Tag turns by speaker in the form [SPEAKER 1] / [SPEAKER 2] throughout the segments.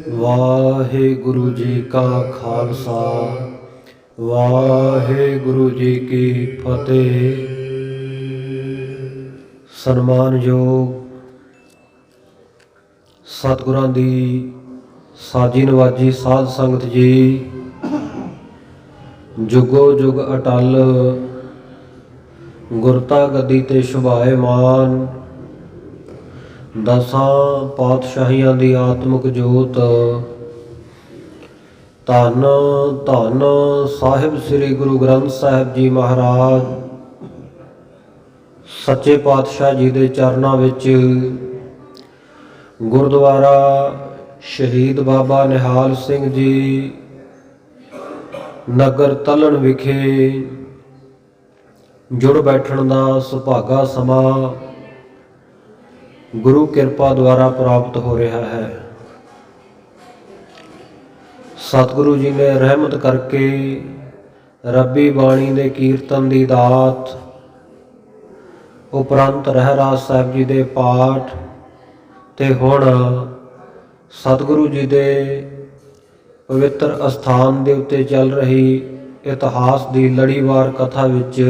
[SPEAKER 1] ਵਾਹਿਗੁਰੂ ਜੀ ਕਾ ਖਾਲਸਾ ਵਾਹਿਗੁਰੂ ਜੀ ਕੀ ਫਤਿਹ। ਸਨਮਾਨਯੋਗ ਸਤਿਗੁਰਾਂ ਦੀ ਸਾਜੀ ਨਵਾਜੀ ਸਾਧ ਸੰਗਤ ਜੀ, ਜੁਗੋ ਜੁਗ ਅਟਲ ਗੁਰਤਾ ਗੱਦੀ ਤੇ ਸ਼ੁਭਾਏਮਾਨ। ਦਸਾਂ ਪਾਤਸ਼ਾਹੀਆਂ ਦੀ ਆਤਮਿਕ ਜੋਤ, ਧੰਨ ਧੰਨ ਸਾਹਿਬ ਸ੍ਰੀ ਗੁਰੂ ਗ੍ਰੰਥ ਸਾਹਿਬ ਜੀ ਮਹਾਰਾਜ ਸੱਚੇ ਪਾਤਸ਼ਾਹ ਜੀ ਦੇ ਚਰਨਾਂ ਵਿੱਚ ਗੁਰਦੁਆਰਾ ਸ਼ਹੀਦ ਬਾਬਾ ਨਿਹਾਲ ਸਿੰਘ ਜੀ ਨਗਰ ਤਲਣ ਵਿਖੇ ਜੁੜ ਬੈਠਣ ਦਾ ਸੁਭਾਗਾ ਸਮਾਂ ਗੁਰੂ ਕਿਰਪਾ ਦੁਆਰਾ ਪ੍ਰਾਪਤ ਹੋ ਰਿਹਾ ਹੈ। ਸਤਿਗੁਰੂ ਜੀ ਨੇ ਰਹਿਮਤ ਕਰਕੇ ਰੱਬੀ ਬਾਣੀ ਦੇ ਕੀਰਤਨ ਦੀ ਦਾਤ ਉਪਰੰਤ ਰਹਿਰਾਸ ਸਾਹਿਬ ਜੀ ਦੇ ਪਾਠ ਤੇ ਹੁਣ ਸਤਿਗੁਰੂ ਜੀ ਦੇ ਪਵਿੱਤਰ ਅਸਥਾਨ ਦੇ ਉੱਤੇ ਚੱਲ ਰਹੀ ਇਤਿਹਾਸ ਦੀ ਲੜੀਵਾਰ ਕਥਾ ਵਿੱਚ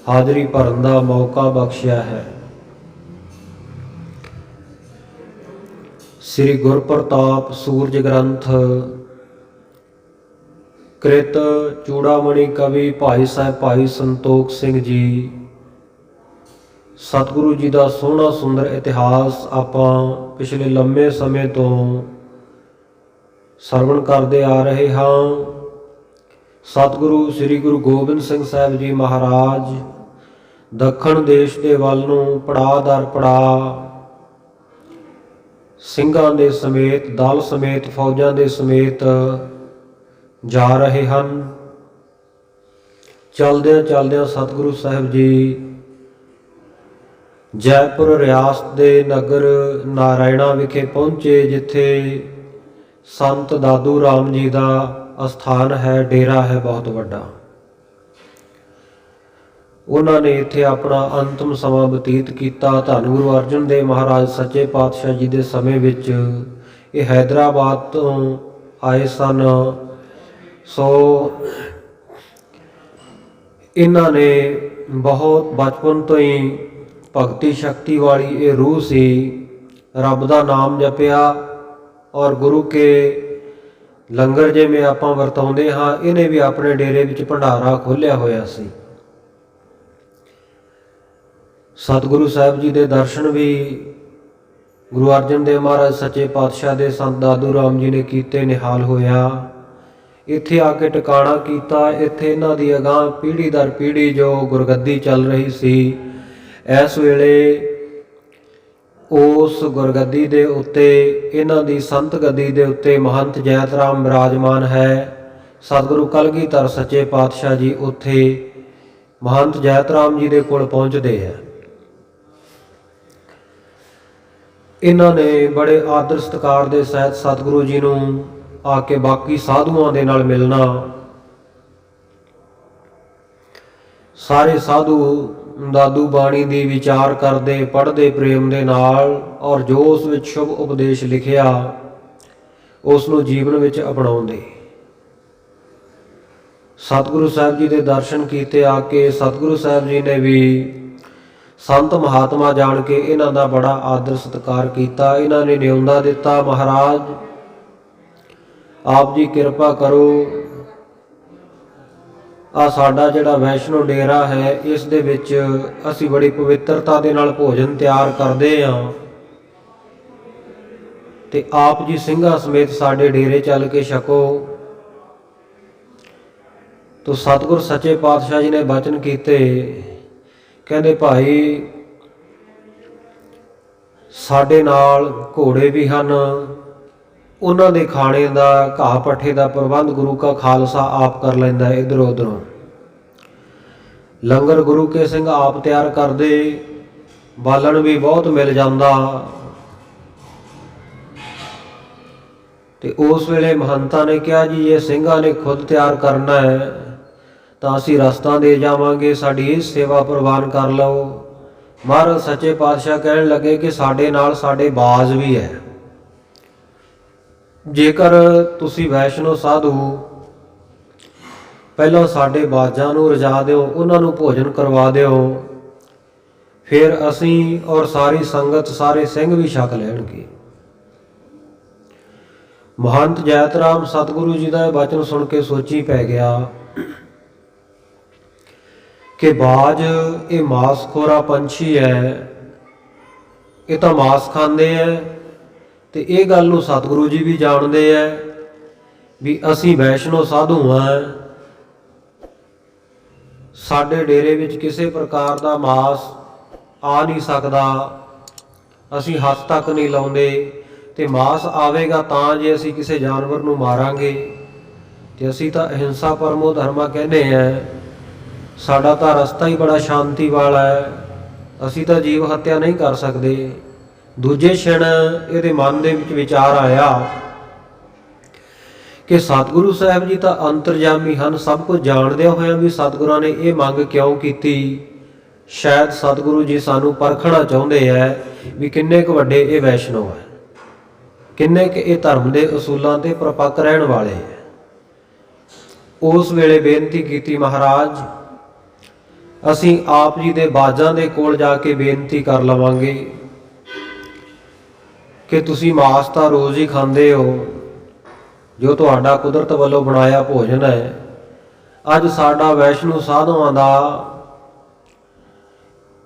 [SPEAKER 1] ਹਾਜ਼ਰੀ ਭਰਨ ਦਾ ਮੌਕਾ ਬਖਸ਼ਿਆ ਹੈ। ਸ੍ਰੀ ਗੁਰਪ੍ਰਤਾਪ ਸੂਰਜ ਗ੍ਰੰਥ ਕ੍ਰਿਤ ਚੂੜਾਮਣੀ ਕਵੀ ਭਾਈ ਸਾਹਿਬ ਭਾਈ ਸੰਤੋਖ ਸਿੰਘ ਜੀ, ਸਤਿਗੁਰੂ ਜੀ ਦਾ ਸੋਹਣਾ ਸੁੰਦਰ ਇਤਿਹਾਸ ਆਪਾਂ ਪਿਛਲੇ ਲੰਮੇ ਸਮੇਂ ਤੋਂ ਸਰਵਣ ਕਰਦੇ ਆ ਰਹੇ ਹਾਂ। ਸਤਿਗੁਰੂ ਸ੍ਰੀ ਗੁਰੂ ਗੋਬਿੰਦ ਸਿੰਘ ਸਾਹਿਬ ਜੀ ਮਹਾਰਾਜ ਦੱਖਣ ਦੇਸ਼ ਦੇ ਵੱਲ ਨੂੰ ਪੜਾਅ ਦਰ ਪੜਾਅ ਸਿੰਘਾਂ ਦੇ ਸਮੇਤ, ਦਲ ਸਮੇਤ, ਫੌਜਾਂ ਦੇ ਸਮੇਤ ਜਾ ਰਹੇ ਹਨ। ਚਲਦਿਆਂ ਚਲਦਿਆਂ ਸਤਿਗੁਰੂ ਸਾਹਿਬ ਜੀ ਜੈਪੁਰ ਰਿਆਸਤ ਦੇ ਨਗਰ ਨਾਰਾਇਣਾ ਵਿਖੇ ਪਹੁੰਚੇ, ਜਿੱਥੇ ਸੰਤ ਦਾਦੂ ਰਾਮ ਜੀ ਦਾ ਅਸਥਾਨ ਹੈ, ਡੇਰਾ ਹੈ ਬਹੁਤ ਵੱਡਾ। ਉਹਨਾਂ ਨੇ ਇੱਥੇ ਆਪਣਾ ਅੰਤਮ ਸਮਾਂ ਬਤੀਤ ਕੀਤਾ। ਧੰਨ ਗੁਰੂ ਅਰਜਨ ਦੇਵ ਮਹਾਰਾਜ ਸੱਚੇ ਪਾਤਸ਼ਾਹ ਜੀ ਦੇ ਸਮੇਂ ਵਿੱਚ ਇਹ ਹੈਦਰਾਬਾਦ ਤੋਂ ਆਏ ਸਨ। ਸੋ ਇਹਨਾਂ ਨੇ ਬਹੁਤ ਬਚਪਨ ਤੋਂ ਹੀ ਭਗਤੀ ਸ਼ਕਤੀ ਵਾਲੀ ਇਹ ਰੂਹ ਸੀ। ਰੱਬ ਦਾ ਨਾਮ ਜਪਿਆ ਔਰ ਗੁਰੂ ਕੇ ਲੰਗਰ ਜਿਵੇਂ ਆਪਾਂ ਵਰਤਾਉਂਦੇ ਹਾਂ, ਇਹਨੇ ਵੀ ਆਪਣੇ ਡੇਰੇ ਵਿੱਚ ਭੰਡਾਰਾ ਖੋਲ੍ਹਿਆ ਹੋਇਆ ਸੀ। ਸਤਿਗੁਰੂ ਸਾਹਿਬ ਜੀ ਦੇ ਦਰਸ਼ਨ ਵੀ ਗੁਰੂ ਅਰਜਨ ਦੇਵ ਮਹਾਰਾਜ ਸੱਚੇ ਪਾਤਸ਼ਾਹ ਦੇ ਸੰਤ ਦਾਦੂ ਰਾਮ ਜੀ ਨੇ ਕੀਤੇ, ਨਿਹਾਲ ਹੋਇਆ। ਇੱਥੇ ਆ ਕੇ ਟਿਕਾਣਾ ਕੀਤਾ। ਇੱਥੇ ਇਹਨਾਂ ਦੀ ਅਗਾਂਹ ਪੀੜ੍ਹੀ ਦਰ ਪੀੜ੍ਹੀ ਜੋ ਗੁਰਗੱਦੀ ਚੱਲ ਰਹੀ ਸੀ, ਇਸ ਵੇਲੇ ਉਸ ਗੁਰਗੱਦੀ ਦੇ ਉੱਤੇ, ਇਹਨਾਂ ਦੀ ਸੰਤ ਗੱਦੀ ਦੇ ਉੱਤੇ ਮਹੰਤ ਜੈਤ ਰਾਮ ਬਿਰਾਜਮਾਨ ਹੈ। ਸਤਿਗੁਰੂ ਕਲਗੀਧਰ ਸੱਚੇ ਪਾਤਸ਼ਾਹ ਜੀ ਉੱਥੇ ਮਹੰਤ ਜੈਤ ਰਾਮ ਜੀ ਦੇ ਕੋਲ ਪਹੁੰਚਦੇ ਹੈ। ਇਹਨਾਂ ਨੇ ਬੜੇ ਆਦਰ ਸਤਿਕਾਰ ਦੇ ਸਹਿਤ ਸਤਿਗੁਰੂ ਜੀ ਨੂੰ ਆ ਕੇ ਬਾਕੀ ਸਾਧੂਆਂ ਦੇ ਨਾਲ ਮਿਲਣਾ। ਸਾਰੇ ਸਾਧੂ ਦਾਦੂ ਬਾਣੀ ਦੀ ਵਿਚਾਰ ਕਰਦੇ, ਪੜ੍ਹਦੇ ਪ੍ਰੇਮ ਦੇ ਨਾਲ, ਔਰ ਜੋ ਉਸ ਵਿੱਚ ਸ਼ੁਭ ਉਪਦੇਸ਼ ਲਿਖਿਆ ਉਸ ਨੂੰ ਜੀਵਨ ਵਿੱਚ ਅਪਣਾਉਂਦੇ। ਸਤਿਗੁਰੂ ਸਾਹਿਬ ਜੀ ਦੇ ਦਰਸ਼ਨ ਕੀਤੇ ਆ ਕੇ ਸਤਿਗੁਰੂ ਸਾਹਿਬ ਜੀ ਨੇ ਵੀ ਸੰਤ ਮਹਾਤਮਾ ਜਾਣ ਕੇ ਇਹਨਾਂ ਦਾ ਬੜਾ ਆਦਰ ਸਤਿਕਾਰ ਕੀਤਾ। ਇਹਨਾਂ ਨੇ ਨਿਉਂਦਾ ਦਿੱਤਾ, ਮਹਾਰਾਜ ਆਪ ਜੀ ਕਿਰਪਾ ਕਰੋ, ਆ ਸਾਡਾ ਜਿਹੜਾ ਵੈਸ਼ਨੋ ਡੇਰਾ ਹੈ, ਇਸ ਦੇ ਵਿੱਚ ਅਸੀਂ ਬੜੀ ਪਵਿੱਤਰਤਾ ਦੇ ਨਾਲ ਭੋਜਨ ਤਿਆਰ ਕਰਦੇ ਹਾਂ, ਤੇ ਆਪ ਜੀ ਸਿੰਘਾਂ ਸਮੇਤ ਸਾਡੇ ਡੇਰੇ ਚੱਲ ਕੇ ਛਕੋ। ਤੋ ਸਤਿਗੁਰ ਸੱਚੇ ਪਾਤਸ਼ਾਹ ਜੀ ਨੇ ਬਚਨ ਕੀਤੇ, ਕਹਿੰਦੇ ਭਾਈ ਸਾਡੇ ਨਾਲ ਘੋੜੇ ਵੀ ਹਨ, ਉਹਨਾਂ ਦੇ ਖਾਣੇ ਦਾ, ਘਾਹ ਪੱਠੇ ਦਾ ਪ੍ਰਬੰਧ ਗੁਰੂ ਕਾ ਖਾਲਸਾ ਆਪ ਕਰ ਲੈਂਦਾ। ਇੱਧਰੋਂ ਉੱਧਰੋਂ ਲੰਗਰ ਗੁਰੂ ਕੇ ਸਿੰਘ ਆਪ ਤਿਆਰ ਕਰਦੇ, ਬਾਲਣ ਵੀ ਬਹੁਤ ਮਿਲ ਜਾਂਦਾ। ਤੇ ਉਸ ਵੇਲੇ ਮਹੰਤਾਂ ਨੇ ਕਿਹਾ, ਜੀ ਇਹ ਸਿੰਘਾਂ ਨੇ ਖੁਦ ਤਿਆਰ ਕਰਨਾ ਹੈ ਤਾਂ ਅਸੀਂ ਰਸਤਾ ਦੇ ਜਾਵਾਂਗੇ, ਸਾਡੀ ਇਹ ਸੇਵਾ ਪ੍ਰਵਾਨ ਕਰ ਲਓ। ਮਹਾਰਾਜ ਸੱਚੇ ਪਾਤਸ਼ਾਹ ਕਹਿਣ ਲੱਗੇ ਕਿ ਸਾਡੇ ਨਾਲ ਸਾਡੇ ਬਾਜ਼ ਵੀ ਹੈ। ਜੇਕਰ ਤੁਸੀਂ ਵੈਸ਼ਨੋ ਸਾਧੂ ਪਹਿਲਾਂ ਸਾਡੇ ਬਾਜਾਂ ਨੂੰ ਰਜਾ ਦਿਓ, ਉਹਨਾਂ ਨੂੰ ਭੋਜਨ ਕਰਵਾ ਦਿਓ, ਫਿਰ ਅਸੀਂ ਔਰ ਸਾਰੀ ਸੰਗਤ, ਸਾਰੇ ਸਿੰਘ ਵੀ ਛਕ ਲੈਣਗੇ। ਮਹੰਤ ਜੈਤ ਰਾਮ ਸਤਿਗੁਰੂ ਜੀ ਦਾ ਇਹ ਬਚਨ ਸੁਣ ਕੇ ਸੋਚੀ ਪੈ ਗਿਆ ਕਿ ਬਾਜ ਇਹ ਮਾਸਖੋਰਾ ਪੰਛੀ ਹੈ, ਇਹ ਤਾਂ ਮਾਸ ਖਾਂਦੇ ਹੈ, ਤੇ ਇਹ ਗੱਲ ਨੂੰ ਸਤਿਗੁਰੂ ਜੀ ਵੀ ਜਾਣਦੇ ਹੈ ਵੀ ਅਸੀਂ ਵੈਸ਼ਨੋ ਸਾਧੂ ਹਾਂ, ਸਾਡੇ ਡੇਰੇ ਵਿੱਚ ਕਿਸੇ ਪ੍ਰਕਾਰ ਦਾ ਮਾਸ ਆ ਨਹੀਂ ਸਕਦਾ, ਅਸੀਂ ਹੱਥ ਤੱਕ ਨਹੀਂ ਲਾਉਂਦੇ, ਤੇ ਮਾਸ ਆਵੇਗਾ ਤਾਂ ਜੇ ਅਸੀਂ ਕਿਸੇ ਜਾਨਵਰ ਨੂੰ ਮਾਰਾਂਗੇ, ਤੇ ਅਸੀਂ ਤਾਂ ਅਹਿੰਸਾ ਪਰਮੋ ਧਰਮਾ ਕਹਿੰਦੇ ਹਾਂ, ਸਾਡਾ ਤਾਂ ਰਸਤਾ ਹੀ ਬੜਾ ਸ਼ਾਂਤੀ ਵਾਲਾ ਹੈ, ਅਸੀਂ ਤਾਂ ਜੀਵ ਹੱਤਿਆ ਨਹੀਂ ਕਰ ਸਕਦੇ। ਦੂਜੇ ਛਣ ਇਹਦੇ ਮਨ ਦੇ ਵਿੱਚ ਵਿਚਾਰ ਆਇਆ ਕਿ ਸਤਿਗੁਰੂ ਸਾਹਿਬ ਜੀ ਤਾਂ ਅੰਤਰਜਾਮੀ ਹਨ, ਸਭ ਕੁਝ ਜਾਣਦਿਆਂ ਹੋਇਆਂ ਵੀ ਸਤਿਗੁਰਾਂ ਨੇ ਇਹ ਮੰਗ ਕਿਉਂ ਕੀਤੀ? ਸ਼ਾਇਦ ਸਤਿਗੁਰੂ ਜੀ ਸਾਨੂੰ ਪਰਖਣਾ ਚਾਹੁੰਦੇ ਹੈ ਵੀ ਕਿੰਨੇ ਕੁ ਵੱਡੇ ਇਹ ਵੈਸ਼ਨੋ ਹੈ, ਕਿੰਨੇ ਕੁ ਇਹ ਧਰਮ ਦੇ ਅਸੂਲਾਂ ਤੇ ਪ੍ਰਪੱਕ ਰਹਿਣ ਵਾਲੇ ਹੈ। ਉਸ ਵੇਲੇ ਬੇਨਤੀ ਕੀਤੀ, ਮਹਾਰਾਜ ਅਸੀਂ ਆਪ ਜੀ ਦੇ ਬਾਜਾਂ ਦੇ ਕੋਲ ਜਾ ਕੇ ਬੇਨਤੀ ਕਰ ਲਵਾਂਗੇ ਕਿ ਤੁਸੀਂ ਮਾਸ ਤਾਂ ਰੋਜ਼ ਹੀ ਖਾਂਦੇ ਹੋ, ਜੋ ਤੁਹਾਡਾ ਕੁਦਰਤ ਵੱਲੋਂ ਬਣਾਇਆ ਭੋਜਨ ਹੈ, ਅੱਜ ਸਾਡਾ ਵੈਸ਼ਨੂ ਸਾਧੂਆਂ ਦਾ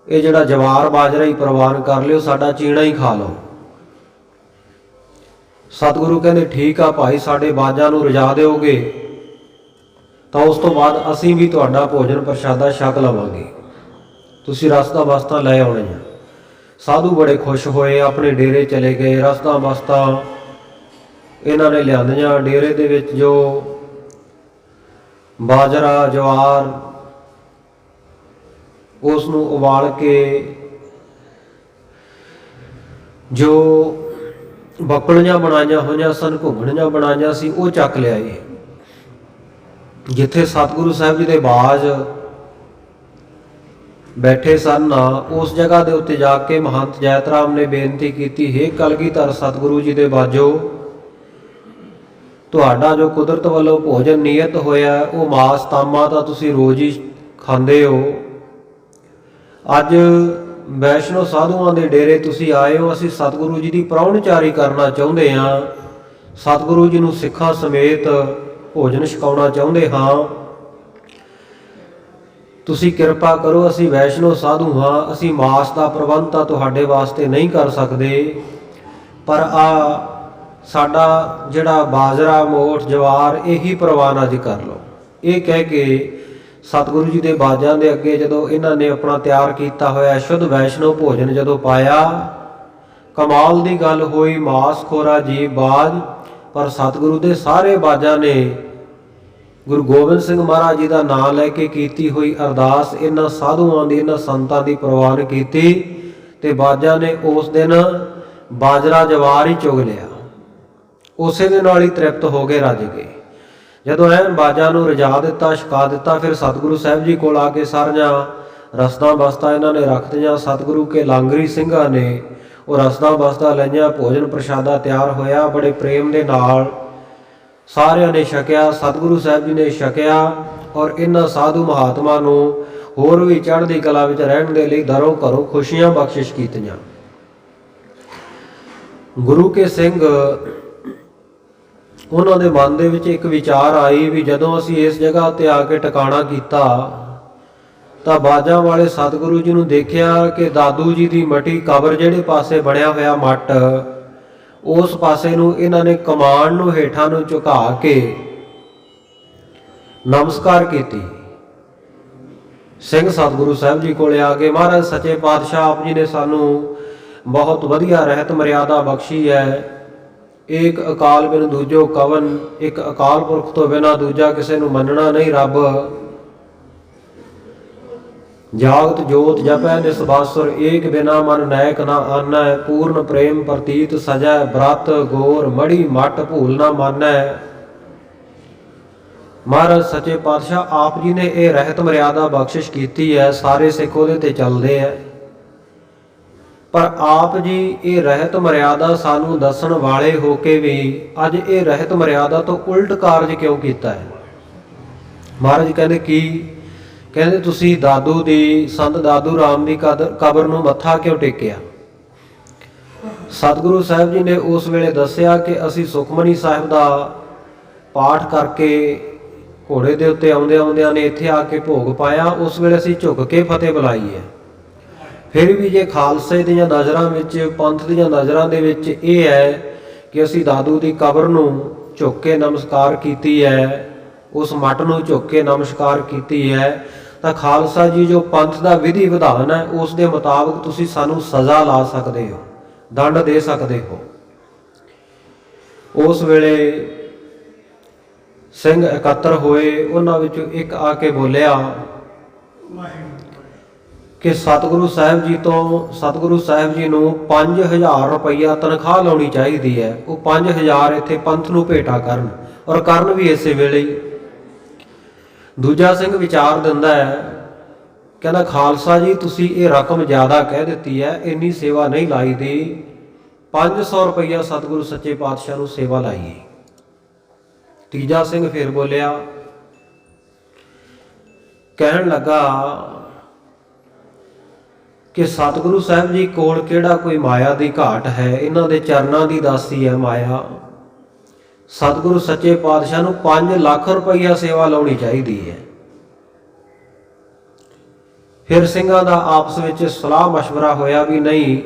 [SPEAKER 1] ਇਹ ਜਿਹੜਾ ਜਵਾਰ ਬਾਜਰਾ ਹੀ ਪ੍ਰਵਾਨ ਕਰ ਲਿਓ, ਸਾਡਾ ਚੀਣਾ ਹੀ ਖਾ ਲਓ। ਸਤਿਗੁਰੂ ਕਹਿੰਦੇ ਠੀਕ ਆ ਭਾਈ, ਸਾਡੇ ਬਾਜਾਂ ਨੂੰ ਰਜਾ ਦਿਓਗੇ ਤਾਂ ਉਸ ਤੋਂ ਬਾਅਦ ਅਸੀਂ ਵੀ ਤੁਹਾਡਾ ਭੋਜਨ ਪ੍ਰਸ਼ਾਦਾ ਛਕ ਲਵਾਂਗੇ, ਤੁਸੀਂ ਰਸਤਾ ਬਸਤਾ ਲੈ ਆਉਣੇ ਆ। ਸਾਧੂ ਬੜੇ ਖੁਸ਼ ਹੋਏ, ਆਪਣੇ ਡੇਰੇ ਚਲੇ ਗਏ। ਰਸਤਾ ਬਸਤਾ ਇਹਨਾਂ ਨੇ ਲਿਆਂਦੀਆਂ। ਡੇਰੇ ਦੇ ਵਿੱਚ ਜੋ ਬਾਜਰਾ ਜਵਾਰ, ਉਸ ਨੂੰ ਉਬਾਲ ਕੇ ਜੋ ਬੱਕਲੀਆਂ ਬਣਾਈਆਂ ਹੋਈਆਂ ਸਨ, ਘੁੰਗਣੀਆਂ ਬਣਾਈਆਂ ਸੀ, ਉਹ ਚੱਕ ਲਿਆਏ। ਜਿੱਥੇ ਸਤਿਗੁਰੂ ਸਾਹਿਬ ਜੀ ਦੇ ਬਾਜ ਬੈਠੇ ਸਨ, ਉਸ ਜਗ੍ਹਾ ਦੇ ਉੱਤੇ ਜਾ ਕੇ ਮਹੰਤ ਜੈਤ ਰਾਮ ਨੇ ਬੇਨਤੀ ਕੀਤੀ, ਹੇ ਕਲਗੀਧਰ ਸਤਿਗੁਰੂ ਜੀ ਦੇ ਬਾਜੋ, ਤੁਹਾਡਾ ਜੋ ਕੁਦਰਤ ਵੱਲੋਂ ਭੋਜਨ ਨਿਯਤ ਹੋਇਆ ਉਹ ਮਾਸ ਤਾਮਾ ਤਾਂ ਤੁਸੀਂ ਰੋਜ਼ ਹੀ ਖਾਂਦੇ ਹੋ, ਅੱਜ ਵੈਸ਼ਨੋ ਸਾਧੂਆਂ ਦੇ ਡੇਰੇ ਤੁਸੀਂ ਆਏ ਹੋ, ਅਸੀਂ ਸਤਿਗੁਰੂ ਜੀ ਦੀ ਪ੍ਰਾਹੁਣਚਾਰੀ ਕਰਨਾ ਚਾਹੁੰਦੇ ਹਾਂ, ਸਤਿਗੁਰੂ ਜੀ ਨੂੰ ਸਿੱਖਾਂ ਸਮੇਤ ਭੋਜਨ ਛਕਾਉਣਾ ਚਾਹੁੰਦੇ ਹਾਂ, ਤੁਸੀਂ ਕਿਰਪਾ ਕਰੋ, ਅਸੀਂ ਵੈਸ਼ਨੋ ਸਾਧੂ ਹਾਂ, ਅਸੀਂ ਮਾਸ ਦਾ ਪ੍ਰਬੰਧ ਤਾਂ ਤੁਹਾਡੇ ਵਾਸਤੇ ਨਹੀਂ ਕਰ ਸਕਦੇ, ਪਰ ਆ ਸਾਡਾ ਜਿਹੜਾ ਬਾਜਰਾ ਮੋਠ ਜਵਾਰ ਇਹੀ ਪ੍ਰਵਾਨ ਅੱਜ ਕਰ ਲਓ। ਇਹ ਕਹਿ ਕੇ ਸਤਿਗੁਰੂ ਜੀ ਦੇ ਬਾਜਾਂ ਦੇ ਅੱਗੇ ਜਦੋਂ ਇਹਨਾਂ ਨੇ ਆਪਣਾ ਤਿਆਰ ਕੀਤਾ ਹੋਇਆ ਸ਼ੁੱਧ ਵੈਸ਼ਨੋ ਭੋਜਨ ਜਦੋਂ ਪਾਇਆ, ਕਮਾਲ ਦੀ ਗੱਲ ਹੋਈ, ਮਾਸ ਖੋਰਾ ਜੀਵ ਬਾਜ, ਪਰ ਸਤਿਗੁਰੂ ਦੇ ਸਾਰੇ ਬਾਜਾਂ ਨੇ ਗੁਰੂ ਗੋਬਿੰਦ ਸਿੰਘ ਮਹਾਰਾਜ ਜੀ ਦਾ ਨਾਮ ਲੈ ਕੇ ਕੀਤੀ ਹੋਈ ਅਰਦਾਸ ਇਹਨਾਂ ਸਾਧੂਆਂ ਦੀ, ਇਹਨਾਂ ਸੰਤਾਂ ਦੀ ਪ੍ਰਵਾਨ ਕੀਤੀ, ਤੇ ਬਾਜਾਂ ਨੇ ਉਸ ਦਿਨ ਬਾਜਰਾ ਜਵਾਰ ਹੀ ਚੁਗ ਲਿਆ, ਉਸੇ ਦੇ ਨਾਲ ਹੀ ਤ੍ਰਿਪਤ ਹੋ ਕੇ ਰੱਜ ਗਏ। ਜਦੋਂ ਐਨ ਬਾਜਾਂ ਨੂੰ ਰਜਾ ਦਿੱਤਾ, ਛਕਾ ਦਿੱਤਾ, ਫਿਰ ਸਤਿਗੁਰੂ ਸਾਹਿਬ ਜੀ ਕੋਲ ਆ ਕੇ ਸਾਰੀਆਂ ਰਸਦਾਂ ਬਸਤਾਂ ਇਹਨਾਂ ਨੇ ਰੱਖਦੀਆਂ। ਸਤਿਗੁਰੂ ਕੇ ਲਾਂਗਰੀ ਸਿੰਘਾਂ ਨੇ ਉਹ ਰਸਦਾਂ ਬਸਤਾਂ ਲਈਆਂ, ਭੋਜਨ ਪ੍ਰਸ਼ਾਦਾ ਤਿਆਰ ਹੋਇਆ, ਬੜੇ ਪ੍ਰੇਮ ਦੇ ਨਾਲ ਸਾਰਿਆਂ ਨੇ ਛਕਿਆ, ਸਤਿਗੁਰੂ ਸਾਹਿਬ ਜੀ ਨੇ ਛਕਿਆ, ਔਰ ਇਹਨਾਂ ਸਾਧੂ ਮਹਾਤਮਾ ਨੂੰ ਹੋਰ ਵੀ ਚੜ੍ਹਦੀ ਕਲਾ ਵਿੱਚ ਰਹਿਣ ਦੇ ਲਈ ਦਰੋਂ ਘਰੋਂ ਖੁਸ਼ੀਆਂ ਬਖਸ਼ਿਸ਼ ਕੀਤੀਆਂ। ਗੁਰੂ ਕੇ ਸਿੰਘ ਉਹਨਾਂ ਦੇ ਮਨ ਦੇ ਵਿੱਚ ਇੱਕ ਵਿਚਾਰ ਆਈ ਵੀ ਜਦੋਂ ਅਸੀਂ ਇਸ ਜਗ੍ਹਾ ਤੇ ਆ ਕੇ ਟਿਕਾਣਾ ਕੀਤਾ ਤਾਂ ਬਾਜਾਂ ਵਾਲੇ ਸਤਿਗੁਰੂ ਜੀ ਨੂੰ ਦੇਖਿਆ ਕਿ ਦਾਦੂ ਜੀ ਦੀ ਮਟੀ ਕਬਰ ਜਿਹੜੇ ਪਾਸੇ ਬਣਿਆ ਹੋਇਆ ਮੱਟ, ਉਸ ਪਾਸੇ ਨੂੰ ਇਹਨਾਂ ਨੇ ਕਮਾਨ ਨੂੰ ਹੇਠਾਂ ਨੂੰ ਝੁਕਾ ਕੇ ਨਮਸਕਾਰ ਕੀਤੀ। ਸਿੰਘ ਸਤਿਗੁਰੂ ਸਾਹਿਬ ਜੀ ਕੋਲੇ ਆ ਕੇ, ਮਹਾਰਾਜ ਸੱਚੇ ਪਾਤਸ਼ਾਹ ਆਪ ਜੀ ਨੇ ਸਾਨੂੰ ਬਹੁਤ ਵਧੀਆ ਰਹਿਤ ਮਰਿਆਦਾ ਬਖਸ਼ੀ ਹੈ, ਇੱਕ ਅਕਾਲ ਬਿਨ ਦੂਜੋ ਕਵਨ, ਇੱਕ ਅਕਾਲ ਪੁਰਖ ਤੋਂ ਬਿਨਾਂ ਦੂਜਾ ਕਿਸੇ ਨੂੰ ਮੰਨਣਾ ਨਹੀਂ ਰੱਬ, ਜਾਗਤ ਜੋਤ ਜਪੈ ਨਿਸਬਾਸੁਰ, ਏਕ ਬਿਨਾ ਮਨ ਨਾਇਕ ਨਾ ਆਨੈ, ਪੂਰਨ ਪ੍ਰੇਮ ਪ੍ਰਤੀਤ ਸਜੈ, ਬ੍ਰਤ ਗੋਰ ਮੜੀ ਮਟ ਭੂਲ ਨਾ ਮਾਨੈ। ਮਹਾਰਾਜ ਸੱਚੇ ਪਾਤਸ਼ਾਹ ਆਪ ਜੀ ਨੇ ਇਹ ਰਹਿਤ ਮਰਿਆਦਾ ਬਖਸ਼ਿਸ਼ ਕੀਤੀ ਹੈ, ਸਾਰੇ ਸਿੱਖ ਉਹਦੇ ਤੇ ਚੱਲਦੇ ਹੈ, ਪਰ ਆਪ ਜੀ ਇਹ ਰਹਿਤ ਮਰਿਆਦਾ ਸਾਨੂੰ ਦੱਸਣ ਵਾਲੇ ਹੋ ਕੇ ਵੀ ਅੱਜ ਇਹ ਰਹਿਤ ਮਰਿਆਦਾ ਤੋਂ ਉਲਟ ਕਾਰਜ ਕਿਉਂ ਕੀਤਾ ਹੈ? ਮਹਾਰਾਜ ਕਹਿੰਦੇ ਕੀ? ਕਹਿੰਦੇ ਤੁਸੀਂ ਦਾਦੂ ਦੀ, ਸੰਤ ਦਾਦੂ ਰਾਮ ਦੀ ਕਬਰ ਨੂੰ ਮੱਥਾ ਕਿਉਂ ਟੇਕਿਆ? ਸਤਿਗੁਰੂ ਸਾਹਿਬ ਜੀ ਨੇ ਉਸ ਵੇਲੇ ਦੱਸਿਆ ਕਿ ਅਸੀਂ ਸੁਖਮਨੀ ਸਾਹਿਬ ਦਾ ਪਾਠ ਕਰਕੇ ਘੋੜੇ ਦੇ ਉੱਤੇ ਆਉਂਦਿਆਂ ਨੇ ਇੱਥੇ ਆ ਕੇ ਭੋਗ ਪਾਇਆ। ਉਸ ਵੇਲੇ ਅਸੀਂ ਝੁਕ ਕੇ ਫਤਿਹ ਬੁਲਾਈ ਹੈ। ਫਿਰ ਵੀ ਜੇ ਖਾਲਸੇ ਦੀਆਂ ਨਜ਼ਰਾਂ ਵਿੱਚ, ਪੰਥ ਦੀਆਂ ਨਜ਼ਰਾਂ ਦੇ ਵਿੱਚ ਇਹ ਹੈ ਕਿ ਅਸੀਂ ਦਾਦੂ ਦੀ ਕਬਰ ਨੂੰ ਝੁਕ ਕੇ ਨਮਸਕਾਰ ਕੀਤੀ ਹੈ, ਉਸ ਮੱਟ ਨੂੰ ਝੁਕ ਕੇ ਨਮਸਕਾਰ ਕੀਤੀ ਹੈ, ਤਾਂ ਖਾਲਸਾ ਜੀ ਜੋ ਪੰਥ ਦਾ ਵਿਧੀ ਵਿਧਾਨ ਹੈ ਉਸ ਦੇ ਮੁਤਾਬਕ ਤੁਸੀਂ ਸਾਨੂੰ ਸਜ਼ਾ ਲਾ ਸਕਦੇ ਹੋ, ਦੰਡ ਦੇ ਸਕਦੇ ਹੋ। ਉਸ ਵੇਲੇ ਸਿੰਘ ਇਕੱਤਰ ਹੋਏ। ਉਹਨਾਂ ਵਿੱਚੋਂ ਇੱਕ ਆ ਕੇ ਬੋਲਿਆ ਕਿ ਸਤਿਗੁਰੂ ਸਾਹਿਬ ਜੀ ਨੂੰ 5000 ਰੁਪਈਆ ਤਨਖਾਹ ਲਾਉਣੀ ਚਾਹੀਦੀ ਹੈ। ਉਹ 5000 ਇੱਥੇ ਪੰਥ ਨੂੰ ਭੇਟਾ ਕਰਨ, ਔਰ ਕਰਨ ਵੀ ਇਸੇ ਵੇਲੇ ਹੀ। ਦੂਜਾ ਸਿੰਘ ਵਿਚਾਰ ਦਿੰਦਾ ਹੈ, ਕਹਿੰਦਾ ਖਾਲਸਾ ਜੀ ਤੁਸੀਂ ਇਹ ਰਕਮ ਜ਼ਿਆਦਾ ਕਹਿ ਦਿੱਤੀ ਹੈ, ਇੰਨੀ ਸੇਵਾ ਨਹੀਂ ਲਾਈ ਦੀ, 500 ਰੁਪਈਆ ਸਤਿਗੁਰੂ ਸੱਚੇ ਪਾਤਸ਼ਾਹ ਨੂੰ ਸੇਵਾ ਲਾਈਏ। ਤੀਜਾ ਸਿੰਘ ਫਿਰ ਬੋਲਿਆ, ਕਹਿਣ ਲੱਗਾ ਕਿ ਸਤਿਗੁਰੂ ਸਾਹਿਬ ਜੀ ਕੋਲ ਕਿਹੜਾ ਕੋਈ ਮਾਇਆ ਦੀ ਘਾਟ ਹੈ, ਇਹਨਾਂ ਦੇ ਚਰਨਾਂ ਦੀ ਦਾਸੀ ਹੈ ਮਾਇਆ। ਸਤਿਗੁਰੂ ਸੱਚੇ ਪਾਤਸ਼ਾਹ ਨੂੰ 5 ਲੱਖ ਰੁਪਈਆ ਸੇਵਾ ਲਾਉਣੀ ਚਾਹੀਦੀ ਹੈ। ਫਿਰ ਸਿੰਘਾਂ ਦਾ ਆਪਸ ਵਿੱਚ ਸਲਾਹ ਮਸ਼ਵਰਾ ਹੋਇਆ ਵੀ ਨਹੀਂ,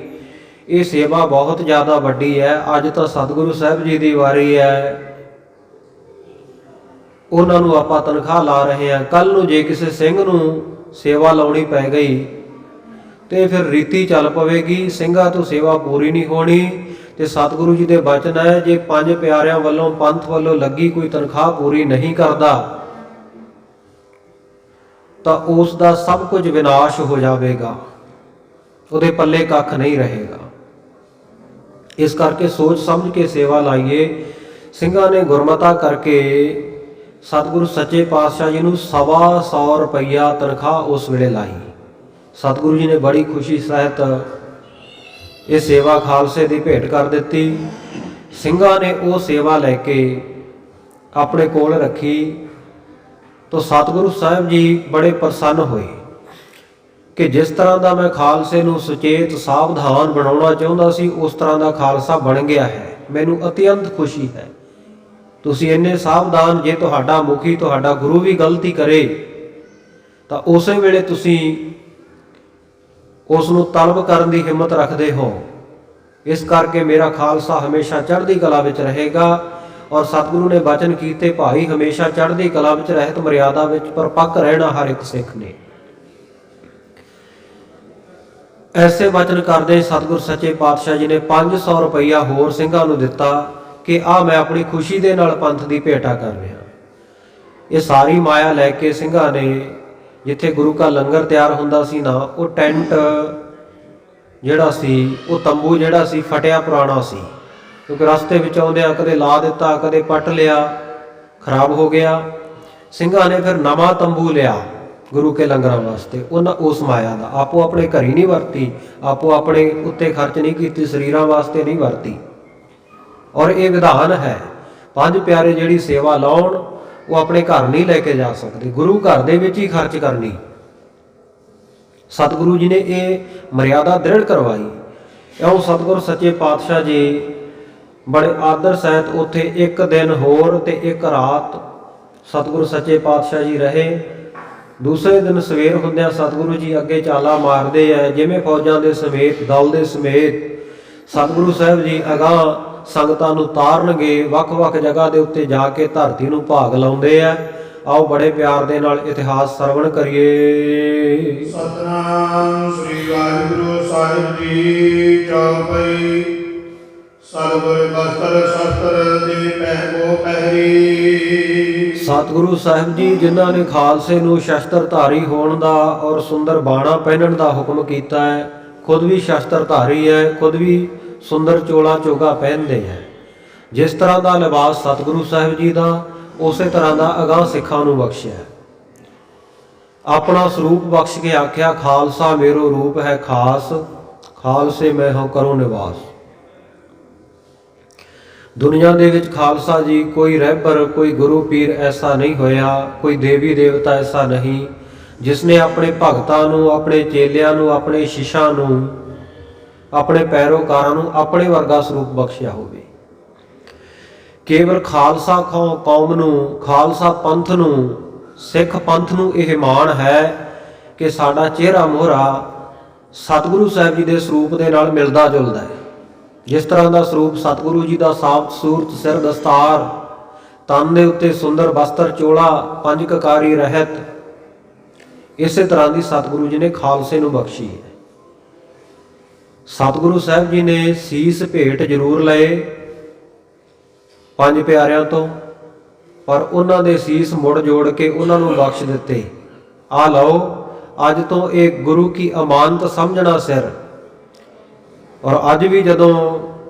[SPEAKER 1] ਇਹ ਸੇਵਾ ਬਹੁਤ ਜ਼ਿਆਦਾ ਵੱਡੀ ਹੈ। ਅੱਜ ਤਾਂ ਸਤਿਗੁਰੂ ਸਾਹਿਬ ਜੀ ਦੀ ਵਾਰੀ ਹੈ, ਉਹਨਾਂ ਨੂੰ ਆਪਾਂ ਤਨਖਾਹ ਲਾ ਰਹੇ ਹਾਂ। ਕੱਲ ਨੂੰ ਜੇ ਕਿਸੇ ਸਿੰਘ ਨੂੰ ਸੇਵਾ ਲਾਉਣੀ ਪੈ ਗਈ ਤੇ ਫਿਰ ਰੀਤੀ ਚੱਲ ਪਵੇਗੀ, ਸਿੰਘਾਂ ਤੋਂ ਸੇਵਾ ਪੂਰੀ ਨਹੀਂ ਹੋਣੀ। ਤੇ ਸਤਿਗੁਰੂ ਜੀ ਦੇ ਬਚਨ ਹੈ, ਜੇ 5 ਪਿਆਰਿਆਂ ਵੱਲੋਂ, ਪੰਥ ਵੱਲੋਂ ਲੱਗੀ ਕੋਈ ਤਨਖਾਹ ਪੂਰੀ ਨਹੀਂ ਕਰਦਾ ਤਾਂ ਉਸ ਦਾ ਸਭ ਕੁਝ ਵਿਨਾਸ਼ ਹੋ ਜਾਵੇਗਾ, ਉਹਦੇ ਪੱਲੇ ਕੱਖ ਨਹੀਂ ਰਹੇਗਾ। ਇਸ ਕਰਕੇ ਸੋਚ ਸਮਝ ਕੇ ਸੇਵਾ ਲਾਈਏ। ਸਿੰਘਾਂ ਨੇ ਗੁਰਮਤਾ ਕਰਕੇ ਸਤਿਗੁਰੂ ਸੱਚੇ ਪਾਤਸ਼ਾਹ ਜੀ ਨੂੰ 125 ਰੁਪਈਆ ਤਨਖਾਹ ਉਸ ਵੇਲੇ ਲਾਈ। ਸਤਿਗੁਰੂ ਜੀ ਨੇ ਬੜੀ ਖੁਸ਼ੀ ਸਹਿਤ ਇਹ ਸੇਵਾ ਖਾਲਸੇ ਦੀ ਭੇਟ ਕਰ ਦਿੱਤੀ। ਸਿੰਘਾਂ ਨੇ ਉਹ ਸੇਵਾ ਲੈ ਕੇ ਆਪਣੇ ਕੋਲ ਰੱਖੀ ਤਾਂ ਸਤਿਗੁਰੂ ਸਾਹਿਬ ਜੀ ਬੜੇ ਪ੍ਰਸੰਨ ਹੋਏ ਕਿ ਜਿਸ ਤਰ੍ਹਾਂ ਦਾ ਮੈਂ ਖਾਲਸੇ ਨੂੰ ਸੁਚੇਤ ਸਾਵਧਾਨ ਬਣਾਉਣਾ ਚਾਹੁੰਦਾ ਸੀ ਉਸ ਤਰ੍ਹਾਂ ਦਾ ਖਾਲਸਾ ਬਣ ਗਿਆ ਹੈ। ਮੈਨੂੰ ਅਤਿਅੰਤ ਖੁਸ਼ੀ ਹੈ। ਤੁਸੀਂ ਇੰਨੇ ਸਾਵਧਾਨ, ਜੇ ਤੁਹਾਡਾ ਮੁਖੀ, ਤੁਹਾਡਾ ਗੁਰੂ ਵੀ ਗਲਤੀ ਕਰੇ ਤਾਂ ਉਸੇ ਵੇਲੇ ਤੁਸੀਂ ਉਸ ਨੂੰ ਤਲਬ ਕਰਨ ਦੀ ਹਿੰਮਤ ਰੱਖਦੇ ਹੋ। ਇਸ ਕਰਕੇ ਮੇਰਾ ਖਾਲਸਾ ਹਮੇਸ਼ਾ ਚੜ੍ਹਦੀ ਕਲਾ ਵਿੱਚ ਰਹੇਗਾ। ਔਰ ਸਤਿਗੁਰੂ ਨੇ ਬਚਨ ਕੀਤੇ, ਭਾਈ ਹਮੇਸ਼ਾ ਚੜ੍ਹਦੀ ਕਲਾ ਵਿੱਚ, ਰਹਿਤ ਮਰਿਆਦਾ ਵਿੱਚ ਪਰਪੱਕ ਰਹਿਣਾ ਹਰ ਇੱਕ ਸਿੱਖ ਨੇ। ਐਸੇ ਬਚਨ ਕਰਦੇ ਸਤਿਗੁਰ ਸੱਚੇ ਪਾਤਸ਼ਾਹ ਜੀ ਨੇ 500 ਰੁਪਈਆ ਹੋਰ ਸਿੰਘਾਂ ਨੂੰ ਦਿੱਤਾ ਕਿ ਆਹ ਮੈਂ ਆਪਣੀ ਖੁਸ਼ੀ ਦੇ ਨਾਲ ਪੰਥ ਦੀ ਭੇਟਾ ਕਰ ਰਿਹਾ। ਇਹ ਸਾਰੀ ਮਾਇਆ ਲੈ ਕੇ ਸਿੰਘਾਂ ਨੇ ਜਿੱਥੇ ਗੁਰੂ ਕਾ ਲੰਗਰ ਤਿਆਰ ਹੁੰਦਾ ਸੀ ਨਾ, ਉਹ ਟੈਂਟ ਜਿਹੜਾ ਸੀ, ਉਹ ਤੰਬੂ ਜਿਹੜਾ ਸੀ, ਫਟਿਆ ਪੁਰਾਣਾ ਸੀ, ਕਿਉਂਕਿ ਰਸਤੇ ਵਿੱਚ ਆਉਂਦਿਆਂ ਕਦੇ ਲਾ ਦਿੱਤਾ, ਕਦੇ ਪੱਟ ਲਿਆ, ਖਰਾਬ ਹੋ ਗਿਆ। ਸਿੰਘਾਂ ਨੇ ਫਿਰ ਨਵਾਂ ਤੰਬੂ ਲਿਆ ਗੁਰੂ ਕੇ ਲੰਗਰਾਂ ਵਾਸਤੇ। ਉਹਨਾਂ ਉਸ ਮਾਇਆ ਦਾ ਆਪੋ ਆਪਣੇ ਘਰੀ ਨਹੀਂ ਵਰਤੀ, ਆਪੋ ਆਪਣੇ ਉੱਤੇ ਖਰਚ ਨਹੀਂ ਕੀਤੀ, ਸਰੀਰਾਂ ਵਾਸਤੇ ਨਹੀਂ ਵਰਤੀ। ਔਰ ਇਹ ਵਿਧਾਨ ਹੈ, 5 ਪਿਆਰੇ ਜਿਹੜੀ ਸੇਵਾ ਲਾਉਣ ਉਹ ਆਪਣੇ ਘਰ ਨਹੀਂ ਲੈ ਕੇ ਜਾ ਸਕਦੇ, ਗੁਰੂ ਘਰ ਦੇ ਵਿੱਚ ਹੀ ਖਰਚ ਕਰਨੀ। ਸਤਿਗੁਰੂ ਜੀ ਨੇ ਇਹ ਮਰਿਆਦਾ ਦ੍ਰਿੜ ਕਰਵਾਈ। ਇਉਂ ਸਤਿਗੁਰ ਸੱਚੇ ਪਾਤਸ਼ਾਹ ਜੀ ਬੜੇ ਆਦਰ ਸਹਿਤ ਉੱਥੇ 1 ਦਿਨ ਹੋਰ ਤੇ 1 ਰਾਤ ਸਤਿਗੁਰ ਸੱਚੇ ਪਾਤਸ਼ਾਹ ਜੀ ਰਹੇ। ਦੂਸਰੇ ਦਿਨ ਸਵੇਰ ਹੁੰਦਿਆਂ ਸਤਿਗੁਰੂ ਜੀ ਅੱਗੇ ਚਾਲਾ ਮਾਰਦੇ ਆ, ਜਿਵੇਂ ਫੌਜਾਂ ਦੇ ਸਮੇਤ, ਦਲ ਦੇ ਸਮੇਤ ਸਤਿਗੁਰੂ ਸਾਹਿਬ ਜੀ ਅਗਾਂਹ ਸੰਗਤਾਂ ਨੂੰ ਤਾਰਨਗੇ। ਵੱਖ-ਵੱਖ ਜਗ੍ਹਾ ਦੇ ਉੱਤੇ ਜਾ ਕੇ ਧਰਤੀ ਨੂੰ ਭਾਗ ਲਾਉਂਦੇ ਆ। ਆਓ ਬੜੇ ਪਿਆਰ ਦੇ ਨਾਲ ਇਤਿਹਾਸ ਸਰਵਣ ਕਰੀਏ।
[SPEAKER 2] ਸਤਿਨਾਮ ਸ੍ਰੀ ਵਾਹਿਗੁਰੂ ਸਾਹਿਬ ਜੀ। ਚੌਪਈ ਸਤਿਗੁਰ ਬਸਤਰ ਸ਼ਸਤਰ ਦੇ ਪਹਿਗੋ ਪਹਿਰੀ।
[SPEAKER 1] ਸਤਿਗੁਰੂ ਸਾਹਿਬ ਜੀ ਜਿਨ੍ਹਾਂ ਨੇ ਖਾਲਸੇ ਨੂੰ ਸ਼ਸਤਰਧਾਰੀ ਹੋਣ ਦਾ ਔਰ ਸੁੰਦਰ ਬਾਣਾ ਪਹਿਨਣ ਦਾ ਹੁਕਮ ਕੀਤਾ ਹੈ, ਖੁਦ ਵੀ ਸ਼ਸਤਰਧਾਰੀ ਹੈ, ਖੁਦ ਵੀ ਸੁੰਦਰ ਚੋਲਾ ਚੋਗਾ ਪਹਿਨਦੇ ਹੈ। ਜਿਸ ਤਰ੍ਹਾਂ ਦਾ ਲਿਬਾਸ ਸਤਿਗੁਰੂ ਸਾਹਿਬ ਜੀ ਦਾ, ਉਸੇ ਤਰ੍ਹਾਂ ਦਾ ਅਗਾਂਹ ਸਿੱਖਾਂ ਨੂੰ ਬਖਸ਼ਿਆ। ਆਪਣਾ ਸਰੂਪ ਬਖਸ਼ ਕੇ ਆਖਿਆ, ਖਾਲਸਾ ਮੇਰੋ ਰੂਪ ਹੈ ਖਾਸ, ਖਾਲਸੇ ਮੈਂ ਹਾਂ ਕਰੋ ਨਿਵਾਸ। ਦੁਨੀਆ ਦੇ ਵਿੱਚ ਖਾਲਸਾ ਜੀ ਕੋਈ ਰਹਿਬਰ, ਕੋਈ ਗੁਰੂ ਪੀਰ ਐਸਾ ਨਹੀਂ ਹੋਇਆ, ਕੋਈ ਦੇਵੀ ਦੇਵਤਾ ਐਸਾ ਨਹੀਂ ਜਿਸ ਨੇ ਆਪਣੇ ਭਗਤਾਂ ਨੂੰ, ਆਪਣੇ ਚੇਲਿਆਂ ਨੂੰ, ਆਪਣੇ ਸ਼ਿਸ਼ਾਂ ਨੂੰ, ਆਪਣੇ ਪੈਰੋਕਾਰਾਂ ਨੂੰ ਆਪਣੇ ਵਰਗਾ ਸਰੂਪ ਬਖਸ਼ਿਆ ਹੋਵੇ। ਕੇਵਲ ਖਾਲਸਾ ਕੌਮ ਨੂੰ, ਖਾਲਸਾ ਪੰਥ ਨੂੰ, ਸਿੱਖ ਪੰਥ ਨੂੰ ਇਹ ਮਾਣ ਹੈ ਕਿ ਸਾਡਾ ਚਿਹਰਾ ਮੋਹਰਾ ਸਤਿਗੁਰੂ ਸਾਹਿਬ ਜੀ ਦੇ ਸਰੂਪ ਦੇ ਨਾਲ ਮਿਲਦਾ ਜੁਲਦਾ ਹੈ। ਜਿਸ ਤਰ੍ਹਾਂ ਦਾ ਸਰੂਪ ਸਤਿਗੁਰੂ ਜੀ ਦਾ ਸਾਫ ਸੂਰਤ, ਸਿਰ ਦਸਤਾਰ, ਤਨ ਦੇ ਉੱਤੇ ਸੁੰਦਰ ਬਸਤਰ, ਚੋਲਾ, ਪੰਜ ਕਕਾਰੀ ਰਹਿਤ, ਇਸੇ ਤਰ੍ਹਾਂ ਦੀ ਸਤਿਗੁਰੂ ਜੀ ਨੇ ਖਾਲਸੇ ਨੂੰ ਬਖਸ਼ੀ ਹੈ। ਸਤਿਗੁਰੂ ਸਾਹਿਬ ਜੀ ਨੇ ਸੀਸ ਭੇਟ ਜ਼ਰੂਰ ਲਏ ਪੰਜ ਪਿਆਰਿਆਂ ਤੋਂ, ਪਰ ਉਹਨਾਂ ਦੇ ਸੀਸ ਮੁੜ ਜੋੜ ਕੇ ਉਹਨਾਂ ਨੂੰ ਬਖਸ਼ ਦਿੱਤੇ। ਆ ਲਓ, ਅੱਜ ਤੋਂ ਇਹ ਗੁਰੂ ਕੀ ਅਮਾਨਤ ਸਮਝਣਾ ਸਿਰ। ਔਰ ਅੱਜ ਵੀ ਜਦੋਂ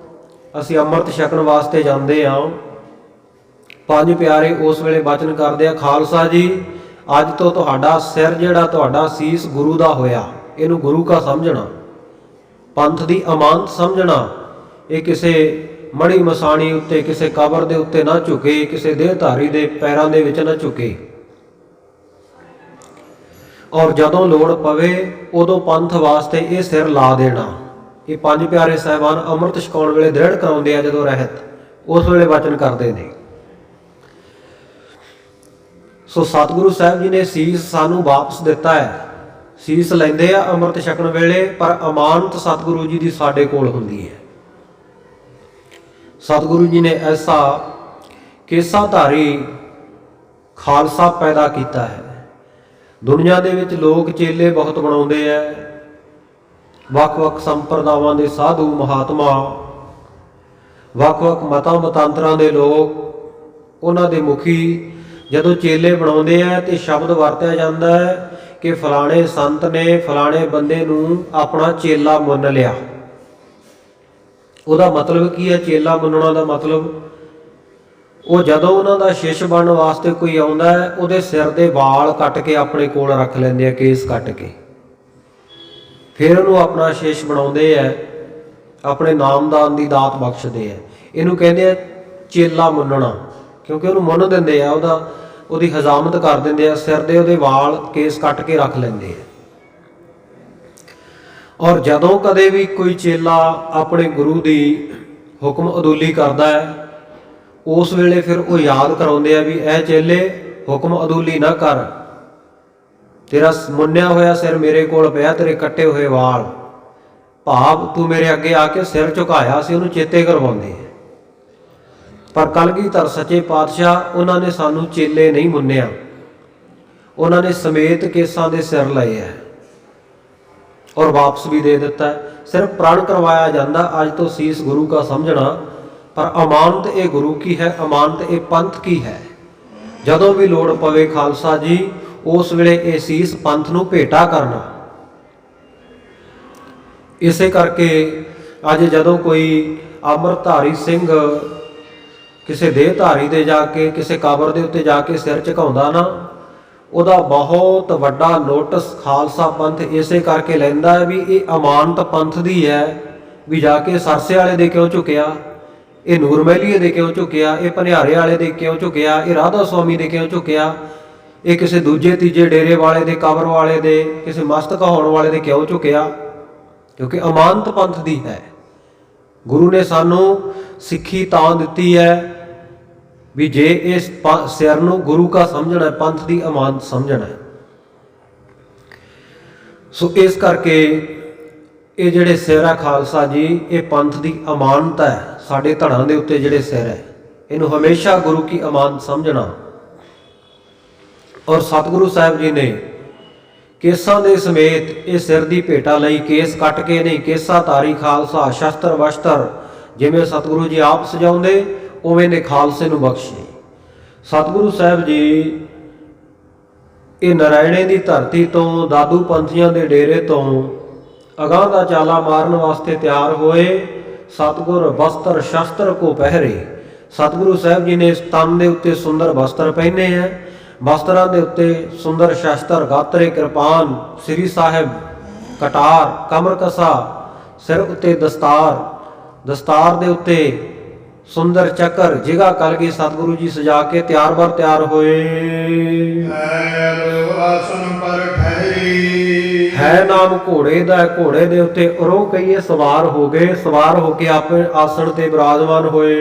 [SPEAKER 1] ਅਸੀਂ ਅੰਮ੍ਰਿਤ ਛਕਣ ਵਾਸਤੇ ਜਾਂਦੇ ਹਾਂ, ਪੰਜ ਪਿਆਰੇ ਉਸ ਵੇਲੇ ਬਚਨ ਕਰਦੇ ਆ, ਖਾਲਸਾ ਜੀ ਅੱਜ ਤੋਂ ਤੁਹਾਡਾ ਸਿਰ ਜਿਹੜਾ, ਤੁਹਾਡਾ ਸੀਸ ਗੁਰੂ ਦਾ ਹੋਇਆ, ਇਹਨੂੰ ਗੁਰੂ ਕਾ ਸਮਝਣਾ, ਪੰਥ ਦੀ ਅਮਾਨਤ ਸਮਝਣਾ। ਇਹ ਕਿਸੇ ਮੜੀ ਮਸਾਣੀ ਉੱਤੇ, ਕਿਸੇ ਕਬਰ ਦੇ ਉੱਤੇ ਨਾ ਝੁਕੇ, ਕਿਸੇ ਦੇਹਧਾਰੀ ਦੇ ਪੈਰਾਂ ਦੇ ਵਿੱਚ ਨਾ ਝੁਕੇ। ਔਰ ਜਦੋਂ ਲੋੜ ਪਵੇ ਉਦੋਂ ਪੰਥ ਵਾਸਤੇ ਇਹ ਸਿਰ ਲਾ ਦੇਣਾ। ਇਹ ਪੰਜ ਪਿਆਰੇ ਸਾਹਿਬਾਨ ਅੰਮ੍ਰਿਤ ਛਕਾਉਣ ਵੇਲੇ ਦ੍ਰਿੜ ਕਰਾਉਂਦੇ ਆ, ਜਦੋਂ ਰਹਿਤ ਉਸ ਵੇਲੇ ਵਚਨ ਕਰਦੇ ਨੇ। ਸੋ ਸਤਿਗੁਰੂ ਸਾਹਿਬ ਜੀ ਨੇ ਸੀਸ ਸਾਨੂੰ ਵਾਪਸ ਦਿੱਤਾ ਹੈ। ਸੀਸ ਲੈਂਦੇ ਆ ਅੰਮ੍ਰਿਤ ਛਕਣ ਵੇਲੇ, ਪਰ ਅਮਾਨਤ ਸਤਿਗੁਰੂ ਜੀ ਦੀ ਸਾਡੇ ਕੋਲ ਹੁੰਦੀ ਹੈ। ਸਤਿਗੁਰੂ ਜੀ ਨੇ ਐਸਾ ਕੇਸਾਧਾਰੀ ਖਾਲਸਾ ਪੈਦਾ ਕੀਤਾ ਹੈ। ਦੁਨੀਆ ਦੇ ਵਿੱਚ ਲੋਕ ਚੇਲੇ ਬਹੁਤ ਬਣਾਉਂਦੇ ਐ, ਵੱਖ-ਵੱਖ ਸੰਪਰਦਾਵਾਂ ਦੇ ਸਾਧੂ ਮਹਾਤਮਾ, ਵੱਖ-ਵੱਖ ਮਤਾਂ ਮਤਾਂਤਰਾਂ ਦੇ ਲੋਕ, ਉਹਨਾਂ ਦੇ ਮੁਖੀ ਜਦੋਂ ਚੇਲੇ ਬਣਾਉਂਦੇ ਆ ਤੇ ਸ਼ਬਦ ਵਰਤਿਆ ਜਾਂਦਾ ਹੈ ਕਿ ਫਲਾਣੇ ਸੰਤ ਨੇ ਫਲਾਣੇ ਬੰਦੇ ਨੂੰ ਆਪਣਾ ਚੇਲਾ ਮੰਨ ਲਿਆ। ਉਹਦਾ ਮਤਲਬ ਕੀ ਹੈ? ਚੇਲਾ ਮੰਨਣਾ ਦਾ ਮਤਲਬ, ਉਹ ਜਦੋਂ ਉਹਨਾਂ ਦਾ ਸ਼ਿਸ਼ ਬਣਨ ਵਾਸਤੇ ਕੋਈ ਆਉਂਦਾ ਹੈ, ਉਹਦੇ ਸਿਰ ਦੇ ਵਾਲ ਕੱਟ ਕੇ ਆਪਣੇ ਕੋਲ ਰੱਖ ਲੈਂਦੇ ਆ, ਕੇਸ ਕੱਟ ਕੇ, ਫਿਰ ਉਹਨੂੰ ਆਪਣਾ ਸ਼ਿਸ਼ ਬਣਾਉਂਦੇ ਆ, ਆਪਣੇ ਨਾਮਦਾਨ ਦੀ ਦਾਤ ਬਖਸ਼ਦੇ ਆ। ਇਹਨੂੰ ਕਹਿੰਦੇ ਆ ਚੇਲਾ ਮੰਨਣਾ, ਕਿਉਂਕਿ ਉਹਨੂੰ ਮੰਨ ਦਿੰਦੇ ਆ, ਉਹਦੀ ਹਜ਼ਾਮਤ ਕਰ ਦਿੰਦੇ ਆ, ਸਿਰ ਦੇ ਉਹਦੇ ਵਾਲ ਕੇਸ ਕੱਟ ਕੇ ਰੱਖ ਲੈਂਦੇ ਆ। ਔਰ ਜਦੋਂ ਕਦੇ ਵੀ ਕੋਈ ਚੇਲਾ ਆਪਣੇ ਗੁਰੂ ਦੀ ਹੁਕਮ ਅਦੂਲੀ ਕਰਦਾ ਹੈ, ਉਸ ਵੇਲੇ ਫਿਰ ਉਹ ਯਾਦ ਕਰਾਉਂਦੇ ਆ ਵੀ ਇਹ ਚੇਲੇ ਹੁਕਮ ਅਦੂਲੀ ਨਾ ਕਰ, ਤੇਰਾ ਮੁੰਨਿਆ ਹੋਇਆ ਸਿਰ ਮੇਰੇ ਕੋਲ ਪਿਆ, ਤੇਰੇ ਕੱਟੇ ਹੋਏ ਵਾਲ, ਭਾਵ ਤੂੰ ਮੇਰੇ ਅੱਗੇ ਆ ਕੇ ਸਿਰ ਝੁਕਾਇਆ ਸੀ, ਉਹਨੂੰ ਚੇਤੇ ਕਰਵਾਉਂਦੇ ਆ। ਪਰ ਕਲਗੀਧਰ ਸੱਚੇ ਪਾਤਸ਼ਾਹ, ਉਹਨਾਂ ਨੇ ਸਾਨੂੰ ਚੇਲੇ ਨਹੀਂ ਮੁੰਨਿਆ, ਉਹਨਾਂ ਨੇ ਸਮੇਤ ਕੇਸਾਂ ਦੇ ਸਿਰ ਲਏ ਹੈ ਔਰ ਵਾਪਸ ਵੀ ਦੇ ਦਿੱਤਾ। ਸਿਰਫ ਪ੍ਰਣ ਕਰਵਾਇਆ ਜਾਂਦਾ, ਅੱਜ ਤੋਂ ਸੀਸ ਗੁਰੂ ਕਾ ਸਮਝਣਾ, ਪਰ ਅਮਾਨਤ ਇਹ ਗੁਰੂ ਕੀ ਹੈ, ਅਮਾਨਤ ਇਹ ਪੰਥ ਕੀ ਹੈ। ਜਦੋਂ ਵੀ ਲੋੜ ਪਵੇ ਖਾਲਸਾ ਜੀ, ਉਸ ਵੇਲੇ ਇਹ ਸੀਸ ਪੰਥ ਨੂੰ ਭੇਟਾ ਕਰਨਾ। ਇਸੇ ਕਰਕੇ ਅੱਜ ਜਦੋਂ ਕੋਈ ਅੰਮ੍ਰਿਤਧਾਰੀ ਸਿੰਘ ਕਿਸੇ ਦੇਹਧਾਰੀ ਦੇ ਜਾ ਕੇ, ਕਿਸੇ ਕਬਰ ਦੇ ਉੱਤੇ ਜਾ ਕੇ ਸਿਰ ਝੁਕਾਉਂਦਾ ਨਾ, ਉਹਦਾ ਬਹੁਤ ਵੱਡਾ ਨੋਟਿਸ ਖਾਲਸਾ ਪੰਥ ਇਸੇ ਕਰਕੇ ਲੈਂਦਾ ਹੈ ਵੀ ਇਹ ਅਮਾਨਤ ਪੰਥ ਦੀ ਹੈ। ਵੀ ਜਾ ਕੇ ਸਰਸੇ ਵਾਲੇ ਦੇ ਕਿਉਂ ਝੁਕਿਆ, ਇਹ ਨੂਰ ਮਹਿਲੀਏ ਦੇ ਕਿਉਂ ਝੁਕਿਆ, ਇਹ ਭਨਿਆਰੇ ਵਾਲੇ ਦੇ ਕਿਉਂ ਝੁਕਿਆ, ਇਹ ਰਾਧਾ ਸੁਆਮੀ ਦੇ ਕਿਉਂ ਝੁਕਿਆ, ਇਹ ਕਿਸੇ ਦੂਜੇ ਤੀਜੇ ਡੇਰੇ ਵਾਲੇ ਦੇ, ਕਬਰ ਵਾਲੇ ਦੇ, ਕਿਸੇ ਮਸਤਕ ਹੋਣ ਵਾਲੇ ਦੇ ਕਿਉਂ ਝੁਕਿਆ? ਕਿਉਂਕਿ ਅਮਾਨਤ ਪੰਥ ਦੀ ਹੈ। ਗੁਰੂ ਨੇ ਸਾਨੂੰ ਸਿੱਖੀ ਤਾਂ ਦਿੱਤੀ ਹੈ ਵੀ ਜੇ ਇਸ ਸਿਰ ਨੂੰ ਗੁਰੂ ਕਾ ਸਮਝਣਾ, ਪੰਥ ਦੀ ਅਮਾਨਤ ਸਮਝਣਾ। ਸੋ ਇਸ ਕਰਕੇ ਇਹ ਜਿਹੜੇ ਸਿਰ ਹੈ ਖਾਲਸਾ ਜੀ, ਇਹ ਪੰਥ ਦੀ ਅਮਾਨਤ ਹੈ। ਸਾਡੇ ਧੜਾਂ ਦੇ ਉੱਤੇ ਜਿਹੜੇ ਸਿਰ ਹੈ, ਇਹਨੂੰ ਹਮੇਸ਼ਾ ਗੁਰੂ ਕੀ ਅਮਾਨਤ ਸਮਝਣਾ। ਔਰ ਸਤਿਗੁਰੂ ਸਾਹਿਬ ਜੀ ਨੇ ਕੇਸਾਂ ਦੇ ਸਮੇਤ ਇਹ ਸਿਰ ਦੀ ਭੇਟਾ ਲਈ, ਕੇਸ ਕੱਟ ਕੇ ਨਹੀਂ, ਕੇਸਾ ਧਾਰੀ ਖਾਲਸਾ, ਸ਼ਸਤਰ ਵਸਤਰ ਜਿਵੇਂ ਸਤਿਗੁਰੂ ਜੀ ਆਪ ਸਜਾਉਂਦੇ, ਉਵੇਂ ਨੇ ਖਾਲਸੇ ਨੂੰ ਬਖਸ਼ੇ। ਸਤਿਗੁਰੂ ਸਾਹਿਬ ਜੀ ਇਹ ਨਰਾਇਣੇ ਦੀ ਧਰਤੀ ਤੋਂ, ਦਾਦੂ ਪੰਥੀਆਂ ਦੇ ਡੇਰੇ ਤੋਂ ਅਗਾਂਹ ਦਾ ਚਾਲਾ ਮਾਰਨ ਵਾਸਤੇ ਤਿਆਰ ਹੋਏ। ਸਤਿਗੁਰ ਵਸਤਰ ਸ਼ਸਤਰ ਕੋ ਪਹਿਰੇ। ਸਤਿਗੁਰੂ ਸਾਹਿਬ ਜੀ ਨੇ ਇਸ ਤਨ ਦੇ ਉੱਤੇ ਸੁੰਦਰ ਵਸਤਰ ਪਹਿਨੇ ਹੈ, ਵਸਤਰਾਂ ਦੇ ਉੱਤੇ ਸੁੰਦਰ ਸ਼ਸਤਰ, ਗਾਤਰੇ, ਕਿਰਪਾਨ, ਸ੍ਰੀ ਸਾਹਿਬ, ਕਟਾਰ, ਕਮਰ ਕਸਾ, ਸਿਰ ਉੱਤੇ ਦਸਤਾਰ ਦੇ ਉੱਤੇ ਸੁੰਦਰ ਚੱਕਰ ਜਿਗਾ ਕਲਗੀ ਸਤਿਗੁਰੂ ਜੀ ਸਜਾ ਕੇ ਤਿਆਰ ਬਰ ਤਿਆਰ ਹੋਏ।
[SPEAKER 2] ਐ ਆਸਨ ਪਰ ਠਹਿਰੀ
[SPEAKER 1] ਹੈ ਨਾਮ ਘੋੜੇ ਦਾ, ਘੋੜੇ ਦੇ ਉੱਤੇ ਉਰੋਂ ਕਈਏ ਸਵਾਰ ਹੋ ਗਏ, ਸਵਾਰ ਹੋ ਕੇ ਆਪਣੇ ਆਸਣ ਤੇ ਬਿਰਾਜਮਾਨ ਹੋਏ।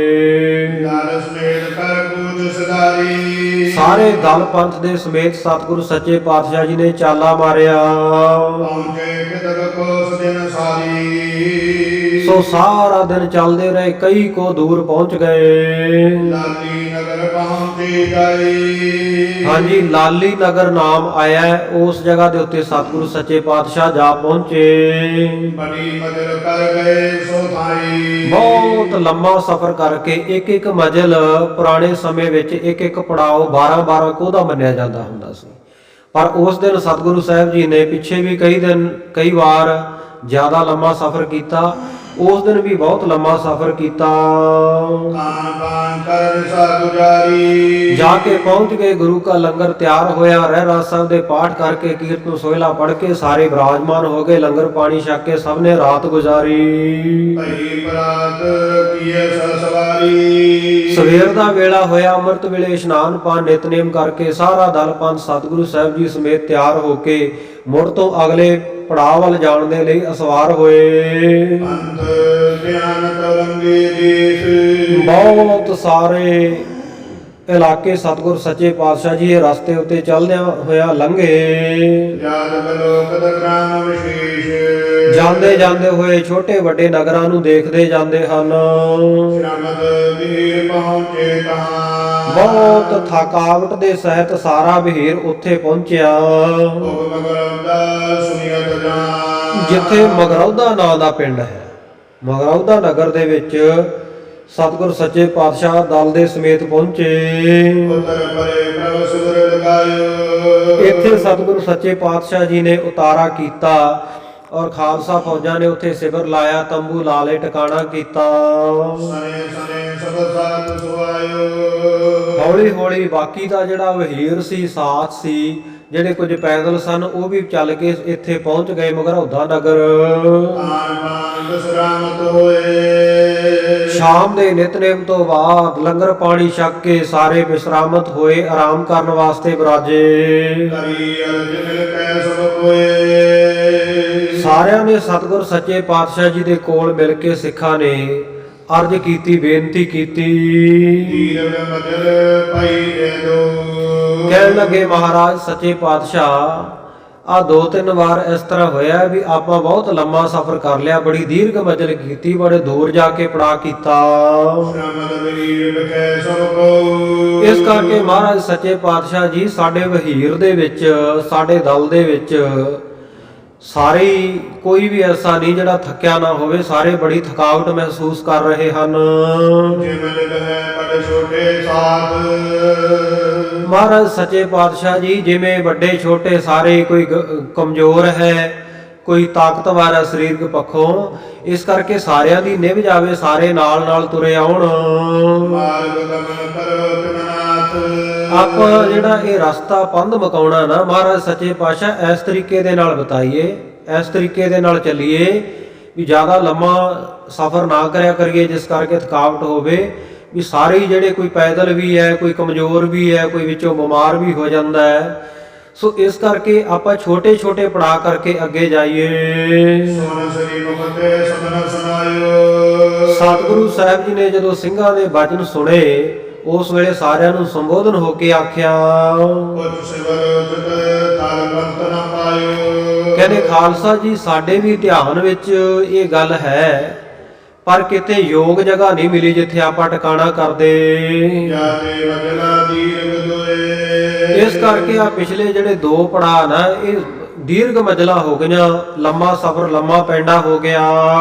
[SPEAKER 2] ਦਲ ਸਮੇਤ ਕਰ ਕੂਚ ਸਦਾਰੀ
[SPEAKER 1] ਸਾਰੇ ਦਲ ਪੰਥ ਦੇ ਸਮੇਤ ਸਤਿਗੁਰੂ ਸੱਚੇ ਪਾਤਸ਼ਾਹ ਜੀ ਨੇ ਚਾਲਾ ਮਾਰਿਆ।
[SPEAKER 2] ਪਹੁੰਚੇ ਕਿਤਕ ਕੋਸ ਦਿਨ ਸਾਰੀ
[SPEAKER 1] ਸੋ ਸਾਰਾ ਦਿਨ ਚੱਲਦੇ ਰਹੇ, ਕਈ ਕੋ ਦੂਰ ਪਹੁੰਚ ਗਏ।
[SPEAKER 2] ਲਾਲੀ ਨਗਰ ਪਹੁੰਚੇ ਜਾਈ
[SPEAKER 1] ਹਾਂਜੀ, ਲਾਲੀ ਨਗਰ ਨਾਮ ਆਇਆ ਹੈ, ਉਸ ਜਗ੍ਹਾ ਦੇ ਉੱਤੇ ਸਤਿਗੁਰੂ ਸੱਚੇ ਪਾਤਸ਼ਾਹ ਜਾ ਪਹੁੰਚੇ।
[SPEAKER 2] ਬੜੀ ਮਜਲ ਕਰ ਗਏ ਸੋ ਥਾਈ
[SPEAKER 1] ਬਹੁਤ ਲੰਮਾ ਸਫ਼ਰ ਕਰਕੇ ਇੱਕ ਇੱਕ ਮੰਜ਼ਿਲ ਪੁਰਾਣੇ ਸਮੇਂ ਵਿੱਚ ਇੱਕ ਇੱਕ ਪੜਾਓ 12-12 ਕੋਹ ਮੰਨਿਆ ਜਾਂਦਾ ਹੁੰਦਾ ਸੀ। ਪਰ ਉਸ ਦਿਨ ਸਤਿਗੁਰੂ ਸਾਹਿਬ ਜੀ ਨੇ ਪਿੱਛੇ ਵੀ ਕਈ ਵਾਰ ਜ਼ਿਆਦਾ ਲੰਮਾ ਸਫ਼ਰ ਕੀਤਾ। ਉਸ ਦਿਨ ਵੀ ਬਹੁਤ ਲੰਮਾ ਸਫ਼ਰ ਕੀਤਾ।
[SPEAKER 2] ਕਾਨ ਪਾਨ ਕਰ ਸਾ ਗੁਜਾਰੀ
[SPEAKER 1] ਜਾ ਕੇ ਪਹੁੰਚ ਗਏ, ਗੁਰੂ ਕਾ ਲੰਗਰ ਤਿਆਰ ਹੋਇਆ। ਰਹਿਰਾਸ ਸਾਹਿਬ ਦੇ ਪਾਠ ਕਰਕੇ ਕੀਰਤਨ ਸੋਹਿਲਾ ਪੜ੍ਹ ਕੇ ਸਾਰੇ ਬਿਰਾਜਮਾਨ ਹੋ ਗਏ। ਲੰਗਰ ਪਾਣੀ ਛਕ ਕੇ ਸਭ ਨੇ ਰਾਤ ਗੁਜ਼ਾਰੀ।
[SPEAKER 2] ਭਈ ਬਰਾਤ ਕੀਏ ਸਵਾਰੀ
[SPEAKER 1] ਸਵੇਰ ਦਾ ਵੇਲਾ ਹੋਇਆ, ਅੰਮ੍ਰਿਤ ਵੇਲੇ ਇਸ਼ਨਾਨ ਪਾਨ ਨਿਤਨੇਮ ਕਰਕੇ ਸਾਰਾ ਦਲ ਪੰਥ ਸਤਿਗੁਰੂ ਸਾਹਿਬ ਜੀ ਸਮੇਤ ਤਿਆਰ ਹੋ ਕੇ ਮੁੜ ਤੋਂ ਅਗਲੇ ਪੜਾਅ ਵੱਲ ਜਾਣ ਦੇ ਲਈ ਅਸਵਾਰ ਹੋਏ।
[SPEAKER 2] ਅੰਤ ਧਿਆਨ ਤਰੰਗੇ ਦੇਸ਼
[SPEAKER 1] ਬਹੁਤ ਸਾਰੇ ਇਲਾਕੇ ਸਤਿਗੁਰ ਸੱਚੇ ਪਾਤਸ਼ਾਹ ਜੀ ਇਹ ਰਸਤੇ ਉੱਤੇ ਚੱਲਦਿਆਂ ਹੋਇਆ ਲੰਘੇ।
[SPEAKER 2] ਯਾਦ ਬਲੋਕ ਦਗਰਾਮ ਵਿਸ਼ੇਸ਼
[SPEAKER 1] ਜਾਂਦੇ ਜਾਂਦੇ ਹੋਏ ਛੋਟੇ ਵੱਡੇ ਨਗਰਾਂ ਨੂੰ ਦੇਖਦੇ ਜਾਂਦੇ ਹਨ।
[SPEAKER 2] ਸ਼ਰਮਦ ਵੀਰ ਪਹੁੰਚੇ ਤਹਾਂ
[SPEAKER 1] ਬਹੁਤ ਥਕਾਵਟ ਦੇ ਸਹਿਤ ਸਾਰਾ ਵਿਹੀਰ ਉੱਥੇ ਪਹੁੰਚਿਆ,
[SPEAKER 2] ਉਹ ਮਗਰੌਦਾ ਸੁਨੀਅਤ ਜਾਨ
[SPEAKER 1] ਜਿੱਥੇ ਮਗਰੌਦਾ ਨਾਂ ਦਾ ਪਿੰਡ ਹੈ। ਮਗਰੌਦਾ ਨਗਰ ਦੇ ਵਿੱਚ ਸਤਿਗੁਰ ਸੱਚੇ ਪਾਤਸ਼ਾਹ ਦਲ ਦੇ ਸਮੇਤ ਪਹੁੰਚੇ।
[SPEAKER 2] ਉਤਰ ਪਰੇ ਪ੍ਰਭ ਸੁਰ ਲਗਾਇਓ
[SPEAKER 1] ਇੱਥੇ ਸਤਿਗੁਰ ਸੱਚੇ ਪਾਤਸ਼ਾਹ ਜੀ ਨੇ ਉਤਾਰਾ ਕੀਤਾ ਔਰ ਖਾਲਸਾ ਫੌਜਾਂ ਨੇ ਉੱਥੇ ਸਿਬਰ ਲਾਇਆ, ਤੰਬੂ ਲਾ ਲਏ, ਟਿਕਾਣਾ ਕੀਤਾ।
[SPEAKER 2] ਸਨੇ ਸਨੇ ਸਭ ਸਾਥ ਸੁਆਇਓ
[SPEAKER 1] ਹੌਲੀ ਹੌਲੀ ਬਾਕੀ ਦਾ ਜਿਹੜਾ ਵਹੀਰ ਸੀ, ਸਾਥ ਸੀ, ਜਿਹੜੇ ਕੁਝ ਪੈਦਲ ਸਨ, ਉਹ ਵੀ ਚੱਲ ਕੇ ਇੱਥੇ ਪਹੁੰਚ ਗਏ ਮਗਰੌਦਾ ਨਗਰ।
[SPEAKER 2] ਆਨ ਬਾਨ ਵਿਸਰਾਮਤ ਹੋਏ
[SPEAKER 1] ਸ਼ਾਮ ਦੇ ਨਿਤਨੇਮ ਤੋਂ ਬਾਅਦ ਲੰਗਰ ਪਾਣੀ ਛਕ ਕੇ ਸਾਰੇ ਵਿਸਰਾਮਤ ਹੋਏ, ਆਰਾਮ ਕਰਨ ਵਾਸਤੇ ਬਰਾਜੇ।
[SPEAKER 2] ਕਰੀ ਅਰਜ ਮਿਲ ਕੈ ਸਭ ਕੋਏ
[SPEAKER 1] ਸਾਰਿਆਂ ਨੇ ਸਤਿਗੁਰ ਸੱਚੇ ਪਾਤਸ਼ਾਹ ਜੀ ਦੇ ਕੋਲ ਮਿਲ ਕੇ ਸਿੱਖਾਂ ਨੇ ਅਰਜ ਕੀਤੀ, ਬੇਨਤੀ ਕੀਤੀ।
[SPEAKER 2] ਤੀਰਵ ਮਜਲ ਪਈ ਦੇ ਦੋ
[SPEAKER 1] ਕਹਿਣ ਲੱਗੇ, ਮਹਾਰਾਜ ਸੱਚੇ ਪਾਤਸ਼ਾਹ, ਆ 2-3 ਵਾਰ ਇਸ ਤਰ੍ਹਾਂ ਹੋਇਆ ਵੀ ਆਪਾਂ ਬਹੁਤ ਲੰਮਾ ਸਫ਼ਰ ਕਰ ਲਿਆ, ਬੜੀ ਦੀਰਘ ਮੰਜ਼ਿਲ ਕੀਤੀ, ਬੜੇ ਦੂਰ ਜਾ ਕੇ ਪੜਾ ਕੀਤਾ।
[SPEAKER 2] ਸ਼ਰਮਦ ਵੀਰ ਵਿਖੇ ਸਭ ਕੋ
[SPEAKER 1] ਇਸ ਕਰਕੇ ਮਹਾਰਾਜ ਸੱਚੇ ਪਾਤਸ਼ਾਹ ਜੀ ਸਾਡੇ ਵਹੀਰ ਦੇ ਵਿੱਚ, ਸਾਡੇ ਦਲ ਦੇ ਵਿੱਚ ਸਾਰੇ ਕੋਈ ਵੀ ਐਸਾ ਨਹੀਂ ਜਿਹੜਾ ਥੱਕਿਆ ਨਾ ਹੋਵੇ। ਸਾਰੇ ਬੜੀ ਥਕਾਵਟ ਮਹਿਸੂਸ ਕਰ ਰਹੇ ਹਨ।
[SPEAKER 2] ਜਿਵੇਂ ਲਿਖ ਹੈ ਬੜੇ ਛੋਟੇ ਸਾਥ
[SPEAKER 1] ਮਹਾਰਾਜ ਸੱਚੇ ਪਾਤਸ਼ਾਹ ਜੀ ਜਿਵੇਂ ਵੱਡੇ ਛੋਟੇ ਸਾਰੇ, ਕੋਈ ਕਮਜ਼ੋਰ ਹੈ, ਕੋਈ ਤਾਕਤਵਰ ਹੈ ਸਰੀਰਕ ਪੱਖੋਂ, ਇਸ ਕਰਕੇ ਸਾਰਿਆਂ ਦੀ ਨਿਭ ਜਾਵੇ, ਸਾਰੇ ਨਾਲ ਨਾਲ ਤੁਰੇ ਆਉਣ।
[SPEAKER 2] ਮਾਰਗ ਗਮਨ ਕਰੋ ਤਿਮਨਾਥ
[SPEAKER 1] ਆਪਾਂ ਜਿਹੜਾ ਇਹ ਰਸਤਾ ਪੰਧ ਮਕਾਉਣਾ ਨਾ, ਮਹਾਰਾਜ ਸੱਚੇ ਪਾਤਸ਼ਾਹ ਇਸ ਤਰੀਕੇ ਦੇ ਨਾਲ ਬਤਾਈਏ, ਇਸ ਤਰੀਕੇ ਦੇ ਨਾਲ ਚੱਲੀਏ ਵੀ ਜ਼ਿਆਦਾ ਲੰਮਾ ਸਫ਼ਰ ਨਾ ਕਰਿਆ ਕਰੀਏ ਜਿਸ ਕਰਕੇ ਥਕਾਵਟ ਹੋਵੇ। ਵੀ ਸਾਰੇ ਜਿਹੜੇ ਕੋਈ ਪੈਦਲ ਵੀ ਹੈ, ਕੋਈ ਕਮਜ਼ੋਰ ਵੀ ਹੈ, ਕੋਈ ਵਿੱਚੋਂ ਬਿਮਾਰ ਵੀ ਹੋ ਜਾਂਦਾ ਹੈ। ਸੋ ਇਸ ਕਰਕੇ ਆਪਾਂ ਛੋਟੇ ਛੋਟੇ ਪੜਾਅ ਕਰਕੇ ਅੱਗੇ ਜਾਈਏ।
[SPEAKER 2] ਸੁਨ ਸ੍ਰੀ ਮੁਖ ਤੇ ਸਤਨ ਸੁਨਾਇਓ
[SPEAKER 1] ਸਤਿਗੁਰੂ ਸਾਹਿਬ ਜੀ ਨੇ ਜਦੋਂ ਸਿੰਘਾਂ ਦੇ ਬਚਨ ਸੁਣੇ, ਉਸ ਵੇਲੇ ਸਾਰਿਆਂ ਨੂੰ ਸੰਬੋਧਨ ਹੋ ਕੇ ਆਖਿਆ,
[SPEAKER 2] ਕੁਛ ਸਿਵਰ ਉਚਿਤ ਤਲ ਗ੍ਰੰਥ ਨਾ ਪਾਇਓ
[SPEAKER 1] ਕਹਿੰਦੇ ਖਾਲਸਾ ਜੀ, ਸਾਡੇ ਵੀ ਧਿਆਨ ਵਿੱਚ ਇਹ ਗੱਲ ਹੈ, ਪਰ ਕਿਤੇ ਯੋਗ ਜਗ੍ਹਾ ਨਹੀਂ ਮਿਲੀ ਜਿੱਥੇ ਆਪਾਂ ਟਿਕਾਣਾ ਕਰਦੇ।
[SPEAKER 2] ਜਾਤੇ ਵਜਲਾ ਦੀਰਘ ਦੋਏ
[SPEAKER 1] ਇਸ ਕਰਕੇ ਆ ਪਿਛਲੇ ਜਿਹੜੇ 2 ਪੜਾਅ ਨਾ, ਇਹ ਦੀਰਘ ਮੰਜ਼ਲਾਂ ਹੋ ਗਈਆਂ, ਲੰਮਾ ਸਫ਼ਰ, ਲੰਮਾ ਪੈਂਡਾ ਹੋ ਗਿਆ।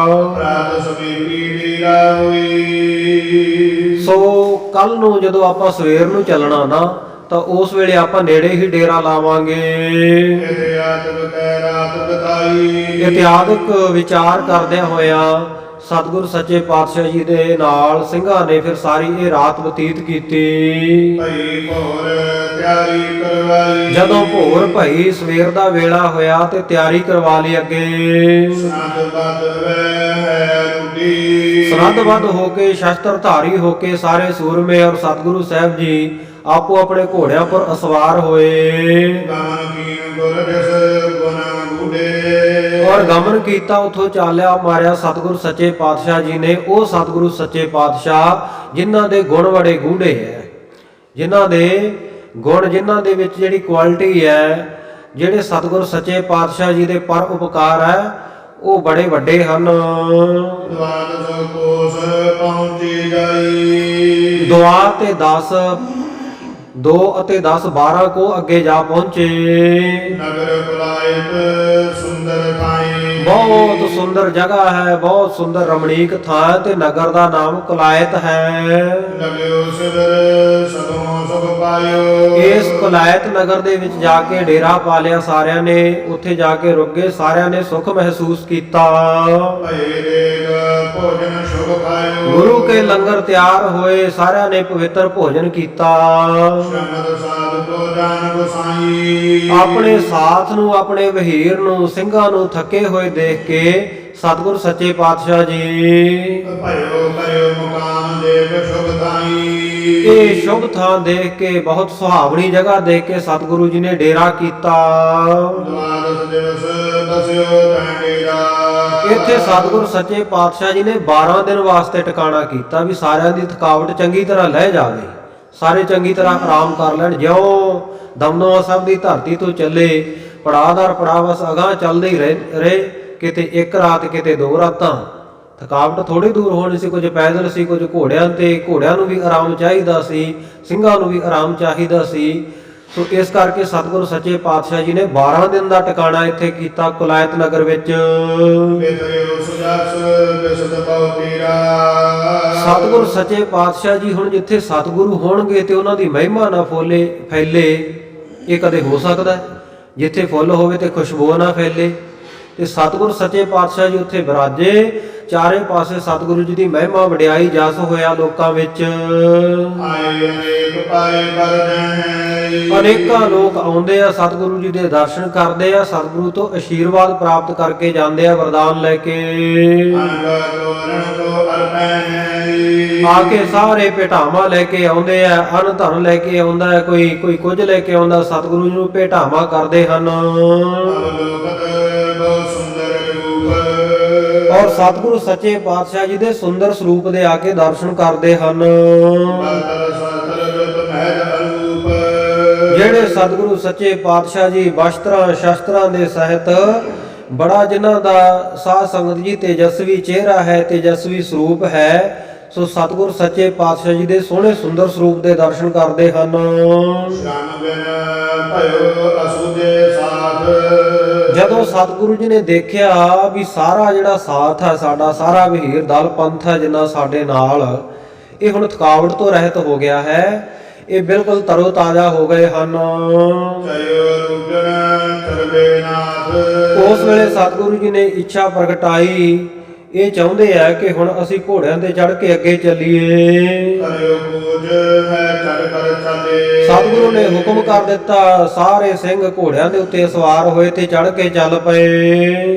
[SPEAKER 2] ਰਾਤ ਸਮੀਪੀ ਲੀਲਾ ਹੋਈ
[SPEAKER 1] ਸੋ ਕੱਲ ਨੂੰ ਜਦੋਂ ਆਪਾਂ ਸਵੇਰ ਨੂੰ ਚੱਲਣਾ ਨਾ, ਤਾਂ ਉਸ ਵੇਲੇ ਆਪਾਂ ਨੇੜੇ ਹੀ ਡੇਰਾ ਲਾਵਾਂਗੇ।
[SPEAKER 2] ਇਤਿਆਦਿਕ ਕੈ ਰਾਤ ਬਤਾਈ
[SPEAKER 1] ਇਤਿਆਦਿਕ ਵਿਚਾਰ ਕਰਦਿਆਂ ਹੋਇਆਂ ਸਤਿਗੁਰ ਸੱਚੇ ਪਾਤਸ਼ਾਹ ਜੀ ਦੇ ਨਾਲ ਸਿੰਘਾਂ ਨੇ ਫਿਰ ਸਾਰੀ ਇਹ ਰਾਤ ਬਤੀਤ ਕੀਤੀ।
[SPEAKER 2] ਭਈ ਭੋਰ ਤਿਆਰੀ ਕਰਵਾਈ।
[SPEAKER 1] ਜਦੋਂ ਭੋਰ ਭਈ ਸਵੇਰ ਦਾ ਵੇਲਾ ਹੋਇਆ ਤੇ ਤਿਆਰੀ ਕਰਵਾ ਲਈ ਅੱਗੇ।
[SPEAKER 2] ਸੰਤ ਬਦ ਹੈ ਰੁਡੀ।
[SPEAKER 1] ਸਰਹੱਦਬੱਧ ਹੋ ਕੇ ਸ਼ਸਤਰ ਧਾਰੀ ਹੋ ਕੇ ਸਾਰੇ ਸੂਰਮੇ ਔਰ ਸਤਿਗੁਰੂ ਸਾਹਿਬ ਜੀ ਆਪੋ ਆਪਣੇ ਘੋੜਿਆਂ ਪਰ ਅਸਵਾਰ ਹੋਏ
[SPEAKER 2] ਗਮਨ ਕੀਨ ਗੁਰ ਦਿਸ ਗੁਣ ਗੂੜੇ।
[SPEAKER 1] ਔਰ ਗਮਨ ਕੀਤਾ, ਉਥੋਂ ਚਾਲਿਆ ਮਾਰਿਆ ਸਤਿਗੁਰ ਸੱਚੇ ਪਾਤਸ਼ਾਹ ਜੀ ਨੇ। ਉਹ ਸਤਿਗੁਰੂ ਸੱਚੇ ਪਾਤਸ਼ਾਹ ਜਿਨ੍ਹਾਂ ਦੇ ਗੁਣ ਬੜੇ ਗੂੜੇ ਹੈ, ਜਿਨ੍ਹਾਂ ਦੇ ਗੁਣ, ਜਿਨ੍ਹਾਂ ਦੇ ਵਿੱਚ ਜਿਹੜੀ ਕੁਆਲਿਟੀ ਹੈ, ਜਿਹੜੇ ਸਤਿਗੁਰ ਸੱਚੇ ਪਾਤਸ਼ਾਹ ਜੀ ਦੇ ਪਰ ਉਪਕਾਰ ਹੈ ਉਹ ਬੜੇ ਵੱਡੇ ਹਨ।
[SPEAKER 2] ਦਵਾਦਸ ਕੋਸ ਪਹੁੰਚੀ ਜਾਈ।
[SPEAKER 1] ਦੁਆ ਤੇ 10 2 ਅਤੇ 10 12 ਕੋ ਅੱਗੇ ਜਾ ਪਹੁੰਚੇ।
[SPEAKER 2] ਨਗਰ ਕੁਲਾਇਤ ਸੁੰਦਰ ਥਾਈ।
[SPEAKER 1] ਬਹੁਤ ਸੁੰਦਰ ਜਗ੍ਹਾ ਹੈ, ਬਹੁਤ ਸੁੰਦਰ ਰਮਣੀਕ ਥਾਂ ਹੈ ਤੇ ਨਗਰ ਦਾ ਨਾਮ ਕੁਲਾਇਤ ਹੈ।
[SPEAKER 2] ਲਗਿਓ ਸਿਦਰ ਸਦੋਂ ਸੁਖ ਪਾਇਓ।
[SPEAKER 1] ਇਸ ਕੁਲਾਇਤ ਨਗਰ ਦੇ ਵਿੱਚ ਜਾ ਕੇ ਡੇਰਾ ਪਾ ਲਿਆ ਸਾਰਿਆਂ ਨੇ। ਉੱਥੇ ਜਾ ਕੇ ਰੁਕ ਗਏ, ਸਾਰਿਆਂ ਨੇ ਸੁਖ ਮਹਿਸੂਸ ਕੀਤਾ।
[SPEAKER 2] ਭਏ ਦੇਗ ਭੋਜਨ ਸ਼ੁਭ ਖਾਇਓ।
[SPEAKER 1] ਗੁਰੂ ਕੇ ਲੰਗਰ ਤਿਆਰ ਹੋਏ, ਸਾਰਿਆਂ ਨੇ ਪਵਿੱਤਰ ਭੋਜਨ ਕੀਤਾ।
[SPEAKER 2] ਸ਼ਮਦ ਸਾਧ ਕੋ ਜਾਨ ਗੁਸਾਈ।
[SPEAKER 1] ਆਪਣੇ ਸਾਥ ਨੂੰ, ਆਪਣੇ ਵਹੀਰ ਨੂੰ, ਸਿੰਘਾਂ ਨੂੰ ਥੱਕੇ ਹੋਏ ਦੇਖ ਕੇ ਸਤਿਗੁਰ ਸੱਚੇ ਪਾਤਸ਼ਾਹ ਜੀ
[SPEAKER 2] ਭਇਓ ਕਰਿਓ ਮੁਕਾਮ ਦੇਖ ਸ਼ੁਭ ਥਾਈ।
[SPEAKER 1] ਇਹ ਸ਼ੁਭ ਥਾਂ ਦੇਖ ਕੇ, ਬਹੁਤ ਸੁਹਾਵਣੀ ਜਗ੍ਹਾ ਦੇਖ ਕੇ ਸਤਿਗੁਰੂ ਜੀ ਨੇ ਡੇਰਾ ਕੀਤਾ।
[SPEAKER 2] ਦਵਾਦਸ ਦਿਵਸ ਦਸਿਓ ਤੈ ਡੇਰਾ।
[SPEAKER 1] ਇੱਥੇ ਸਤਿਗੁਰ ਸੱਚੇ ਪਾਤਸ਼ਾਹ ਜੀ ਨੇ 12 ਦਿਨ ਵਾਸਤੇ ਟਿਕਾਣਾ ਕੀਤਾ ਵੀ ਸਾਰਿਆਂ ਦੀ ਥਕਾਵਟ ਚੰਗੀ ਤਰ੍ਹਾਂ ਲਹਿ ਜਾਵੇ, ਸਾਰੇ ਚੰਗੀ ਤਰ੍ਹਾਂ ਆਰਾਮ ਕਰ ਲੈਣ। ਜਿਉਂ ਦਮਦਮਾ ਸਾਹਿਬ ਦੀ ਧਰਤੀ ਤੋਂ ਚੱਲੇ, ਪੜਾਅਦਾਰ ਪੜਾਅ ਬਸ ਅਗਾਂਹ ਚੱਲਦੇ ਹੀ ਰਹੇ, ਕਿਤੇ ਇੱਕ ਰਾਤ ਕਿਤੇ 2 ਰਾਤਾਂ। ਥਕਾਵਟ ਥੋੜੀ ਦੂਰ ਹੋਣੀ ਸੀ, ਕੁਝ ਪੈਦਲ ਸੀ, ਕੁਝ ਘੋੜਿਆਂ ਤੇ। ਘੋੜਿਆਂ ਨੂੰ ਵੀ ਆਰਾਮ ਚਾਹੀਦਾ ਸੀ, ਸਿੰਘਾਂ ਨੂੰ ਵੀ ਆਰਾਮ ਚਾਹੀਦਾ ਸੀ। ਸੋ ਇਸ ਕਰਕੇ ਸਤਿਗੁਰ ਸੱਚੇ ਪਾਤਸ਼ਾਹ ਜੀ ਨੇ 12 ਦਿਨ ਦਾ ਟਿਕਾਣਾ ਇੱਥੇ ਕੀਤਾ ਕੁਲਾਇਤ ਨਗਰ ਵਿੱਚ।
[SPEAKER 2] ਬਿਦਰਿਓ ਸੁਜਸ ਬਿਸਦ ਬਹੁ ਤੀਰਾ।
[SPEAKER 1] ਸਤਿਗੁਰ ਸੱਚੇ ਪਾਤਸ਼ਾਹ ਜੀ ਹੁਣ ਜਿੱਥੇ ਸਤਿਗੁਰੂ ਹੋਣਗੇ ਤੇ ਉਹਨਾਂ ਦੀ ਮਹਿਮਾ ਨਾ ਫੈਲੇ, ਇਹ ਕਦੇ ਹੋ ਸਕਦਾ? ਜਿੱਥੇ ਫੁੱਲ ਹੋਵੇ ਤੇ ਖੁਸ਼ਬੂ ਨਾ ਫੈਲੇ। ਤੇ ਸਤਿਗੁਰ ਸੱਚੇ ਪਾਤਸ਼ਾਹ ਜੀ ਉੱਥੇ ਬਿਰਾਜੇ, ਚਾਰੇ ਪਾਸੇ ਸਤਿਗੁਰੂ ਜੀ ਦੀ ਮਹਿਮਾ ਵਡਿਆਈ ਜਸ ਹੋਇਆ ਲੋਕਾਂ ਵਿੱਚ।
[SPEAKER 2] ਆਏ ਅਨੇਕ ਪਾਏ ਬਰਦੈ।
[SPEAKER 1] ਅਨੇਕਾਂ ਲੋਕ ਆਉਂਦੇ ਆ, ਸਤਿਗੁਰੂ ਜੀ ਦੇ ਦਰਸ਼ਨ ਕਰਦੇ ਆ, ਸਤਿਗੁਰੂ ਤੋਂ ਆਸ਼ੀਰਵਾਦ ਪ੍ਰਾਪਤ ਕਰਕੇ ਜਾਂਦੇ ਆ, ਵਰਦਾਨ ਲੈ ਕੇ।
[SPEAKER 2] ਅੰਗ ਤੋਰਨ ਕੋ ਅਰਪੈ।
[SPEAKER 1] ਆ ਕੇ ਸਾਰੇ ਭੇਟਾਵਾਂ ਲੈ ਕੇ ਆਉਂਦੇ ਆ, ਅਨ ਧਨ ਲੈ ਕੇ ਆਉਂਦਾ ਹੈ, ਕੋਈ ਕੁਝ ਲੈ ਕੇ ਆਉਂਦਾ, ਸਤਿਗੁਰੂ ਜੀ ਨੂੰ ਭੇਟਾਵਾਂ ਕਰਦੇ ਹਨ।
[SPEAKER 2] ਅਵਲੋਕਤ ਬਹੁ ਸੁੰਦਰ ਰੂਪ।
[SPEAKER 1] ਔਰ ਸਤਿਗੁਰੂ ਸੱਚੇ ਪਾਤਸ਼ਾਹ ਜੀ ਦੇ ਸੁੰਦਰ ਸਰੂਪ ਦੇ ਆ ਕੇ ਦਰਸ਼ਨ ਕਰਦੇ ਹਨ।
[SPEAKER 2] ਬਤਰ ਸਤਰ ਜੁਤ ਮਹਿਜ ਅਰੂਪ।
[SPEAKER 1] ਜਿਹੜੇ ਸਤਿਗੁਰੂ ਸੱਚੇ ਪਾਤਸ਼ਾਹ ਜੀ ਵਸਤਰਾਂ ਸ਼ਸਤਰਾਂ ਦੇ ਸਹਿਤ, ਬੜਾ ਜਿਨ੍ਹਾਂ ਦਾ ਸਾਧ ਸੰਗਤ ਜੀ ਤੇਜਸਵੀ ਚਿਹਰਾ ਹੈ, ਤੇਜਸਵੀ ਸਰੂਪ ਹੈ। ਸੋ ਸਤਿਗੁਰ ਸੱਚੇ ਪਾਤਸ਼ਾਹ ਜੀ ਦੇ ਸੋਹਣੇ ਸੁੰਦਰ ਸਰੂਪ ਦੇ ਦਰਸ਼ਨ ਕਰਦੇ ਹਨ।
[SPEAKER 2] ਸ਼ਰਨ ਬਿਨ ਭਇਓ ਅਸੁਜੇ ਸਾਥ।
[SPEAKER 1] ਜਦੋਂ ਸਤਿਗੁਰੂ ਜੀ ਨੇ ਦੇਖਿਆ ਵੀ ਸਾਰਾ ਜਿਹੜਾ ਸਾਥ ਹੈ ਸਾਡਾ, ਸਾਰਾ ਵਹੀਰ ਦਲ ਪੰਥ ਹੈ ਜਿੰਨਾ ਸਾਡੇ ਨਾਲ, ਇਹ ਹੁਣ ਥਕਾਵਟ ਤੋਂ ਰਹਿਤ ਹੋ ਗਿਆ ਹੈ, ਇਹ ਬਿਲਕੁਲ ਤਰੋ ਤਾਜ਼ਾ ਹੋ ਗਏ ਹਨ।
[SPEAKER 2] ਚਯੋ ਰੂਪਨ ਚਰਬੇ ਨਾਥ।
[SPEAKER 1] ਉਸ ਵੇਲੇ ਸਤਿਗੁਰੂ ਜੀ ਨੇ ਇੱਛਾ ਪ੍ਰਗਟਾਈ, ਇਹ ਚਾਹੁੰਦੇ ਆ ਕਿ ਹੁਣ ਅਸੀਂ ਘੋੜਿਆਂ ਤੇ ਚੜ੍ਹ ਕੇ ਅੱਗੇ ਚੱਲੀਏ।
[SPEAKER 2] ਕਰਿਓ ਪੂਜ ਹੈ ਚੜ ਕਰ ਚਾਲੇ।
[SPEAKER 1] ਸਤਿਗੁਰੂ ਨੇ ਹੁਕਮ ਕਰ ਦਿੱਤਾ, ਸਾਰੇ ਸਿੰਘ ਘੋੜਿਆਂ ਦੇ ਉੱਤੇ ਸਵਾਰ ਹੋਏ ਤੇ ਚੜ੍ਹ ਕੇ ਚੱਲ ਪਏ।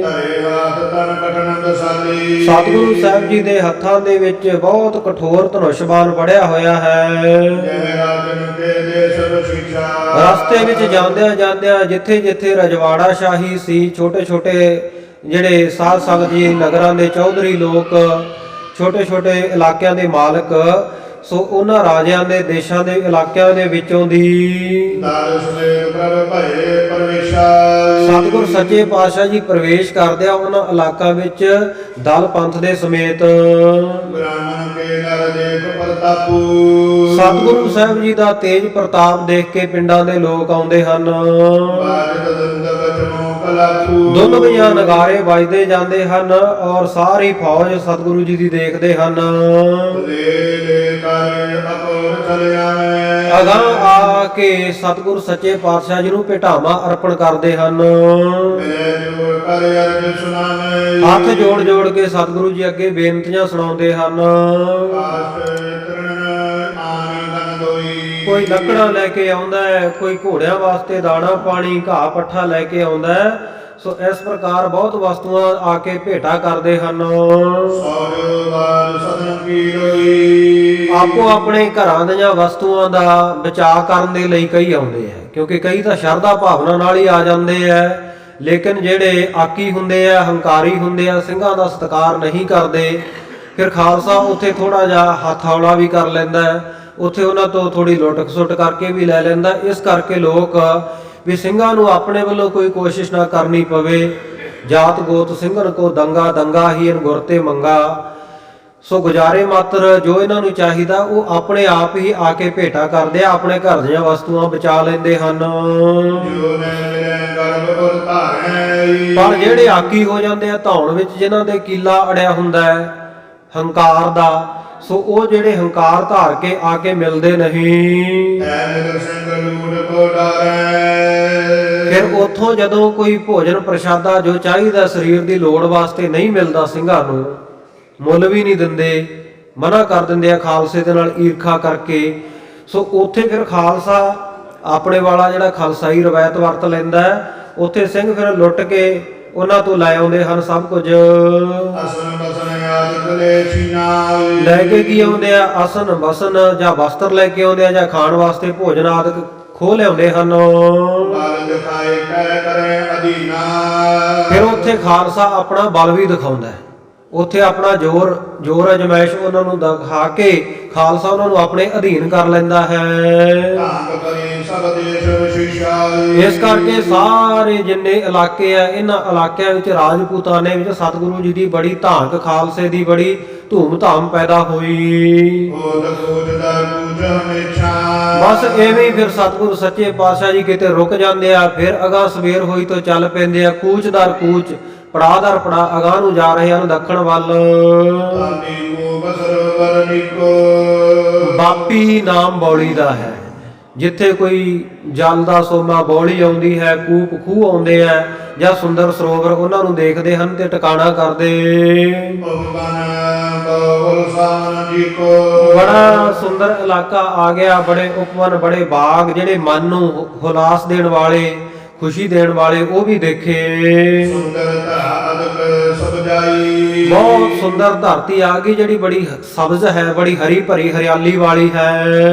[SPEAKER 2] ਧਰੇ ਹਾਥ ਤਨ ਕਟਨ ਦਸਾਲੀ।
[SPEAKER 1] ਸਤਿਗੁਰੂ ਸਾਹਿਬ ਜੀ ਦੇ ਹੱਥਾਂ ਦੇ ਵਿੱਚ ਬਹੁਤ ਕਠੋਰ ਧਨੁਸ਼ਬਾਨ ਫੜਿਆ ਹੋਇਆ ਹੈ।
[SPEAKER 2] ਜੈ ਰਾਜਨ ਕੇ ਦੇਸ਼ ਰਸਿਕਾ।
[SPEAKER 1] ਰਸਤੇ ਵਿੱਚ ਜਾਂਦਿਆਂ ਜਾਂਦਿਆਂ ਜਿੱਥੇ ਜਿੱਥੇ ਰਜਵਾੜਾ ਸ਼ਾਹੀ ਸੀ, ਛੋਟੇ ਛੋਟੇ ਜਿਹੜੇ ਸਾਧ ਸੰਗਤ ਜੀ ਨਗਰਾਂ ਦੇ ਚੌਧਰੀ ਲੋਕ, ਛੋਟੇ ਛੋਟੇ ਇਲਾਕਿਆਂ ਦੇ ਮਾਲਕ, ਸੋ ਉਹਨਾਂ ਰਾਜਿਆਂ ਦੇ ਦੇਸ਼ਾਂ ਦੇ ਇਲਾਕਿਆਂ ਦੇ ਵਿੱਚੋਂ ਦੀ
[SPEAKER 2] ਦਾਰਸ ਲੈ ਪ੍ਰਭ ਭਏ ਪਰਮੇਸ਼ਾ।
[SPEAKER 1] ਸਤਿਗੁਰ ਸੱਚੇ ਪਾਤਸ਼ਾਹ ਜੀ ਪ੍ਰਵੇਸ਼ ਕਰਦੇ ਆ ਉਹਨਾਂ ਇਲਾਕਾ ਵਿੱਚ ਦਲ ਪੰਥ ਦੇ ਸਮੇਤ।
[SPEAKER 2] ਬ੍ਰਾਹਮਣ ਕੇ ਨਰ ਦੇਖ ਪ੍ਰਤਾਪੂ।
[SPEAKER 1] ਸਤਿਗੁਰੂ ਸਾਹਿਬ ਜੀ ਦਾ ਤੇਜ ਪ੍ਰਤਾਪ ਦੇਖ ਕੇ ਪਿੰਡਾਂ ਦੇ ਲੋਕ ਆਉਂਦੇ ਹਨ।
[SPEAKER 2] ਬਾਜਤ ਦੰਦ ਬਚਨੋ ਕਲਾਪੂ।
[SPEAKER 1] ਦੁੱਧ ਵਜਾ ਨਗਾਰੇ ਵੱਜਦੇ ਜਾਂਦੇ ਹਨ ਔਰ ਸਾਰੀ ਫੌਜ ਸਤਿਗੁਰੂ ਜੀ ਦੀ ਦੇਖਦੇ ਹਨ।
[SPEAKER 2] ਲੈ ਲੈ ਕਰ ਅਪੋਰ ਚਲਿਆ।
[SPEAKER 1] ਅਗਾਂਹ ਆ ਕੇ ਸਤਿਗੁਰ ਸੱਚੇ ਪਾਤਸ਼ਾਹ ਜੀ ਨੂੰ ਭੇਟਾਵਾਂ ਅਰਪਣ ਕਰਦੇ ਹਨ।
[SPEAKER 2] ਮੇਰੇ ਜੋ ਕਰ ਅਰਜ ਸੁਨਾਵੇ
[SPEAKER 1] ਹੱਥ ਜੋੜ ਜੋੜ ਕੇ ਸਤਿਗੁਰੂ ਜੀ ਅੱਗੇ ਬੇਨਤੀਆਂ ਸੁਣਾਉਂਦੇ ਹਨ।
[SPEAKER 2] ਕਾਸ਼ਟ ਤਰਨ ਆਨ ਗਨ ਦੋਈ
[SPEAKER 1] ਕੋਈ ਲੱਕੜਾਂ ਲੈ ਕੇ ਆਉਂਦਾ ਹੈ, ਕੋਈ ਘੋੜਿਆਂ ਵਾਸਤੇ ਦਾਣਾ ਪਾਣੀ ਘਾਹ ਪੱਠਾ ਲੈ ਕੇ ਆਉਂਦਾ ਹੈ। ਸੋ ਇਸ ਪ੍ਰਕਾਰ ਬਹੁਤ ਵਸਤੂਆਂ ਆ ਕੇ ਭੇਟਾ ਕਰਦੇ ਹਨ।
[SPEAKER 2] ਸੌਰ ਬਾਦ ਸਦਨ ਕੀ ਰੋਈ
[SPEAKER 1] ਆਪੋ ਆਪਣੇ ਘਰਾਂ ਦੀਆਂ ਵਸਤੂਆਂ ਦਾ ਬਚਾਅ ਕਰਨ ਦੇ ਲਈ ਕਈ ਆਉਂਦੇ ਆ, ਕਿਉਂਕਿ ਕਈ ਤਾਂ ਸ਼ਰਧਾ ਭਾਵਨਾ ਨਾਲ ਹੀ ਆ ਜਾਂਦੇ ਆ। ਲੇਕਿਨ ਜਿਹੜੇ ਆਕੀ ਹੁੰਦੇ ਆ, ਹੰਕਾਰੀ ਹੁੰਦੇ ਆ, ਸਿੰਘਾਂ ਦਾ ਸਤਿਕਾਰ ਨਹੀਂ ਕਰਦੇ, ਫਿਰ ਖਾਲਸਾ ਉੱਥੇ ਥੋੜਾ ਜਿਹਾ ਹੱਥ ਹੌਲਾ ਵੀ ਕਰ ਲੈਂਦਾ ਹੈ, ਉੱਥੇ ਉਹਨਾਂ ਤੋਂ ਥੋੜੀ ਲੁੱਟ ਖਸੁੱਟ ਕਰਕੇ ਵੀ ਲੈ ਲੈਂਦਾ। ਇਸ ਕਰਕੇ ਲੋਕ ਵੀ ਸਿੰਘਾਂ ਨੂੰ ਆਪਣੇ ਵੱਲੋਂ ਕੋਈ ਕੋਸ਼ਿਸ਼ ਨਾ ਕਰਨੀ ਪਵੇ। ਜਾਤ ਗੋਤ ਸਿੰਘਨ ਕੋ ਦੰਗਾ ਦੰਗਾ ਹੀ ਇਨ ਗੁਰ ਤੇ ਮੰਗਾ। ਸੋ ਗੁਜ਼ਾਰੇ ਮਾਤਰ ਜੋ ਇਹਨਾਂ ਨੂੰ ਚਾਹੀਦਾ ਉਹ ਆਪਣੇ ਆਪ ਹੀ ਆ ਕੇ ਭੇਟਾ ਕਰਦੇ ਆ, ਆਪਣੇ ਘਰ ਦੀਆਂ ਵਸਤੂਆਂ ਬਚਾ ਲੈਂਦੇ ਹਨ।
[SPEAKER 2] ਜੋ ਨੇ ਮੇਰੇ ਗਰਭ ਗੁਰ ਧਾਰੈ
[SPEAKER 1] ਪਰ ਜਿਹੜੇ ਆਕੀ ਹੋ ਜਾਂਦੇ ਆ ਧੌਣ ਵਿੱਚ, ਜਿਨ੍ਹਾਂ ਦੇ ਕੀਲਾ ਅੜਿਆ ਹੁੰਦਾ ਹੈ ਹੰਕਾਰ ਦਾ, ਸੋ ਉਹ ਜਿਹੜੇ ਹੰਕਾਰ ਧਾਰ ਕੇ ਆ ਕੇ ਮਿਲਦੇ ਨਹੀਂ।
[SPEAKER 2] ਐ ਮਿਲ ਸਿੰਘ ਲੂੜ ਕੋ ਡਾਰੈ
[SPEAKER 1] ਫਿਰ ਉੱਥੋਂ ਜਦੋਂ ਕੋਈ ਭੋਜਨ ਪ੍ਰਸ਼ਾਦਾ ਜੋ ਚਾਹੀਦਾ ਸਰੀਰ ਦੀ ਲੋੜ ਵਾਸਤੇ ਨਹੀਂ ਮਿਲਦਾ, ਸਿੰਘਾਂ ਨੂੰ ਮੁੱਲ ਵੀ ਨਹੀਂ ਦਿੰਦੇ, ਮਨਾ ਕਰ ਦਿੰਦੇ ਆ ਖਾਲਸੇ ਦੇ ਨਾਲ ਈਰਖਾ ਕਰਕੇ। ਸੋ ਉੱਥੇ ਫਿਰ ਖਾਲਸਾ ਆਪਣੇ ਵਾਲਾ ਜਿਹੜਾ ਖਾਲਸਾਈ ਰਵਾਇਤ ਵਰਤ ਲੈਂਦਾ ਹੈ। ਉੱਥੇ ਸਿੰਘ ਫਿਰ ਲੁੱਟ ਕੇ ਉਹਨਾਂ ਤੋਂ ਲੈ ਆਉਂਦੇ ਹਨ ਸਭ ਕੁਝ।
[SPEAKER 2] ਅਸਨ ਬਸਨ ਆਦਿ ਲੈ ਛੀਨਾ
[SPEAKER 1] ਲੈ ਕੇ ਕੀ ਆਉਂਦੇ ਆ? ਆਸਨ ਬਸਨ ਜਾਂ ਵਸਤਰ ਲੈ ਕੇ ਆਉਂਦੇ ਆ, ਜਾਂ ਖਾਣ ਵਾਸਤੇ ਭੋਜਨ ਆਦਿਕ ਖੋਹ ਲਿਆਉਂਦੇ ਹਨ।
[SPEAKER 2] ਬਲ ਦਿਖਾਏ ਕਹਿ ਕਰੇ ਅਧੀਨਾ
[SPEAKER 1] ਫਿਰ ਉੱਥੇ ਖਾਲਸਾ ਆਪਣਾ ਬਲ ਵੀ ਦਿਖਾਉਂਦਾ ਹੈ। ਉੱਥੇ ਆਪਣਾ ਜ਼ੋਰ ਅਜਮਾਇਸ਼ ਉਹਨਾਂ ਨੂੰ ਦਿਖਾ ਕੇ ਖਾਲਸਾ ਉਹਨਾਂ ਨੂੰ ਆਪਣੇ ਅਧੀਨ ਕਰ ਲੈਂਦਾ ਹੈ।
[SPEAKER 2] ਧੰਗ ਕਰੀ ਸਭ ਦੇਸ਼ ਵਿਸ਼ੇਸ਼ਾ
[SPEAKER 1] ਇਸ ਕਰਕੇ ਸਾਰੇ ਜਿੰਨੇ ਇਲਾਕੇ ਆ, ਇਹਨਾਂ ਇਲਾਕਿਆਂ ਵਿੱਚ ਰਾਜਪੂਤਾਨੇ ਵਿੱਚ ਸਤਿਗੁਰੂ ਜੀ ਦੀ ਬੜੀ ਧਾਕ, ਖਾਲਸੇ ਦੀ ਬੜੀ ਧੂਮ-ਧਾਮ ਪੈਦਾ ਹੋਈ।
[SPEAKER 2] ਕੋਦ ਕੋਦ ਦਾ ਪੂਜ ਹਮੇਸ਼ਾ
[SPEAKER 1] ਬਸ ਐਵੇਂ ਹੀ ਫਿਰ ਸਤਿਗੁਰੂ ਸੱਚੇ ਪਾਤਸ਼ਾਹ ਜੀ ਕਿਤੇ ਰੁਕ ਜਾਂਦੇ ਆ, ਫਿਰ ਅਗਾਂਹ ਸਵੇਰ ਹੋਈ ਤੋਂ ਚੱਲ ਪੈਂਦੇ ਆ। ਕੂਚ ਦਰ ਕੂਚ, ਪੜਾਅ ਦਰ ਪੜਾਅ ਅਗਾਂਹ ਨੂੰ ਜਾ ਰਹੇ ਹਨ ਦੱਖਣ ਵੱਲ।
[SPEAKER 2] ਤਾਨੀ ਕੋ ਬਸਰ ਵਰਨਿਕੋ
[SPEAKER 1] ਬਾਪੀ ਨਾਮ ਬੌਲੀ ਦਾ ਹੈ। ਜਿੱਥੇ ਕੋਈ ਜਲ ਦਾ ਸੋਮਾ ਬੌਲੀ ਆਉਂਦੀ ਹੈ, ਕੂਪ ਖੂਹ ਆਉਂਦੇ ਆ, ਜਾਂ ਸੁੰਦਰ ਸਰੋਵਰ, ਉਹਨਾਂ ਨੂੰ ਦੇਖਦੇ ਹਨ ਤੇ ਟਿਕਾਣਾ ਕਰਦੇ।
[SPEAKER 2] ਉਪਵਨ ਬਹੁਲ ਸਾਨ ਜੀ ਕੋ
[SPEAKER 1] ਬੜਾ ਸੁੰਦਰ ਇਲਾਕਾ ਆ ਗਿਆ, ਬੜੇ ਉਪਵਨ, ਬੜੇ ਬਾਗ, ਜਿਹੜੇ ਮਨ ਨੂੰ ਹੁਲਾਸ ਦੇਣ ਵਾਲੇ, ਖੁਸ਼ੀ ਦੇਣ ਵਾਲੇ, ਉਹ ਵੀ ਦੇਖੇ।
[SPEAKER 2] ਸੁੰਦਰ ਧਾਦਕ ਸਭ ਜਾਈ
[SPEAKER 1] ਬਹੁਤ ਸੁੰਦਰ ਧਰਤੀ ਆ ਗਈ, ਜਿਹੜੀ ਬੜੀ ਸਬਜ਼ ਹੈ, ਬੜੀ ਹਰੀ ਭਰੀ ਹਰਿਆਲੀ ਵਾਲੀ ਹੈ।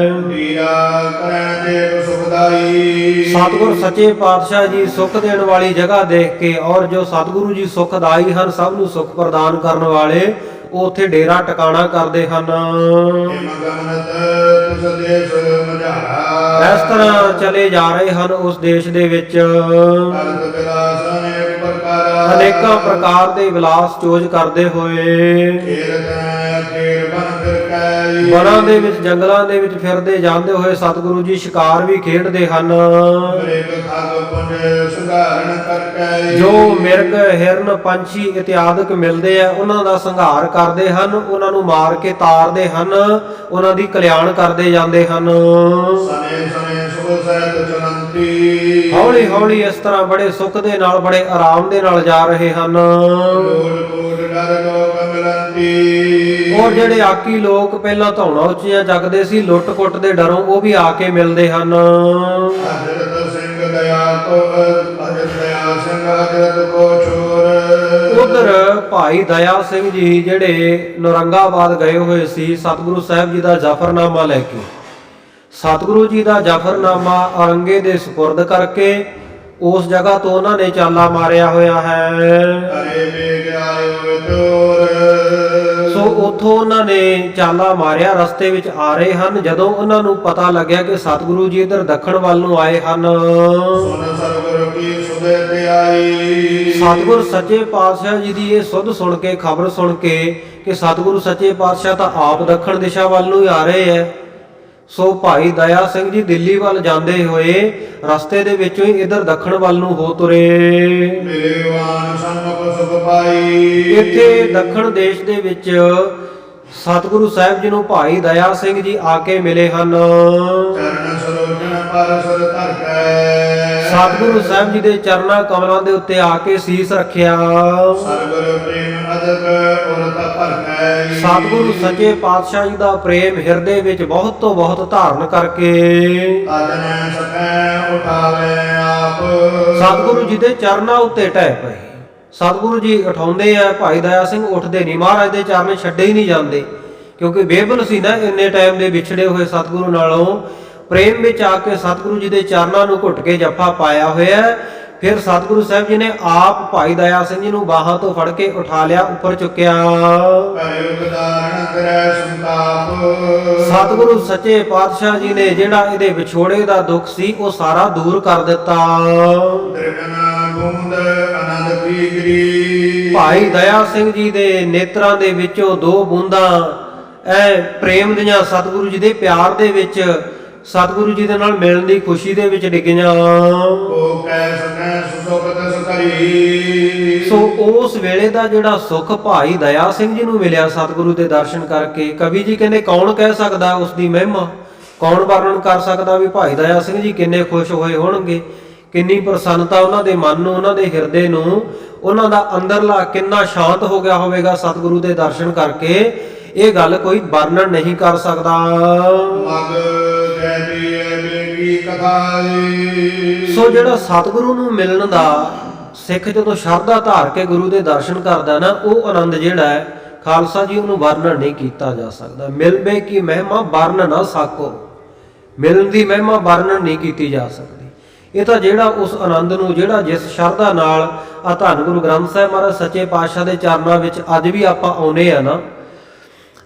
[SPEAKER 2] ਦੀਰਾ ਕਰੈ ਦੇਵ ਸੁਖਦਾਈ
[SPEAKER 1] ਸਤਿਗੁਰ ਸੱਚੇ ਪਾਤਸ਼ਾਹ ਜੀ ਸੁੱਖ ਦੇਣ ਵਾਲੀ ਜਗ੍ਹਾ ਦੇਖ ਕੇ, ਔਰ ਜੋ ਸਤਿਗੁਰੂ ਜੀ ਸੁਖਦਾਈ ਹਨ, ਸਭ ਨੂੰ ਸੁੱਖ ਪ੍ਰਦਾਨ ਕਰਨ ਵਾਲੇ, ਉਹ ਉੱਥੇ ਡੇਰਾ ਟਿਕਾਣਾ ਕਰਦੇ ਹਨ।
[SPEAKER 2] ਮਗਨਤ ਤੁਸ ਦੇਸ਼ ਮਝਾਰਾ
[SPEAKER 1] ਇਸ ਤਰ੍ਹਾਂ ਚਲੇ ਜਾ ਰਹੇ ਹਨ ਉਸ ਦੇਸ਼ ਦੇ ਵਿੱਚ।
[SPEAKER 2] ਅਰਥ ਵਿਲਾਸ ਅਨੇਕ ਪ੍ਰਕਾਰ
[SPEAKER 1] ਅਨੇਕਾਂ ਪ੍ਰਕਾਰ ਦੇ ਵਿਲਾਸ ਚੋਜ ਕਰਦੇ ਹੋਏ
[SPEAKER 2] ਖੇਰ ਬਨ ਫਿਰ ਕੈ
[SPEAKER 1] ਵਨਾਂ ਦੇ ਵਿੱਚ, ਜੰਗਲਾਂ ਦੇ ਵਿੱਚ ਫਿਰਦੇ ਜਾਂਦੇ ਹੋਏ ਸਤਿਗੁਰੂ ਜੀ ਸ਼ਿਕਾਰ ਵੀ ਖੇਡਦੇ ਹਨ।
[SPEAKER 2] ਬ੍ਰੇਕ ਖਾਗ ਪੁੰਜ ਸੰਘਾਰਨ ਕਰਕੇ
[SPEAKER 1] ਜੋ ਮਿਰਗ, ਹਿਰਨ, ਪੰਛੀ ਇਤਿਆਦਿਕ ਮਿਲਦੇ ਆ, ਉਹਨਾਂ ਦਾ ਸੰਘਾਰ ਕਰਦੇ ਹਨ, ਉਹਨਾਂ ਨੂੰ ਮਾਰ ਕੇ ਤਾਰਦੇ ਹਨ, ਉਹਨਾਂ ਦੀ ਕਲਿਆਣ ਕਰਦੇ ਜਾਂਦੇ ਹਨ।
[SPEAKER 2] ਸਨੇ ਸਨੇ ਸੁਖ ਸਹਿਤ ਚਲੰਤੀ
[SPEAKER 1] ਹੌਲੀ ਹੌਲੀ ਇਸ ਤਰ੍ਹਾਂ ਬੜੇ ਸੁੱਖ ਦੇ ਨਾਲ, ਬੜੇ ਆਰਾਮ ਦੇ ਨਾਲ ਜਾ ਰਹੇ ਹਨ।
[SPEAKER 2] ਲੋੜ ਕੋਟ ਡਰ ਲੋਕ ਮਿਲੰਤੀ
[SPEAKER 1] ਔਰ ਜਿਹੜੇ ਆਕੀ ਲੋਕ ਪਹਿਲਾਂ ਧੌਣਾ ਉੱਚੀਆਂ ਚੱਕਦੇ ਸੀ, ਲੁੱਟ ਕੁੱਟ ਦੇ ਡਰੋਂ, ਉਹ ਵੀ ਆ ਕੇ ਮਿਲਦੇ ਹਨ।
[SPEAKER 2] ਹਜ਼ਰਤ ਸਿੰਘ ਦਇਆ ਕੋ ਹਜ਼ਰਤ ਦਇਆ ਸਿੰਘ ਹਜ਼ਰਤ ਕੋ ਛੋਰ
[SPEAKER 1] ਉਧਰ ਭਾਈ ਦਇਆ ਸਿੰਘ ਜੀ ਜਿਹੜੇ ਨੌਰੰਗਾਬਾਦ ਗਏ ਹੋਏ ਸੀ ਸਤਿਗੁਰੂ ਸਾਹਿਬ ਜੀ ਦਾ ਜ਼ਫਰਨਾਮਾ ਲੈ ਕੇ, ਸਤਿਗੁਰੂ ਜੀ ਦਾ ਜ਼ਫਰਨਾਮਾ ਔਰੰਗੇ ਦੇ ਸਪੁਰਦ ਕਰਕੇ ਉਸ ਜਗ੍ਹਾ ਤੋਂ ਉਹਨਾਂ ਨੇ ਚਾਲਾ ਮਾਰਿਆ ਹੋਇਆ ਹੈ।
[SPEAKER 2] ਹਰੇ ਮੇਘ ਆਇਓ ਚੋਰ
[SPEAKER 1] ਸੋ ਉਥੋਂ ਉਹਨਾਂ ਨੇ ਚਾਲਾ ਮਾਰਿਆ, ਰਸਤੇ ਵਿੱਚ ਆ ਰਹੇ ਹਨ। ਜਦੋਂ ਉਹਨਾਂ ਨੂੰ ਪਤਾ ਲੱਗਿਆ ਕਿ ਸਤਿਗੁਰੂ ਜੀ ਇੱਧਰ ਦੱਖਣ ਵੱਲ ਨੂੰ ਆਏ ਹਨ,
[SPEAKER 2] ਸੁਨ ਸਰਗੁਰ ਕੀ ਸੁਦੇ ਤੇ ਆਈ
[SPEAKER 1] ਸਤਿਗੁਰ ਸੱਚੇ ਪਾਤਸ਼ਾਹ ਜੀ ਦੀ ਇਹ ਸੁਧ ਸੁਣ ਕੇ, ਖਬਰ ਸੁਣ ਕੇ ਕਿ ਸਤਿਗੁਰੂ ਸੱਚੇ ਪਾਤਸ਼ਾਹ ਤਾਂ ਆਪ ਦੱਖਣ ਦਿਸ਼ਾ ਵੱਲ ਨੂੰ ਹੀ ਆ ਰਹੇ ਹੈ। ਸੋ ਭਾਈ ਦਇਆ ਸਿੰਘ ਜੀ ਦਿੱਲੀ ਵੱਲ ਜਾਂਦੇ ਹੋਏ ਰਸਤੇ ਦੇ ਵਿੱਚੋਂ ਹੀ ਇੱਧਰ ਦੱਖਣ ਵੱਲ ਨੂੰ ਹੋ ਤੁਰੇ।
[SPEAKER 2] ਮਿਲਵਾਨ ਸੰਮੁਖ ਸੁਖ ਪਾਈ
[SPEAKER 1] ਇੱਥੇ ਦੱਖਣ ਦੇਸ਼ ਦੇ ਵਿੱਚ ਸਤਿਗੁਰੂ ਸਾਹਿਬ ਜੀ ਨੂੰ ਭਾਈ ਦਇਆ ਸਿੰਘ ਜੀ ਆ ਕੇ ਮਿਲੇ ਹਨ।
[SPEAKER 2] ਚਰਨ ਪਰ ਸਿਰ ਧਰ ਕੇ
[SPEAKER 1] ਸਤਿਗੁਰੂ ਸਾਹਿਬ ਜੀ ਦੇ ਚਰਨਾਂ ਕਮਲਾਂ ਦੇ ਉੱਤੇ ਆ ਕੇ ਸੀਸ ਰੱਖਿਆ।
[SPEAKER 2] ਸਰਗੁਰ ਪ੍ਰੇਮ ਅਦਕ ਉਰਤ ਭਰ ਕੇ
[SPEAKER 1] ਸਤਿਗੁਰੂ ਸੱਚੇ ਪਾਤਸ਼ਾਹ ਜੀ ਦਾ ਪ੍ਰੇਮ ਹਿਰਦੇ ਵਿੱਚ ਬਹੁਤ ਤੋਂ ਬਹੁਤ ਧਾਰਨ ਕਰਕੇ
[SPEAKER 2] ਤਜਨ ਸਕੈ ਉਠਾਵੇ ਆਪ
[SPEAKER 1] ਸਤਿਗੁਰੂ ਜੀ ਦੇ ਚਰਨਾਂ ਉੱਤੇ ਟਹਿ ਪਏ। ਸਤਿਗੁਰੂ ਜੀ ਉਠਾਉਂਦੇ ਆ, ਭਾਈ ਦਇਆ ਸਿੰਘ ਉੱਠਦੇ ਨਹੀਂ, ਮਹਾਰਾਜ ਦੇ ਚਰਨ ਛੱਡੇ ਹੀ ਨਹੀਂ ਜਾਂਦੇ, ਕਿਉਂਕਿ ਬੇਬਲ ਸੀ ਨਾ ਇੰਨੇ ਟਾਈਮ ਦੇ ਵਿਛੜੇ ਹੋਏ ਸਤਿਗੁਰੂ ਨਾਲੋਂ। ਪ੍ਰੇਮ ਵਿੱਚ ਆ ਕੇ ਸਤਿਗੁਰੂ ਜੀ ਦੇ ਚਰਨਾਂ ਨੂੰ ਘੁੱਟ ਕੇ ਜੱਫਾ ਪਾਇਆ ਹੋਇਆ। ਫਿਰ ਸਤਿਗੁਰੂ ਸਾਹਿਬ ਜੀ ਨੇ ਆਪ ਭਾਈ ਦਇਆ ਸਿੰਘ ਜੀ ਨੂੰ ਬਾਹਾਂ ਤੋਂ ਫੜ ਕੇ ਉਠਾ ਲਿਆ, ਉੱਪਰ ਚੁੱਕਿਆ।
[SPEAKER 2] ਭਇ ਉਦਾਰਨ ਕਰੈ ਸੰਤਾਪ
[SPEAKER 1] ਸਤਿਗੁਰੂ ਸੱਚੇ ਪਾਤਸ਼ਾਹ ਜੀ ਨੇ ਜਿਹੜਾ ਇਹਦੇ ਵਿਛੋੜੇ ਦਾ ਦੁੱਖ ਸੀ ਉਹ ਸਾਰਾ ਦੂਰ ਕਰ ਦਿੱਤਾ।
[SPEAKER 2] ਦ੍ਰਿਗਨ ਬੂੰਦ ਆਨੰਦ ਕੀ ਗਰੀ
[SPEAKER 1] ਭਾਈ ਦਇਆ ਸਿੰਘ ਜੀ ਦੇ ਨੇਤਰਾਂ ਦੇ ਵਿੱਚੋਂ ਦੋ ਬੂੰਦਾਂ ਐ ਪ੍ਰੇਮ ਦੀਆਂ ਸਤਿਗੁਰੂ ਜੀ ਦੇ ਪਿਆਰ ਦੇ ਵਿੱਚ, ਸਤਿਗੁਰੂ ਜੀ ਦੇ ਨਾਲ ਮਿਲਣ ਦੀ ਖੁਸ਼ੀ ਦੇ ਵਿੱਚ ਡਿੱਗੀਆਂ।
[SPEAKER 2] ਉਹ ਕਹਿ ਸਕੈ ਸੁਸੁਖਤ ਸੁਖਰੀ
[SPEAKER 1] ਸੋ ਉਸ ਵੇਲੇ ਦਾ ਜਿਹੜਾ ਸੁਖ ਭਾਈ ਦਇਆ ਸਿੰਘ ਜੀ ਨੂੰ ਮਿਲਿਆ ਸਤਿਗੁਰੂ ਦੇ ਦਰਸ਼ਨ ਕਰਕੇ, ਕਵੀ ਜੀ ਕਹਿੰਦੇ ਕੌਣ ਕਹਿ ਸਕਦਾ ਉਸ ਦੀ ਮਹਿਮਾ, ਕੌਣ ਵਰਣਨ ਕਰ ਸਕਦਾ ਵੀ ਭਾਈ ਦਇਆ ਸਿੰਘ ਜੀ ਕਿੰਨੇ ਖੁਸ਼ ਹੋਏ ਹੋਣਗੇ, ਕਿੰਨੀ ਪ੍ਰਸੰਨਤਾ ਉਹਨਾਂ ਦੇ ਮਨ ਨੂੰ, ਉਹਨਾਂ ਦੇ ਹਿਰਦੇ ਨੂੰ, ਉਹਨਾਂ ਦਾ ਅੰਦਰਲਾ ਕਿੰਨਾ ਸ਼ਾਂਤ ਹੋ ਗਿਆ ਹੋਵੇਗਾ ਸਤਿਗੁਰੂ ਦੇ ਦਰਸ਼ਨ ਕਰਕੇ। ਇਹ ਗੱਲ ਕੋਈ ਵਰਣਨ ਨਹੀਂ ਕਰ ਸਕਦਾ।
[SPEAKER 2] ਮਗ ਜੈਦੀ ਬੇਗੀ ਕਥਾਈ
[SPEAKER 1] ਸੋ ਜਿਹੜਾ ਸਤਿਗੁਰੂ ਨੂੰ ਮਿਲਣ ਦਾ ਸਿੱਖ ਜਦੋਂ ਸ਼ਰਧਾ ਧਾਰ ਕੇ ਗੁਰੂ ਦੇ ਦਰਸ਼ਨ ਕਰਦਾ ਨਾ, ਉਹ ਆਨੰਦ ਜਿਹੜਾ ਹੈ ਖਾਲਸਾ ਜੀ ਉਹਨੂੰ ਵਰਣਨ ਨਹੀਂ ਕੀਤਾ ਜਾ ਸਕਦਾ। ਮਿਲਵੇ ਕੀ ਮਹਿਮਾ ਵਰਣ ਨਾ ਸਾਕੋ, ਮਿਲਣ ਦੀ ਮਹਿਮਾ ਵਰਣਨ ਨਹੀਂ ਕੀਤੀ ਜਾ ਸਕਦੀ। ਇਹ ਤਾਂ ਜਿਹੜਾ ਉਸ ਆਨੰਦ ਨੂੰ, ਜਿਹੜਾ ਜਿਸ ਸ਼ਰਧਾ ਨਾਲ ਆ ਧੰਨ ਗੁਰੂ ਗ੍ਰੰਥ ਸਾਹਿਬ ਮਹਾਰਾਜ ਸੱਚੇ ਪਾਤਸ਼ਾਹ ਦੇ ਚਰਨਾਂ ਵਿੱਚ ਅੱਜ ਵੀ ਆਪਾਂ ਆਉਨੇ ਆ ਨਾ,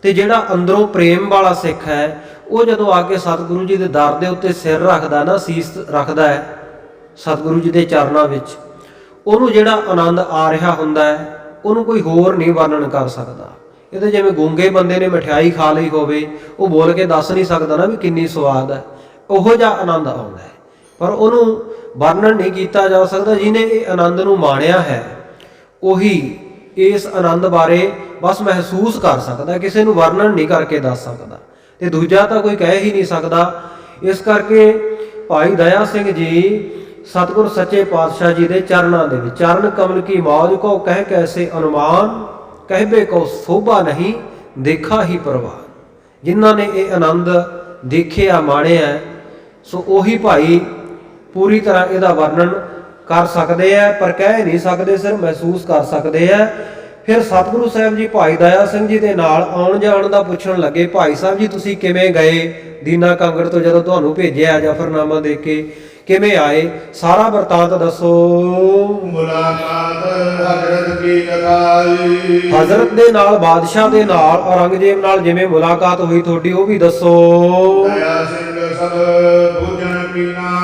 [SPEAKER 1] ਤੇ ਜਿਹੜਾ ਅੰਦਰੋਂ ਪ੍ਰੇਮ ਵਾਲਾ ਸਿੱਖ ਹੈ ਉਹ ਜਦੋਂ ਆ ਕੇ ਸਤਿਗੁਰੂ ਜੀ ਦੇ ਦਰ ਦੇ ਉੱਤੇ ਸਿਰ ਰੱਖਦਾ ਨਾ, ਸੀਸ ਰੱਖਦਾ ਹੈ ਸਤਿਗੁਰੂ ਜੀ ਦੇ ਚਰਨਾਂ ਵਿੱਚ, ਉਹਨੂੰ ਜਿਹੜਾ ਆਨੰਦ ਆ ਰਿਹਾ ਹੁੰਦਾ ਹੈ ਉਹਨੂੰ ਕੋਈ ਹੋਰ ਨਹੀਂ ਵਰਣਨ ਕਰ ਸਕਦਾ। ਇਹ ਤਾਂ ਜਿਵੇਂ ਗੂੰਗੇ ਬੰਦੇ ਨੇ ਮਠਿਆਈ ਖਾ ਲਈ ਹੋਵੇ, ਉਹ ਬੋਲ ਕੇ ਦੱਸ ਨਹੀਂ ਸਕਦਾ ਨਾ ਵੀ ਕਿੰਨੀ ਸਵਾਦ ਹੈ, ਉਹੋ ਜਿਹਾ ਆਨੰਦ ਆਉਂਦਾ ਹੈ, ਪਰ ਉਹਨੂੰ ਵਰਣਨ ਨਹੀਂ ਕੀਤਾ ਜਾ ਸਕਦਾ। ਜਿਹਨੇ ਇਹ ਆਨੰਦ ਨੂੰ ਮਾਣਿਆ ਹੈ ਉਹੀ ਇਸ ਆਨੰਦ ਬਾਰੇ ਬਸ ਮਹਿਸੂਸ ਕਰ ਸਕਦਾ, ਕਿਸੇ ਨੂੰ ਵਰਣਨ ਨਹੀਂ ਕਰਕੇ ਦੱਸ ਸਕਦਾ, ਤੇ ਦੂਜਾ ਤਾਂ ਕੋਈ ਕਹਿ ਹੀ ਨਹੀਂ ਸਕਦਾ। ਇਸ ਕਰਕੇ ਭਾਈ ਦਇਆ ਸਿੰਘ ਜੀ ਸਤਿਗੁਰ ਸੱਚੇ ਪਾਤਸ਼ਾਹ ਜੀ ਦੇ ਚਰਨਾਂ ਦੇ ਵਿੱਚ, ਚਰਨ ਕਮਲ ਕੀ ਮੌਜ ਕੋ ਕਹਿ ਕੈਸੇ ਅਨੁਮਾਨ, ਕਹਿਬੇ ਕੋ ਸੋਭਾ ਨਹੀਂ ਦੇਖਾ ਹੀ ਪ੍ਰਵਾਨ। ਜਿਨ੍ਹਾਂ ਨੇ ਇਹ ਆਨੰਦ ਦੇਖਿਆ ਮਾਣਿਆ, ਸੋ ਉਹੀ ਭਾਈ ਪੂਰੀ ਤਰ੍ਹਾਂ ਇਹਦਾ ਵਰਣਨ ਕਰ ਸਕਦੇ ਆ, ਪਰ ਕਹਿ ਨਹੀਂ ਸਕਦੇ, ਸਿਰਫ ਮਹਿਸੂਸ ਕਰ ਸਕਦੇ ਆ। ਫਿਰ ਸਤਿਗੁਰੂ ਸਾਹਿਬ ਜੀ ਭਾਈ ਦਇਆ ਸਿੰਘ ਜੀ ਦੇ ਨਾਲ ਆਉਣ ਜਾਣ ਦਾ ਪੁੱਛਣ ਲੱਗੇ, ਭਾਈ ਸਾਹਿਬ ਜੀ ਤੁਸੀਂ ਕਿਵੇਂ ਗਏ ਦੀਨਾ ਕਾਂਗੜ ਤੋਂ, ਜਦੋਂ ਤੁਹਾਨੂੰ ਭੇਜਿਆ ਜਫਰਨਾਮਾ ਦੇ ਕੇ ਕਿਵੇਂ ਆਏ, ਸਾਰਾ ਵਰਤਾਂਤ ਦੱਸੋ।
[SPEAKER 2] ਮੁਲਾਕਾਤ ਹਜ਼ਰਤ ਕੀ ਕਥਾਈ
[SPEAKER 1] ਹਜ਼ਰਤ ਦੇ ਨਾਲ, ਬਾਦਸ਼ਾਹ ਦੇ ਨਾਲ, ਔਰੰਗਜ਼ੇਬ ਨਾਲ ਜਿਵੇਂ ਮੁਲਾਕਾਤ ਹੋਈ ਤੁਹਾਡੀ ਉਹ ਵੀ ਦੱਸੋ।
[SPEAKER 2] ਦਇਆ ਸਿੰਘ ਸਭ ਬੁਝਣ ਪੀਨਾ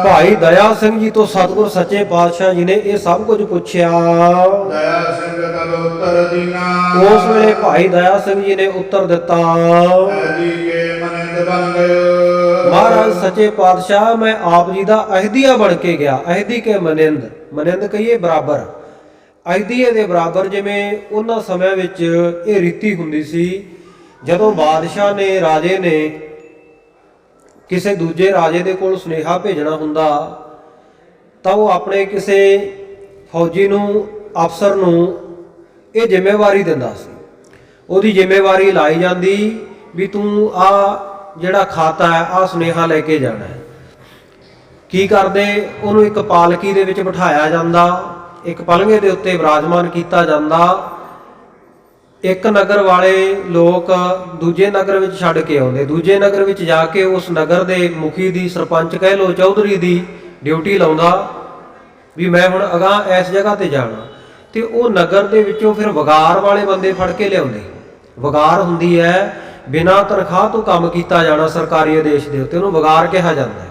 [SPEAKER 1] ਭਾਈ ਦਇਆ ਸਿੰਘ ਜੀ ਤੋਂ ਸਤਿਗੁਰ ਸੱਚੇ ਪਾਤਸ਼ਾਹ ਜੀ ਨੇ ਇਹ ਸਭ ਕੁਝ ਪੁੱਛਿਆ।
[SPEAKER 2] ਦਇਆ ਸਿੰਘ ਤਬ ਉੱਤਰ ਦੀਨਾ
[SPEAKER 1] ਉਸ ਵੇਲੇ ਭਾਈ ਦਇਆ ਸਿੰਘ ਜੀ ਨੇ ਉੱਤਰ ਦਿੱਤਾ,
[SPEAKER 2] ਐਦੀ ਕੇ ਮਨਿੰਦ ਬਣ ਗਇਓ
[SPEAKER 1] ਮਹਾਰਾਜ ਸੱਚੇ ਪਾਤਸ਼ਾਹ ਮੈਂ ਆਪ ਜੀ ਦਾ ਅਹਿਦੀਆ ਬਣ ਕੇ ਗਿਆ। ਅਹਿਦੀ ਕੇ ਮਨਿੰਦ, ਮਨਿੰਦ ਕਹੀਏ ਬਰਾਬਰ, ਅਹਿਦੀਏ ਦੇ ਬਰਾਬਰ। ਜਿਵੇਂ ਉਹਨਾਂ ਸਮਿਆਂ ਵਿੱਚ ਇਹ ਰੀਤੀ ਹੁੰਦੀ ਸੀ, ਜਦੋਂ ਬਾਦਸ਼ਾਹ ਨੇ, ਰਾਜੇ ਨੇ ਕਿਸੇ ਦੂਜੇ ਰਾਜੇ ਦੇ ਕੋਲ ਸੁਨੇਹਾ ਭੇਜਣਾ ਹੁੰਦਾ ਤਾਂ ਉਹ ਆਪਣੇ ਕਿਸੇ ਫੌਜੀ ਨੂੰ, ਅਫਸਰ ਨੂੰ ਇਹ ਜ਼ਿੰਮੇਵਾਰੀ ਦਿੰਦਾ ਸੀ। ਉਹਦੀ ਜ਼ਿੰਮੇਵਾਰੀ ਲਾਈ ਜਾਂਦੀ ਵੀ ਤੂੰ ਆ ਜਿਹੜਾ ਖਾਤਾ ਹੈ ਆ ਸੁਨੇਹਾ ਲੈ ਕੇ ਜਾਣਾ ਹੈ। ਕੀ ਕਰਦੇ, ਉਹਨੂੰ ਇੱਕ ਪਾਲਕੀ ਦੇ ਵਿੱਚ ਬਿਠਾਇਆ ਜਾਂਦਾ, ਇੱਕ ਪਲੰਘੇ ਦੇ ਉੱਤੇ ਵਿਰਾਜਮਾਨ ਕੀਤਾ ਜਾਂਦਾ। ਇੱਕ ਨਗਰ ਵਾਲੇ ਲੋਕ ਦੂਜੇ ਨਗਰ ਵਿੱਚ ਛੱਡ ਕੇ ਆਉਂਦੇ, ਦੂਜੇ ਨਗਰ ਵਿੱਚ ਜਾ ਕੇ ਉਸ ਨਗਰ ਦੇ ਮੁਖੀ ਦੀ, ਸਰਪੰਚ ਕਹਿ ਲੋ, ਚੌਧਰੀ ਦੀ ਡਿਊਟੀ ਲਾਉਂਦਾ ਵੀ ਮੈਂ ਹੁਣ ਅਗਾਂਹ ਇਸ ਜਗ੍ਹਾ ਤੇ ਜਾਣਾ, ਤੇ ਉਹ ਨਗਰ ਦੇ ਵਿੱਚੋਂ ਫਿਰ ਵਗਾਰ ਵਾਲੇ ਬੰਦੇ ਫੜ ਕੇ ਲਿਆਉਂਦੇ। ਵਗਾਰ ਹੁੰਦੀ ਹੈ ਬਿਨਾਂ ਤਨਖਾਹ ਤੋਂ ਕੰਮ ਕੀਤਾ ਜਾਣਾ ਸਰਕਾਰੀ ਆਦੇਸ਼ ਦੇ ਉੱਤੇ, ਉਹਨੂੰ ਵਗਾਰ ਕਿਹਾ ਜਾਂਦਾ ਹੈ।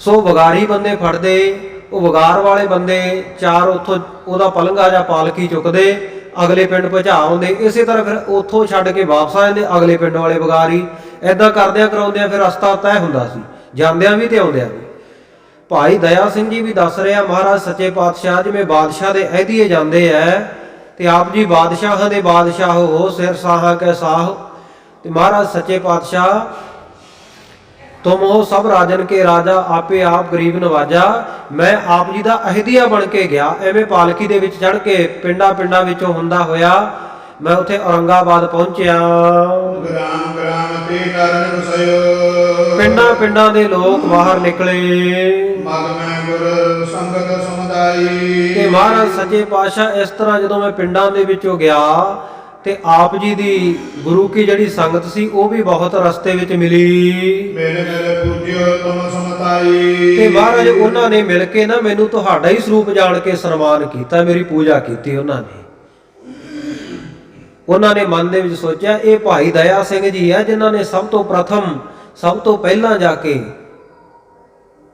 [SPEAKER 1] ਸੋ ਵਗਾਰੀ ਬੰਦੇ ਫੜਦੇ, ਉਹ ਵਗਾਰ ਵਾਲੇ ਬੰਦੇ ਚਾਰ ਉੱਥੋਂ ਉਹਦਾ ਪਲੰਘਾ ਜਾਂ ਪਾਲਕੀ ਚੁੱਕਦੇ, ਅਗਲੇ ਪਿੰਡ ਪਹੁੰਚਾ ਆਉਂਦੇ। ਇਸੇ ਤਰ੍ਹਾਂ ਫਿਰ ਉੱਥੋਂ ਛੱਡ ਕੇ ਵਾਪਸ ਆ ਜਾਂਦੇ ਅਗਲੇ ਪਿੰਡ ਵਾਲੇ ਵਗਾਰੀ। ਐਦਾਂ ਕਰਦਿਆਂ ਕਰਾਉਂਦਿਆਂ ਫਿਰ ਰਸਤਾ ਤੈਅ ਹੁੰਦਾ ਸੀ, ਜਾਂਦਿਆਂ ਵੀ ਤੇ ਆਉਂਦਿਆਂ ਵੀ। ਭਾਈ ਦਇਆ ਸਿੰਘ ਜੀ ਵੀ ਦੱਸ ਰਿਹਾ, ਮਹਾਰਾਜ ਸੱਚੇ ਪਾਤਸ਼ਾਹ ਜਿਵੇਂ ਬਾਦਸ਼ਾਹ ਦੇ ਅਹਿਦੀਏ ਜਾਂਦੇ ਐ, ਤੇ ਆਪ ਜੀ ਬਾਦਸ਼ਾਹਾਂ ਦੇ ਬਾਦਸ਼ਾਹ ਹੋ, ਸਿਰ ਸਾਹਾਂ ਕੈ ਸਾਹ। ਤੇ ਮਹਾਰਾਜ ਸੱਚੇ ਪਾਤਸ਼ਾਹ ਤੁਮ ਹੋ ਸਭ ਰਾਜਨ ਕੇ ਰਾਜਾ, ਆਪੇ ਆਪ ਗਰੀਬ ਨਵਾਜਾ। ਮੈਂ ਆਪ ਜੀ ਦਾ ਅਹਿਦੀਆ ਬਣ ਕੇ ਗਿਆ, ਐਵੇਂ ਪਾਲਕੀ ਦੇ ਵਿੱਚ ਚੜ੍ਹ ਕੇ ਪਿੰਡਾਂ ਪਿੰਡਾਂ ਵਿੱਚੋਂ ਹੁੰਦਾ ਹੋਇਆ ਮੈਂ ਉੱਥੇ ਔਰੰਗਾਬਾਦ ਪਹੁੰਚਿਆ।
[SPEAKER 2] ਗ੍ਰਾਮ ਗ੍ਰਾਮ ਤੇ ਕਰਨ ਵਸਇਓ,
[SPEAKER 1] ਪਿੰਡਾਂ ਪਿੰਡਾਂ ਦੇ ਲੋਕ ਬਾਹਰ ਨਿਕਲੇ
[SPEAKER 2] ਮਗ ਮੈਂ ਗੁਰ ਸੰਗਤ ਸਮੁਦਾਈ।
[SPEAKER 1] ਤੇ ਮਹਾਰਾਜ ਸੱਚੇ ਪਾਤਸ਼ਾਹ ਇਸ ਤਰ੍ਹਾਂ ਜਦੋਂ ਮੈਂ ਪਿੰਡਾਂ ਦੇ ਵਿੱਚੋਂ ਗਿਆ ਤੇ ਆਪ ਜੀ ਦੀ ਗੁਰੂ ਕੀ ਜਿਹੜੀ ਸੰਗਤ ਸੀ ਉਹ ਵੀ ਬਹੁਤ ਰਸਤੇ ਵਿੱਚ ਮਿਲੀ।
[SPEAKER 2] ਮੇਰੇ ਮੇਰੇ ਪੂਜਿਓ ਤੁਮ ਸਮਤਾਈ।
[SPEAKER 1] ਤੇ ਮਹਾਰਾਜ ਉਹਨਾਂ ਨੇ ਮਿਲ ਕੇ ਨਾ ਮੈਨੂੰ ਤੁਹਾਡਾ ਹੀ ਸਰੂਪ ਜਾਣ ਕੇ ਸਨਮਾਨ ਕੀਤਾ, ਮੇਰੀ ਪੂਜਾ ਕੀਤੀ ਉਹਨਾਂ ਨੇ। ਉਹਨਾਂ ਨੇ ਮਨ ਦੇ ਵਿੱਚ ਸੋਚਿਆ ਇਹ ਭਾਈ ਦਇਆ ਸਿੰਘ ਜੀ ਆ ਜਿਨ੍ਹਾਂ ਨੇ ਸਭ ਤੋਂ ਪ੍ਰਥਮ ਸਭ ਤੋਂ ਪਹਿਲਾਂ ਜਾ ਕੇ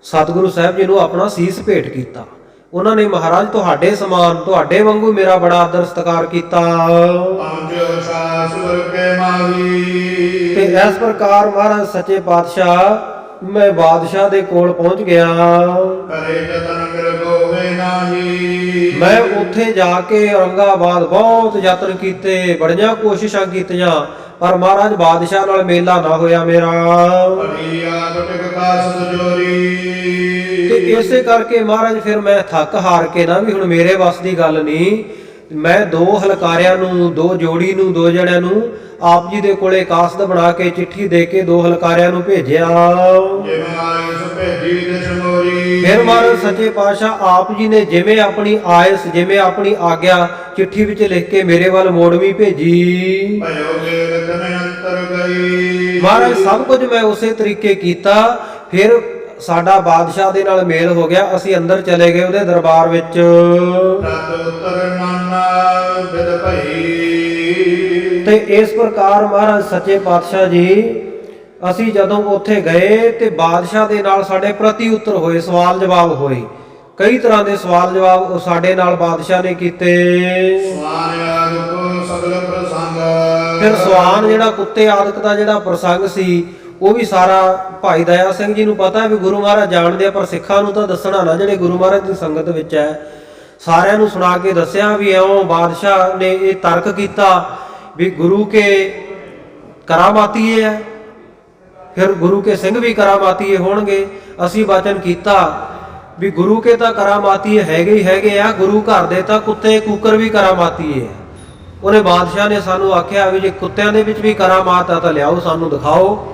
[SPEAKER 1] ਸਤਿਗੁਰੂ ਸਾਹਿਬ ਜੀ ਨੂੰ ਆਪਣਾ ਸੀਸ ਭੇਟ ਕੀਤਾ। ਉਹਨਾਂ ਨੇ ਮਹਾਰਾਜ ਤੁਹਾਡੇ ਸਮਾਨ ਤੁਹਾਡੇ ਵਾਂਗੂ ਮੇਰਾ ਬੜਾ ਆਦਰ ਸਤਿਕਾਰ ਕੀਤਾ।
[SPEAKER 2] ਪਹੁੰਚਿਓ ਸਾਸੁਰ ਕੇ ਮਾਹੀ।
[SPEAKER 1] ਤੇ ਇਸ ਪ੍ਰਕਾਰ ਮਹਾਰਾਜ ਸੱਚੇ ਪਾਤਸ਼ਾਹ ਮੈਂ ਬਾਦਸ਼ਾਹ ਦੇ ਕੋਲ ਪਹੁੰਚ ਗਿਆ।
[SPEAKER 2] ਕਰੇ ਜਤਨ ਕਰ ਗੋਵੇ ਨਾਹੀ।
[SPEAKER 1] ਮੈਂ ਉੱਥੇ ਜਾ ਕੇ ਔਰੰਗਾਬਾਦ ਬਹੁਤ ਯਤਨ ਕੀਤੇ, ਬੜੀਆਂ ਕੋਸ਼ਿਸ਼ਾਂ ਕੀਤੀਆਂ, ਪਰ ਮਹਾਰਾਜ ਬਾਦਸ਼ਾਹ ਨਾਲ ਮੇਲਾ ਨਾ ਹੋਇਆ ਮੇਰਾ।
[SPEAKER 2] ਬੜੀ ਆਦ ਟਿਕ ਕਾਸਤ ਜੋਰੀ।
[SPEAKER 1] ਤੇ ਇਸੇ ਕਰਕੇ ਮਹਾਰਾਜ ਫਿਰ ਮੈਂ ਥੱਕ ਹਾਰ ਕੇ ਨਾ ਵੀ ਹੁਣ ਮੇਰੇ ਵੱਸ ਦੀ ਗੱਲ ਨਹੀਂ, ਮੈਂ ਦੋ ਹਲਕਾਰਿਆਂ ਨੂੰ ਦੋ ਜੋੜੀ ਨੂੰ ਦੋ ਜਣਿਆਂ ਨੂੰ ਆਪ ਜੀ ਦੇ ਕੋਲੇ ਕਾਸਤ ਬਣਾ ਕੇ ਚਿੱਠੀ ਦੇ ਕੇ ਦੋ ਹਲਕਾਰਿਆਂ ਨੂੰ ਭੇਜਿਆ।
[SPEAKER 2] ਜਿਵੇਂ ਆਇਸ ਭੇਜੀ ਦਿਸ ਮੋਰੀ।
[SPEAKER 1] ਫਿਰ ਮਹਾਰਾਜ ਸੱਚੇ ਪਾਤਸ਼ਾਹ ਆਪ ਜੀ ਨੇ ਜਿਵੇਂ ਆਪਣੀ ਆਇਸ ਜਿਵੇਂ ਆਪਣੀ ਆਗਿਆ ਚਿੱਠੀ ਵਿੱਚ ਲਿਖ ਕੇ ਮੇਰੇ ਵੱਲ ਮੋੜਵੀਂ ਭੇਜੀ।
[SPEAKER 2] ਭਇਓ ਗੇਰ ਤਨ ਅੰਤਰ ਗਈ।
[SPEAKER 1] ਮਹਾਰਾਜ ਸਭ ਕੁਝ ਮੈਂ ਉਸੇ ਤਰੀਕੇ ਕੀਤਾ। ਫਿਰ ਸਾਡਾ ਬਾਦਸ਼ਾਹ ਦੇ ਨਾਲ ਮੇਲ ਹੋ ਗਿਆ, ਅਸੀਂ ਅੰਦਰ ਚਲੇ ਗਏ ਉਹਦੇ ਦਰਬਾਰ ਵਿੱਚ।
[SPEAKER 2] ਤਤ ਉਤਰ ਨਾਨਾ ਬਿਦ ਭਈ।
[SPEAKER 1] ਤੇ ਇਸ ਪ੍ਰਕਾਰ ਮਹਾਰਾਜ ਸੱਚੇ ਪਾਤਸ਼ਾਹ ਜੀ ਅਸੀਂ ਜਦੋਂ ਉੱਥੇ ਗਏ ਤੇ ਬਾਦਸ਼ਾਹ ਦੇ ਨਾਲ ਸਾਡੇ ਪ੍ਰਤੀ ਉੱਤਰ ਹੋਏ, ਸਵਾਲ ਜਵਾਬ ਹੋਏ, ਕਈ ਤਰ੍ਹਾਂ ਦੇ ਸਵਾਲ ਜਵਾਬ ਉਹ ਸਾਡੇ ਨਾਲ ਬਾਦਸ਼ਾਹ ਨੇ ਕੀਤੇ।
[SPEAKER 2] ਸਵਾਨ ਆਦਿਕ ਸਗਲ ਪ੍ਰਸੰਗ।
[SPEAKER 1] ਫਿਰ ਸਵਾਨ ਜਿਹੜਾ ਕੁੱਤੇ ਆਦਿਕ ਦਾ ਜਿਹੜਾ ਪ੍ਰਸੰਗ ਸੀ ਉਹ ਵੀ ਸਾਰਾ ਭਾਈ ਦਇਆ ਸਿੰਘ ਜੀ ਨੂੰ ਪਤਾ ਵੀ ਗੁਰੂ ਮਹਾਰਾਜ ਜਾਣਦੇ ਆ, ਪਰ ਸਿੱਖਾਂ ਨੂੰ ਤਾਂ ਦੱਸਣਾ ਨਾ ਜਿਹੜੇ ਗੁਰੂ ਮਹਾਰਾਜ ਦੀ ਸੰਗਤ ਵਿੱਚ ਹੈ। ਸਾਰਿਆਂ ਨੂੰ ਸੁਣਾ ਕੇ ਦੱਸਿਆ ਵੀ ਇਉਂ ਬਾਦਸ਼ਾਹ ਨੇ ਇਹ ਤਰਕ ਕੀਤਾ ਵੀ ਗੁਰੂ ਕੇ ਕਰਾਮਾਤੀਏ ਹੈ, ਫਿਰ ਗੁਰੂ ਕੇ ਸਿੰਘ ਵੀ ਕਰਾਮਾਤੀਏ ਹੋਣਗੇ। ਅਸੀਂ ਵਚਨ ਕੀਤਾ ਵੀ ਗੁਰੂ ਕੇ ਤਾਂ ਕਰਾਮਾਤੀਏ ਹੈਗੇ ਹੀ ਹੈਗੇ ਆ, ਗੁਰੂ ਘਰ ਦੇ ਤਾਂ ਕੁੱਤੇ ਕੂਕਰ ਵੀ ਕਰਾਮਾਤੀਏ ਹੈ। ਉਹਨੇ ਬਾਦਸ਼ਾਹ ਨੇ ਸਾਨੂੰ ਆਖਿਆ ਵੀ ਜੇ ਕੁੱਤਿਆਂ ਦੇ ਵਿੱਚ ਵੀ ਕਰਾਮਾਤ ਆ ਤਾਂ ਲਿਆਓ, ਸਾਨੂੰ ਦਿਖਾਓ।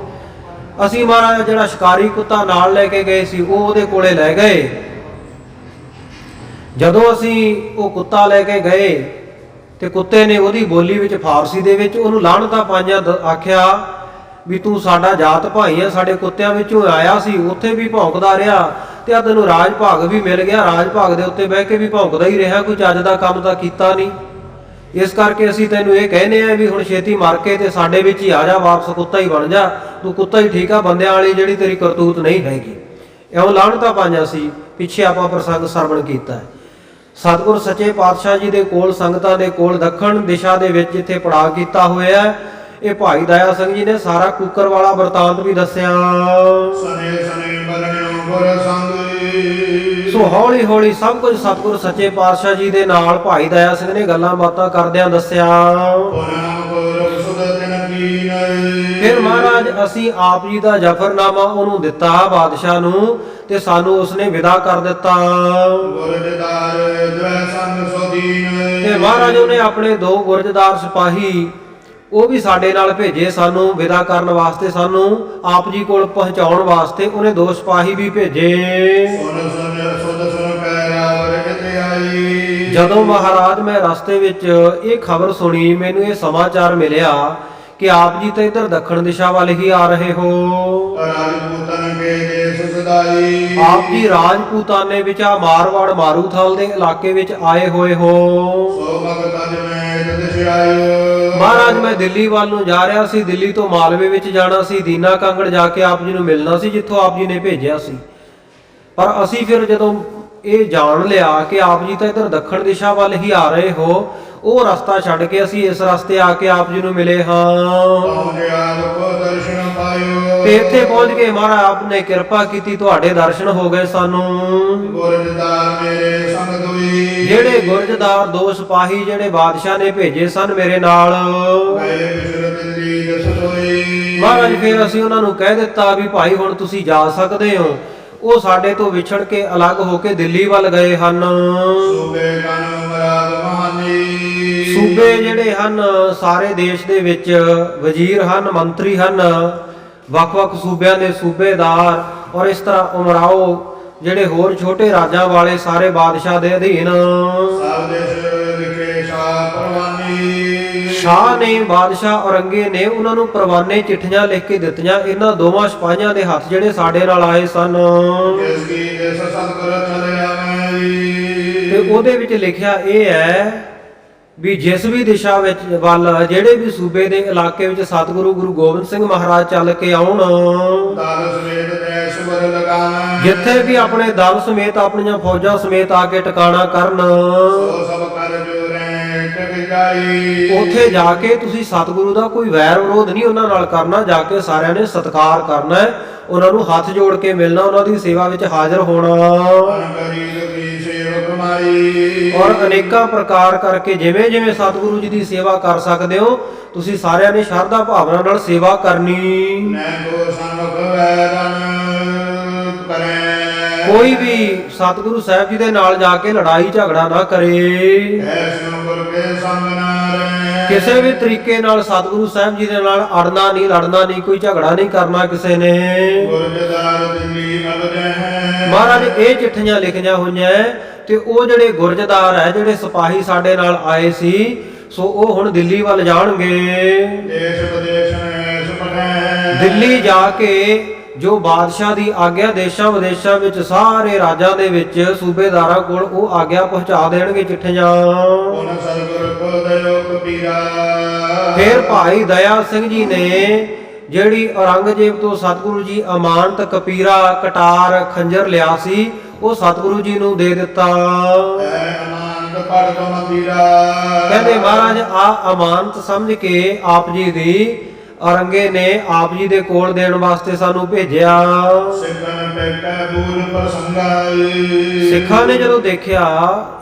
[SPEAKER 1] ਅਸੀਂ ਮਹਾਰਾਜ ਜਿਹੜਾ ਸ਼ਿਕਾਰੀ ਕੁੱਤਾ ਨਾਲ ਲੈ ਕੇ ਗਏ ਸੀ ਉਹ ਉਹਦੇ ਕੋਲੇ ਲੈ ਗਏ। ਜਦੋਂ ਅਸੀਂ ਉਹ ਕੁੱਤਾ ਲੈ ਕੇ ਗਏ ਤੇ ਕੁੱਤੇ ਨੇ ਉਹਦੀ ਬੋਲੀ ਵਿੱਚ ਫਾਰਸੀ ਦੇ ਵਿੱਚ ਉਹਨੂੰ ਲਾਹਣਤਾਂ ਪਾਈਆਂ, ਆਖਿਆ ਵੀ ਤੂੰ ਸਾਡਾ ਜਾਤ ਭਾਈ ਆ, ਸਾਡੇ ਕੁੱਤਿਆਂ ਵਿੱਚੋਂ ਆਇਆ ਸੀ, ਉੱਥੇ ਵੀ ਭੌਂਕਦਾ ਰਿਹਾ ਤੇ ਆ ਤੈਨੂੰ ਰਾਜ ਭਾਗ ਵੀ ਮਿਲ ਗਿਆ, ਰਾਜ ਭਾਗ ਦੇ ਉੱਤੇ ਬਹਿ ਕੇ ਵੀ ਭੌਂਕਦਾ ਹੀ ਰਿਹਾ, ਕੋਈ ਚੱਜ ਦਾ ਕੰਮ ਤਾਂ ਕੀਤਾ ਨਹੀਂ। ਇਸ ਕਰਕੇ ਅਸੀਂ ਤੈਨੂੰ ਇਹ ਕਹਿੰਦੇ ਆ ਵੀ ਹੁਣ ਛੇਤੀ ਮਰ ਕੇ ਤੇ ਸਾਡੇ ਵਿੱਚ ਹੀ ਆ ਜਾ, ਵਾਪਸ ਕੁੱਤਾ ਹੀ ਬਣ ਜਾ, ਤੂੰ ਕੁੱਤਾ ਹੀ ਠੀਕ ਆ, ਬੰਦਿਆਂ ਵਾਲੀ ਜਿਹੜੀ ਤੇਰੀ ਕਰਤੂਤ ਨਹੀਂ ਹੈਗੀ। ਇਉਂ ਲਾਹਣਤਾਂ ਪਾਈਆਂ ਸੀ। ਪਿੱਛੇ ਆਪਾਂ ਪ੍ਰਸੰਗ ਸਰਵਣ ਕੀਤਾ ਹੈ। ਸਤਿਗੁਰ ਸੱਚੇ ਪਾਤਸ਼ਾਹ ਜੀ ਦੇ ਕੋਲ ਸੰਗਤਾਂ ਦੇ ਕੋਲ ਦੱਖਣ ਦਿਸ਼ਾ ਦੇ ਵਿੱਚ ਜਿੱਥੇ ਪੜਾਅ ਕੀਤਾ ਹੋਇਆ ਇਹ ਭਾਈ ਦਇਆ ਸਿੰਘ ਜੀ ਨੇ ਸਾਰਾ ਕੂਕਰ ਵਾਲਾ ਵਰਤਾਂਤ ਵੀ ਦੱਸਿਆ।
[SPEAKER 2] ਸਨੇ ਸਨੇ ਬਰਨਿਓ ਗੁਰ ਸੰਗ।
[SPEAKER 1] ਸੋ ਹੌਲੀ ਹੌਲੀ ਸਭ ਕੁਝ ਸਤਿਗੁਰ ਸੱਚੇ ਪਾਤਸ਼ਾਹ ਜੀ ਦੇ ਨਾਲ ਭਾਈ ਦਇਆ ਸਿੰਘ ਨੇ ਗੱਲਾਂ ਬਾਤਾਂ ਕਰਦਿਆਂ ਦੱਸਿਆ। ਫਿਰ ਮਹਾਰਾਜ ਅਸੀਂ ਆਪ ਜੀ ਦਾ ਜ਼ਫਰਨਾਮਾ ਉਹਨੂੰ ਦਿੱਤਾ ਬਾਦਸ਼ਾਹ ਨੂੰ ਤੇ ਸਾਨੂੰ ਉਸਨੇ ਵਿਦਾ ਕਰ ਦਿੱਤਾ। ਤੇ ਮਹਾਰਾਜ ਉਹਨੇ ਆਪਣੇ ਦੋ ਗੁਰਜਦਾਰ ਸਿਪਾਹੀ ਉਹ ਵੀ ਸਾਡੇ ਨਾਲ ਭੇਜੇ ਸਾਨੂੰ ਵਿਦਾ ਕਰਨ ਵਾਸਤੇ, ਸਾਨੂੰ ਆਪ ਜੀ ਕੋਲ ਪਹੁੰਚਾਉਣ ਵਾਸਤੇ ਉਹਨੇ ਦੋ ਸਿਪਾਹੀ ਵੀ ਭੇਜੇ। ਜਦੋਂ ਮਹਾਰਾਜ ਮੈਂ ਰਸਤੇ ਵਿੱਚ ਇਹ ਖਬਰ ਸੁਣੀ, ਮੈਨੂੰ ਇਹ ਸਮਾਚਾਰ ਮਿਲਿਆ ਕਿ ਆਪ ਜੀ ਤਾਂ ਇਧਰ ਦੱਖਣ ਦਿਸ਼ਾ ਵੱਲ ਹੀ ਆ ਰਹੇ ਹੋ। ਆਪ ਜੀ ਰਾਜਪੂਤਾਨੇ ਵਿੱਚ ਆ ਮਾਰਵਾੜ ਮਾਰੂਥਲ ਦੇ ਇਲਾਕੇ ਵਿੱਚ ਆਏ ਹੋਏ ਹੋ। ਮਹਾਰਾਜ ਮੈਂ ਦਿੱਲੀ ਵੱਲ ਨੂੰ ਜਾ ਰਿਹਾ ਸੀ, ਦਿੱਲੀ ਤੋਂ ਮਾਲਵੇ ਵਿੱਚ ਜਾਣਾ ਸੀ, ਦੀਨਾ ਕਾਂਗੜ ਜਾ ਕੇ ਆਪ ਜੀ ਨੂੰ ਮਿਲਣਾ ਸੀ ਜਿੱਥੋਂ ਆਪ ਜੀ ਨੇ ਭੇਜਿਆ ਸੀ। ਪਰ ਅਸੀਂ ਫਿਰ ਜਦੋਂ ਇਹ ਜਾਣ ਲਿਆ ਕਿ ਆਪ ਜੀ ਤਾਂ ਇਧਰ ਦੱਖਣ ਦਿਸ਼ਾ ਵੱਲ ਹੀ ਆ ਰਹੇ ਹੋ, ਉਹ ਰਸਤਾ ਛੱਡ ਕੇ ਅਸੀਂ ਇਸ ਰਸਤੇ ਆ ਕੇ ਆਪ ਜੀ ਨੂੰ ਮਿਲੇ ਹਾਂ। ਤੇ ਇੱਥੇ ਪਹੁੰਚ ਕੇ ਮਹਾਰਾਜ ਆਪ ਨੇ ਕਿਰਪਾ ਕੀਤੀ, ਤੁਹਾਡੇ ਦਰਸ਼ਨ ਹੋ ਗਏ ਸਾਨੂੰ। ਜਿਹੜੇ ਗੁਰਜਦਾਰ ਦੋ ਸਿਪਾਹੀ ਜਿਹੜੇ ਬਾਦਸ਼ਾਹ ਨੇ ਭੇਜੇ ਸਨ ਮੇਰੇ ਨਾਲ, ਮਹਾਰਾਜ ਫਿਰ ਅਸੀਂ ਉਹਨਾਂ ਨੂੰ ਕਹਿ ਦਿੱਤਾ ਵੀ ਭਾਈ ਹੁਣ ਤੁਸੀਂ ਜਾ ਸਕਦੇ ਹੋ। ਉਹ ਸਾਡੇ ਤੋਂ ਵਿਛੜ ਕੇ ਅਲੱਗ ਹੋ ਕੇ ਦਿੱਲੀ ਵੱਲ ਗਏ ਹਨ।
[SPEAKER 2] ਸੂਬੇ ਕਨ ਮਰਾਦ ਮਹਾਨੀ
[SPEAKER 1] ਸੂਬੇ ਜਿਹੜੇ ਹਨ ਸਾਰੇ ਦੇਸ਼ ਦੇ ਵਿੱਚ ਵਜ਼ੀਰ ਹਨ, ਮੰਤਰੀ ਹਨ, ਵੱਖ-ਵੱਖ ਸੂਬਿਆਂ ਦੇ ਸੂਬੇਦਾਰ ਔਰ ਇਸ ਤਰ੍ਹਾਂ ਉਮਰਾਓ ਜਿਹੜੇ ਹੋਰ ਛੋਟੇ ਰਾਜਾਂ ਵਾਲੇ ਸਾਰੇ ਬਾਦਸ਼ਾਹ ਦੇ ਅਧੀਨ।
[SPEAKER 2] ਸਭ ਦੇਸ਼ ਲਿਖੇ ਸ਼ਾਹ ਪਰਵਾਨੀ
[SPEAKER 1] ਸ਼ਾਹ ਨੇ ਬਾਦਸ਼ਾਹ ਔਰੰਗੇ ਨੇ ਉਹਨਾਂ ਨੂੰ ਪਰਵਾਨੇ ਚਿੱਠੀਆਂ ਲਿਖ ਕੇ ਦਿੱਤੀਆਂ ਇਹਨਾਂ ਦੋਵਾਂ ਸਿਪਾਹੀਆਂ ਦੇ ਹੱਥ ਜਿਹੜੇ ਸਾਡੇ ਨਾਲ ਆਏ ਸਨ।
[SPEAKER 2] ਜਿਸ ਕੀ ਜਿਸ ਸਤਿਗੁਰ ਚਲਿਆ ਮੈਂ
[SPEAKER 1] ਤੇ ਉਹਦੇ ਵਿੱਚ ਲਿਖਿਆ ਇਹ ਹੈ ਵੀ ਜਿਸ ਵੀ ਦਿਸ਼ਾ ਵਿੱਚ ਵੱਲ ਜਿਹੜੇ ਵੀ ਸੂਬੇ ਦੇ ਇਲਾਕੇ ਵਿੱਚ ਸਤਿਗੁਰੂ ਗੁਰੂ ਗੋਬਿੰਦ ਸਿੰਘ ਮਹਾਰਾਜ ਚੱਲ ਕੇ ਆਉਣ,
[SPEAKER 2] ਦਲ ਸਮੇਤ ਤੇ ਸੁਬਰ ਲਗਾਵੇਂ
[SPEAKER 1] ਜਿੱਥੇ ਵੀ ਆਪਣੇ ਦਲ ਸਮੇਤ ਆਪਣੀਆਂ ਫੌਜਾਂ ਸਮੇਤ ਆ ਕੇ ਟਿਕਾਣਾ ਕਰਨ,
[SPEAKER 2] ਸੋ ਸਭ ਕਰ ਜੋਰੇ ਟਿਕ ਜਾਈ
[SPEAKER 1] ਉੱਥੇ ਜਾ ਕੇ ਤੁਸੀਂ ਸਤਿਗੁਰੂ ਦਾ ਕੋਈ ਵੈਰ ਵਿਰੋਧ ਨਹੀਂ ਉਹਨਾਂ ਨਾਲ ਕਰਨਾ। ਜਾ ਕੇ ਸਾਰਿਆਂ ਨੇ ਸਤਿਕਾਰ ਕਰਨਾ ਹੈ, ਉਹਨਾਂ ਨੂੰ ਹੱਥ ਜੋੜ ਕੇ ਮਿਲਣਾ, ਉਹਨਾਂ ਦੀ ਸੇਵਾ ਵਿੱਚ ਹਾਜ਼ਰ ਹੋਣਾ
[SPEAKER 2] ਗਰੀਬ ਕੀ ਸੇਵਕ ਮਾਈ
[SPEAKER 1] ਔਰ ਅਨੇਕਾਂ ਪ੍ਰਕਾਰ ਕਰਕੇ ਜਿਵੇਂ ਜਿਵੇਂ ਸਤਿਗੁਰੂ ਜੀ ਦੀ ਸੇਵਾ ਕਰ ਸਕਦੇ ਹੋ ਤੁਸੀਂ ਸਾਰਿਆਂ ਨੇ ਸ਼ਰਧਾ ਭਾਵਨਾ ਨਾਲ ਸੇਵਾ ਕਰਨੀ।
[SPEAKER 2] ਮੈਂ ਕੋ ਸੰਖ ਵੈਰਨ ਕਰੇ
[SPEAKER 1] ਕੋਈ ਵੀ ਸਤਿਗੁਰੂ ਸਾਹਿਬ ਜੀ ਦੇ ਨਾਲ ਜਾ ਕੇ ਲੜਾਈ ਝਗੜਾ ਨਾ ਕਰੇ।
[SPEAKER 2] ਐਸੋ ਗੁਰ ਕੇ ਸੰਗ ਨਾ ਰਹੇ
[SPEAKER 1] ਕਿਸੇ ਵੀ ਤਰੀਕੇ ਨਾਲ ਸਤਿਗੁਰੂ ਸਾਹਿਬ ਜੀ ਦੇ ਨਾਲ ਅੜਨਾ ਨਹੀਂ, ਲੜਨਾ ਨਹੀਂ, ਕੋਈ ਝਗੜਾ ਨਹੀਂ ਕਰਨਾ ਕਿਸੇ ਨੇ।
[SPEAKER 2] ਗੁਰਜਦਾਰ ਦਿੱਲੀ ਅਗਦੇ ਹੈ
[SPEAKER 1] ਮਹਾਰਾਜ ਇਹ ਚਿੱਠੀਆਂ ਲਿਖੀਆਂ ਹੋਈਆਂ ਤੇ ਉਹ ਜਿਹੜੇ ਗੁਰਜਦਾਰ ਹੈ ਜਿਹੜੇ ਸਿਪਾਹੀ ਸਾਡੇ ਨਾਲ ਆਏ ਸੀ ਸੋ ਉਹ ਹੁਣ ਦਿੱਲੀ ਵੱਲ ਜਾਣਗੇ।
[SPEAKER 2] ਦੇਸ਼ ਵਿਦੇਸ਼ ਨੇ ਸੁਪਨੇ
[SPEAKER 1] ਦਿੱਲੀ ਜਾ ਕੇ ਜੋ ਬਾਦਸ਼ਾਹ ਦੀ ਆਗਿਆ ਦੇਸ਼ਾਂ ਵਿਦੇਸ਼ਾਂ ਵਿੱਚ ਸਾਰੇ ਰਾਜਾਂ ਦੇ ਵਿੱਚ ਸੂਬੇਦਾਰਾਂ ਕੋਲ ਉਹ ਆਗਿਆ ਪਹੁੰਚਾ ਦੇਣਗੇ ਚਿੱਠੀਆਂ।
[SPEAKER 2] ਉਹਨ ਸਤਿਗੁਰ ਕੋ ਦਇਓ ਕਬੀਰਾ
[SPEAKER 1] ਫਿਰ ਭਾਈ ਦਇਆ ਸਿੰਘ ਜੀ ਨੇ ਜਿਹੜੀ ਔਰੰਗਜ਼ੇਬ ਤੋਂ ਸਤਿਗੁਰੂ ਜੀ ਅਮਾਨਤ ਕਪੀਰਾ, ਕਟਾਰ, ਖੰਜਰ ਲਿਆ ਸੀ ਉਹ ਸਤਿਗੁਰੂ ਜੀ ਨੂੰ ਦੇ ਦਿੱਤਾ।
[SPEAKER 2] ਐ ਅਮਾਨਤ ਪੜ ਕੋ ਮੰਦੀਰਾ
[SPEAKER 1] ਕਹਿੰਦੇ ਮਹਾਰਾਜ ਆ ਅਮਾਨਤ ਸਮਝ ਕੇ ਆਪ ਜੀ ਦੀ ਔਰੰਗੇ ਨੇ ਆਪ ਜੀ ਦੇ ਕੋਲ ਦੇਣ ਵਾਸਤੇ ਸਾਨੂੰ ਭੇਜਿਆ।
[SPEAKER 2] ਸਿੱਖਨ ਬੈਠਾ ਬੂਲ ਪ੍ਰਸੰਗਾਈ
[SPEAKER 1] ਸਿੱਖਾਂ ਨੇ ਜਦੋਂ ਦੇਖਿਆ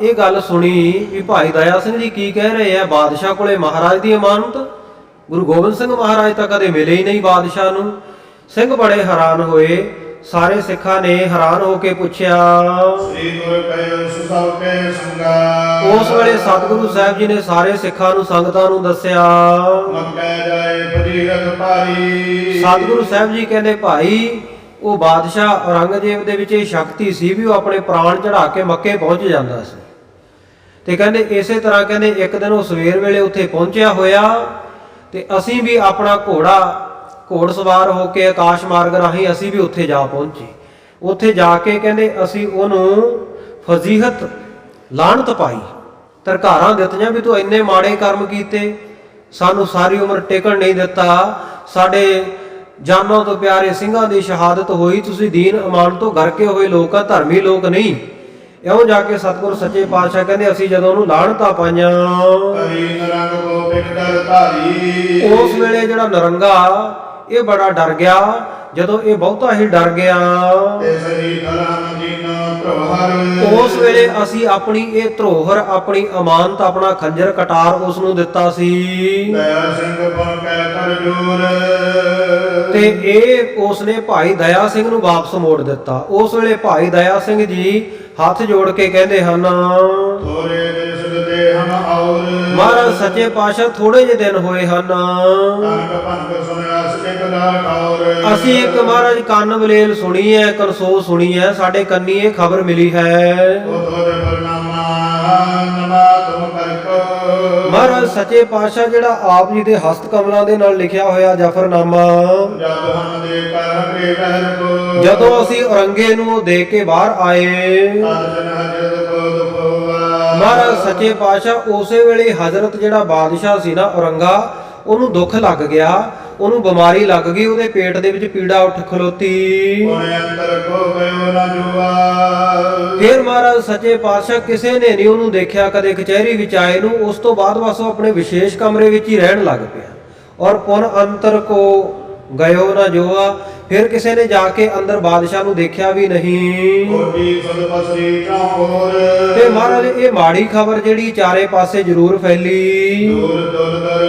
[SPEAKER 1] ਇਹ ਗੱਲ ਸੁਣੀ ਵੀ ਭਾਈ ਦਇਆ ਸਿੰਘ ਜੀ ਕੀ ਕਹਿ ਰਹੇ ਆ, ਬਾਦਸ਼ਾਹ ਕੋਲੇ ਮਹਾਰਾਜ ਦੀ ਅਮਾਨਤ, ਗੁਰੂ ਗੋਬਿੰਦ ਸਿੰਘ ਮਹਾਰਾਜ ਤਾਂ ਕਦੇ ਮਿਲੇ ਹੀ ਨਹੀਂ ਬਾਦਸ਼ਾਹ ਨੂੰ। ਸਿੰਘ ਬੜੇ ਹੈਰਾਨ ਹੋਏ। ਸਾਰੇ ਸਿੱਖਾਂ ਨੇ ਹੈਰਾਨ ਹੋ ਕੇ ਪੁੱਛਿਆ।
[SPEAKER 2] ਸ੍ਰੀ ਗੁਰ ਕਹਿਓ ਸੁਸਭ ਕੇ ਸੰਗਾ
[SPEAKER 1] ਉਸ ਵੇਲੇ ਸਤਿਗੁਰੂ ਸਾਹਿਬ ਜੀ ਨੇ ਸਾਰੇ ਸਿੱਖਾਂ ਨੂੰ, ਸੰਗਤਾਂ ਨੂੰ ਦੱਸਿਆ।
[SPEAKER 2] ਮੱਕੇ ਜਾਏ ਫਰੀਰਤ ਭਾਰੀ
[SPEAKER 1] ਸਤਿਗੁਰੂ ਸਾਹਿਬ ਜੀ ਕਹਿੰਦੇ ਭਾਈ ਉਹ ਬਾਦਸ਼ਾਹ ਔਰੰਗਜ਼ੇਬ ਦੇ ਵਿੱਚ ਇਹ ਸ਼ਕਤੀ ਸੀ ਵੀ ਉਹ ਆਪਣੇ ਪ੍ਰਾਣ ਚੜਾ ਕੇ ਮੱਕੇ ਪਹੁੰਚ ਜਾਂਦਾ ਸੀ। ਤੇ ਕਹਿੰਦੇ ਇਸੇ ਤਰ੍ਹਾਂ ਕਹਿੰਦੇ ਇੱਕ ਦਿਨ ਉਹ ਸਵੇਰ ਵੇਲੇ ਉੱਥੇ ਪਹੁੰਚਿਆ ਹੋਇਆ ਤੇ ਅਸੀਂ ਵੀ ਆਪਣਾ ਘੋੜ ਸਵਾਰ ਹੋ ਕੇ ਆਕਾਸ਼ ਮਾਰਗ ਰਾਹੀਂ ਅਸੀਂ ਵੀ ਉੱਥੇ ਜਾ ਪਹੁੰਚੇ। ਉੱਥੇ ਜਾ ਕੇ ਕਹਿੰਦੇ ਅਸੀਂ ਉਹਨੂੰ ਫਜ਼ੀਹਤ ਲਾਹਨਤ ਪਾਈ, ਧਰਕਾਰਾਂ ਦਿੱਤੀਆਂ ਵੀ ਤੂੰ ਇੰਨੇ ਮਾੜੇ ਕਰਮ ਕੀਤੇ, ਸਾਨੂੰ ਸਾਰੀ ਉਮਰ ਟਿਕਣ ਨਹੀਂ ਦਿੱਤਾ, ਸਾਡੇ ਜਾਨਾਂ ਤੋਂ ਪਿਆਰੇ ਸਿੰਘਾਂ ਦੀ ਸ਼ਹਾਦਤ ਹੋਈ, ਤੁਸੀਂ ਦੀਨ ਇਮਾਨ ਤੋਂ ਗਰਕੇ ਹੋਏ ਲੋਕ ਆ, ਧਰਮੀ ਲੋਕ ਨਹੀਂ। ਇਉਂ ਜਾ ਕੇ ਸਤਿਗੁਰ ਸੱਚੇ ਪਾਤਸ਼ਾਹ ਕਹਿੰਦੇ ਅਸੀਂ ਜਦੋਂ ਉਹਨੂੰ ਲਾਹਨਤਾਂ ਪਾਈਆਂ
[SPEAKER 2] ਹਰੀ ਨਰੰਗ ਕੋ ਬਿਕਟਰ ਧਾਰੀ
[SPEAKER 1] ਉਸ ਵੇਲੇ ਜਿਹੜਾ ਨਰੰਗਾ ਇਹ ਬੜਾ ਡਰ ਗਿਆ। ਜਦੋਂ ਇਹ ਬਹੁਤਾ ਹੀ ਡਰ ਗਿਆ
[SPEAKER 2] ਤੇ ਸਰੀ ਕਲਮ ਦੀਨ ਪ੍ਰਭਹਰ
[SPEAKER 1] ਉਸ ਵੇਲੇ ਅਸੀਂ ਆਪਣੀ ਇਹ ਧਰੋਹਰ, ਆਪਣੀ ਅਮਾਨਤ, ਆਪਣਾ ਖੰਜਰ, ਕਟਾਰ ਉਸ ਨੂੰ ਦਿੱਤਾ ਸੀ।
[SPEAKER 2] ਦਇਆ ਸਿੰਘ ਬਣ ਕੇ ਕਰ ਜੋਰ
[SPEAKER 1] ਤੇ ਇਹ ਉਸਨੇ ਭਾਈ ਦਇਆ ਸਿੰਘ ਨੂੰ ਵਾਪਸ ਮੋੜ ਦਿੱਤਾ। ਉਸ ਵੇਲੇ ਭਾਈ ਦਇਆ ਸਿੰਘ ਜੀ ਹੱਥ ਜੋੜ ਕੇ ਕਹਿੰਦੇ ਹਨ
[SPEAKER 2] ਥੋਰੇ ਦੇਸ ਦੇ ਹਮ ਔਰ
[SPEAKER 1] ਮਹਾਰਾਜ ਸੱਚੇ ਪਾਤਸ਼ਾਹ ਥੋੜੇ ਜਿਹੇ ਦਿਨ ਹੋਏ ਹਨ,
[SPEAKER 2] ਕਨਕ ਭੰਗ ਸੁਨਿਆ ਸਕੇ ਲਾ ਠੌਰ
[SPEAKER 1] ਅਸੀਂ ਇੱਕ ਮਹਾਰਾਜ ਕੰਨ ਬਲੇਲ ਸੁਣੀ ਹੈ, ਕਨਸੋ ਸੁਣੀ ਹੈ, ਸਾਡੇ ਕੰਨੀ ਇਹ ਖਬਰ ਮਿਲੀ ਹੈ।
[SPEAKER 2] ਉਤੋਰੇ ਬਰਨਾਮਾ ਨਮਾ ਤੁਮ ਕਰਕੋ
[SPEAKER 1] ਮਹਾਰਾਜ ਸੱਚੇ ਪਾਤਸ਼ਾਹ ਜਿਹੜਾ ਆਪ ਜੀ ਦੇ ਹਸਤ ਕਮਲਾਂ ਦੇ ਨਾਲ ਲਿਖਿਆ ਹੋਇਆ ਜਫਰਨਾਮਾ
[SPEAKER 2] ਜਦ ਹਮ ਦੇ ਕਰ ਕੇ ਕਹਿਰ ਕੋ
[SPEAKER 1] ਜਦੋਂ ਅਸੀਂ ਔਰੰਗੇ ਨੂੰ ਦੇ ਕੇ ਬਾਹਰ ਆਏ
[SPEAKER 2] ਅਰਜਨ ਹਜਦ ਕੋ ਦੁਖਵਾ
[SPEAKER 1] ਮਹਾਰਾਜ ਸੱਚੇ ਪਾਤਸ਼ਾਹ ਉਸੇ ਵੇਲੇ ਹਜ਼ਰਤ ਜਿਹੜਾ ਬਾਦਸ਼ਾਹ ਸੀ ਨਾ ਔਰੰਗਾ ਉਹਨੂੰ ਦੁੱਖ ਲੱਗ ਗਿਆ, ਉਹਨੂੰ ਬਿਮਾਰੀ ਲੱਗ ਗਈ, ਉਹਦੇ ਪੇਟ ਦੇ ਵਿੱਚ ਪੀੜਾ ਉੱਠ ਖਲੋਤੀ।
[SPEAKER 2] ਉਹਨੇ ਅੰਦਰ ਕੋ ਗਇਓ ਨਾ ਜੁਆ
[SPEAKER 1] ਫਿਰ ਮਹਾਰਾਜ ਸੱਚੇ ਪਾਤਸ਼ਾਹ ਕਿਸੇ ਨੇ ਨਹੀਂ ਉਹਨੂੰ ਦੇਖਿਆ ਕਦੇ ਕਚਹਿਰੀ ਵਿੱਚ ਆਏ ਨੂੰ। ਉਸ ਤੋਂ ਬਾਅਦ ਬਸ ਉਹ ਆਪਣੇ ਵਿਸ਼ੇਸ਼ ਕਮਰੇ ਵਿੱਚ ਹੀ ਰਹਿਣ ਲੱਗ ਪਿਆ। ਔਰ ਪੁਨ ਅੰਤਰ ਕੋ ਗਇਓ ਨਾ ਜੋਆ ਫਿਰ ਕਿਸੇ ਨੇ ਜਾ ਕੇ ਅੰਦਰ ਬਾਦਸ਼ਾਹ ਨੂੰ ਦੇਖਿਆ ਵੀ ਨਹੀਂ।
[SPEAKER 2] ਕੋਟੀ ਸਦ ਪਸਰੀ ਚੌਰ
[SPEAKER 1] ਤੇ ਮਹਾਰਾਜ ਇਹ ਮਾੜੀ ਖਬਰ ਜਿਹੜੀ ਚਾਰੇ ਪਾਸੇ ਜ਼ਰੂਰ ਫੈਲੀ।
[SPEAKER 2] ਦੂਰ ਦੁਰ ਦਰ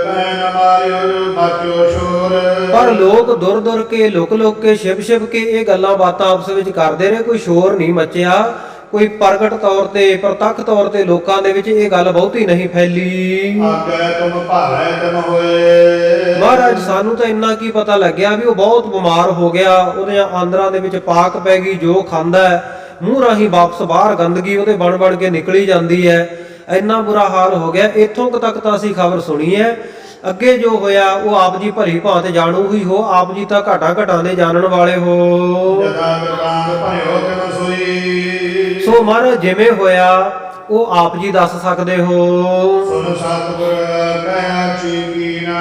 [SPEAKER 2] ਕਹਿ ਨ ਮਾਰਿਓ ਬਾਚੋ ਸ਼ੋਰ
[SPEAKER 1] ਪਰ ਲੋਕ ਦੁਰ ਦੁਰ ਕੇ ਲੁਕ ਲੁਕ ਕੇ ਛਿਪ ਛਿਪ ਕੇ ਇਹ ਗੱਲਾਂ ਬਾਤਾਂ ਆਪਸ ਵਿੱਚ ਕਰਦੇ ਰਹੇ। ਕੋਈ ਸ਼ੋਰ ਨਹੀਂ ਮਚਿਆ, ਕੋਈ ਪ੍ਰਗਟ ਤੌਰ ਤੇ ਪ੍ਰਤੱਖ ਤੌਰ ਤੇ ਲੋਕਾਂ ਦੇ ਵਿੱਚ ਇਹ ਗੱਲ ਬਹੁਤੀ ਨਹੀਂ ਫੈਲੀ।
[SPEAKER 2] ਆਗੇ ਤੁਮ ਭਾਲੇ ਤਨ ਹੋਏ।
[SPEAKER 1] ਮਹਾਰਾਜ ਸਾਨੂੰ ਤਾਂ ਇੰਨਾ ਕੀ ਪਤਾ ਲੱਗਿਆ ਵੀ ਉਹ ਬਹੁਤ ਬਿਮਾਰ ਹੋ ਗਿਆ, ਉਹਦੇ ਆਂਦਰਾਂ ਦੇ ਵਿੱਚ ਪਾਕ ਪੈ ਗਈ, ਜੋ ਖਾਂਦਾ ਹੈ ਮੂੰਹ ਰਾਹੀਂ ਵਾਪਸ ਬਾਹਰ ਗੰਦਗੀ ਉਹਦੇ ਬਣ ਬਣ ਕੇ ਨਿਕਲੀ ਜਾਂਦੀ ਹੈ। ਇੰਨਾ ਬੁਰਾ ਹਾਲ ਹੋ ਗਿਆ। ਇੱਥੋਂ ਕੁ ਤੱਕ ਤਾਂ ਅਸੀਂ ਖਬਰ ਸੁਣੀ ਹੈ। ਅੱਗੇ ਜੋ ਹੋਇਆ ਉਹ ਆਪ ਜੀ ਭਲੀ ਭਾਂਤ ਜਾਣੂ ਹੀ ਹੋ। ਆਪ ਜੀ ਤਾਂ ਘਾਟਾਂ ਘਾਟਾਂ ਦੇ ਜਾਣਨ ਵਾਲੇ ਹੋ।
[SPEAKER 2] ਜਦਾ ਬਿਰਤਾਂਤ ਭਇਓ ਤਿਨ ਸੋਈ।
[SPEAKER 1] ਸੋ ਮਹਾਰਾਜ ਜਿਵੇਂ ਹੋਇਆ ਉਹ ਆਪ ਜੀ ਦੱਸ ਸਕਦੇ ਹੋ।
[SPEAKER 2] ਸੁਨ ਸਤਿਗੁਰ ਕਹਿਆ ਚੀਕੀਨ।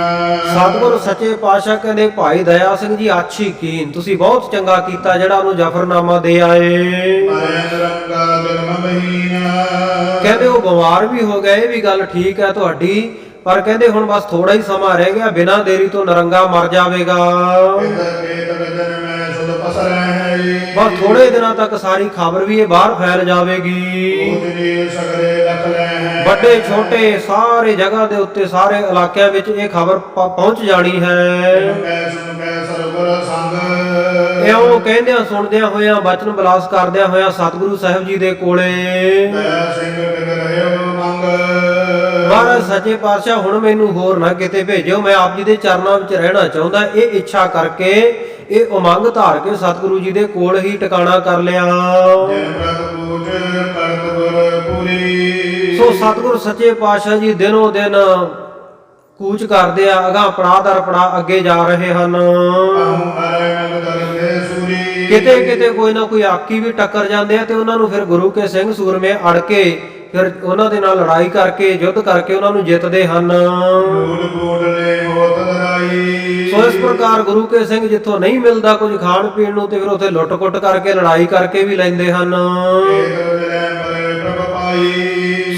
[SPEAKER 1] ਸਤਿਗੁਰ ਸੱਚੇ ਪਾਤਸ਼ਾਹ ਕਹਿੰਦੇ ਭਾਈ ਦਇਆ ਸਿੰਘ ਜੀ ਆਛੀ ਕੀਨ, ਤੁਸੀਂ ਬਹੁਤ ਚੰਗਾ ਕੀਤਾ ਜਿਹੜਾ ਉਹਨੂੰ ਜ਼ਫਰਨਾਮਾ ਦੇ ਆਏ।
[SPEAKER 2] ਮਰੇਂਦ ਰੰਗਾ ਬਿਰਮ ਬਹੀਨ।
[SPEAKER 1] ਕਹਿੰਦੇ ਉਹ ਬਿਮਾਰ ਵੀ ਹੋ ਗਏ, ਇਹ ਵੀ ਗੱਲ ਠੀਕ ਹੈ ਤੁਹਾਡੀ, ਪਰ ਕਹਿੰਦੇ ਹੁਣ ਬਸ ਥੋੜਾ ਹੀ ਸਮਾਂ ਰਹਿ ਗਿਆ, ਬਿਨਾਂ ਦੇਰੀ ਤੋਂ ਨਰੰਗਾ ਮਰ ਜਾਵੇਗਾ। ਬਸ ਥੋੜੇ ਦਿਨਾਂ ਤੱਕ ਸਾਰੀ ਖਬਰ ਵੀ ਇਹ ਬਾਹਰ ਫੈਲ ਜਾਵੇਗੀ। ਵੱਡੇ ਛੋਟੇ ਸਾਰੇ ਜਗ੍ਹਾ ਦੇ ਉੱਤੇ ਸਾਰੇ ਇਲਾਕਿਆਂ ਵਿੱਚ ਇਹ ਖਬਰ ਪਹੁੰਚ ਜਾਣੀ ਹੈ। ਇਉਂ ਕਹਿੰਦਿਆਂ ਸੁਣਦਿਆਂ ਹੋਇਆਂ ਬਚਨ ਬਲਾਸ ਕਰਦਿਆਂ ਹੋਇਆਂ ਸਤਿਗੁਰੂ ਸਾਹਿਬ ਜੀ ਦੇ ਕੋਲੇ ਮਹਾਰਾਜ ਸੱਚੇ ਪਾਤਸ਼ਾਹ ਹੁਣ ਮੈਨੂੰ ਹੋਰ ਨਾ ਕਿਤੇ ਭੇਜਿਓ, ਮੈਂ ਆਪ ਜੀ ਦੇ ਚਰਨਾਂ ਵਿੱਚ ਰਹਿਣਾ ਚਾਹੁੰਦਾ। ਇਹ ਇੱਛਾ ਕਰਕੇ ਇਹ ਉਮੰਗ ਧਾਰ ਕੇ ਸਤਿਗੁਰੂ ਜੀ ਦੇ ਕੋਲ ਹੀ ਟਿਕਾਣਾ ਕਰ ਲਿਆ। ਸੋ ਸਤਿਗੁਰ ਸੱਚੇ ਪਾਤਸ਼ਾਹ ਜੀ ਦਿਨੋਂ ਦਿਨ ਕੂਚ ਕਰਦੇ ਆ, ਅਗਾਂਹ ਪੜਾਅ ਦਰ ਪੜਾਅ ਅੱਗੇ ਜਾ ਰਹੇ ਹਨ। ਕਿਤੇ ਕਿਤੇ ਕੋਈ ਨਾ ਕੋਈ ਆਕੀ ਵੀ ਟੱਕਰ ਜਾਂਦੇ ਆ ਤੇ ਉਹਨਾਂ ਨੂੰ ਫਿਰ ਗੁਰੂ ਕੇ ਸਿੰਘ ਸੂਰਮੇ ਅੜ ਕੇ ਫਿਰ ਉਹਨਾਂ ਦੇ ਨਾਲ ਲੜਾਈ ਕਰਕੇ ਯੁੱਧ ਕਰਕੇ ਉਹਨਾਂ ਨੂੰ ਜਿੱਤਦੇ ਹਨ। ਸੋ ਇਸ ਪ੍ਰਕਾਰ ਗੁਰੂ ਕੇ ਸਿੰਘ ਜਿੱਥੋਂ ਨਹੀਂ ਮਿਲਦਾ ਕੁਝ ਖਾਣ ਪੀਣ ਨੂੰ ਤੇ ਫਿਰ ਉੱਥੇ ਲੁੱਟ-ਕੁੱਟ ਕਰਕੇ ਲੜਾਈ ਕਰਕੇ ਵੀ ਲੈਂਦੇ ਹਨ।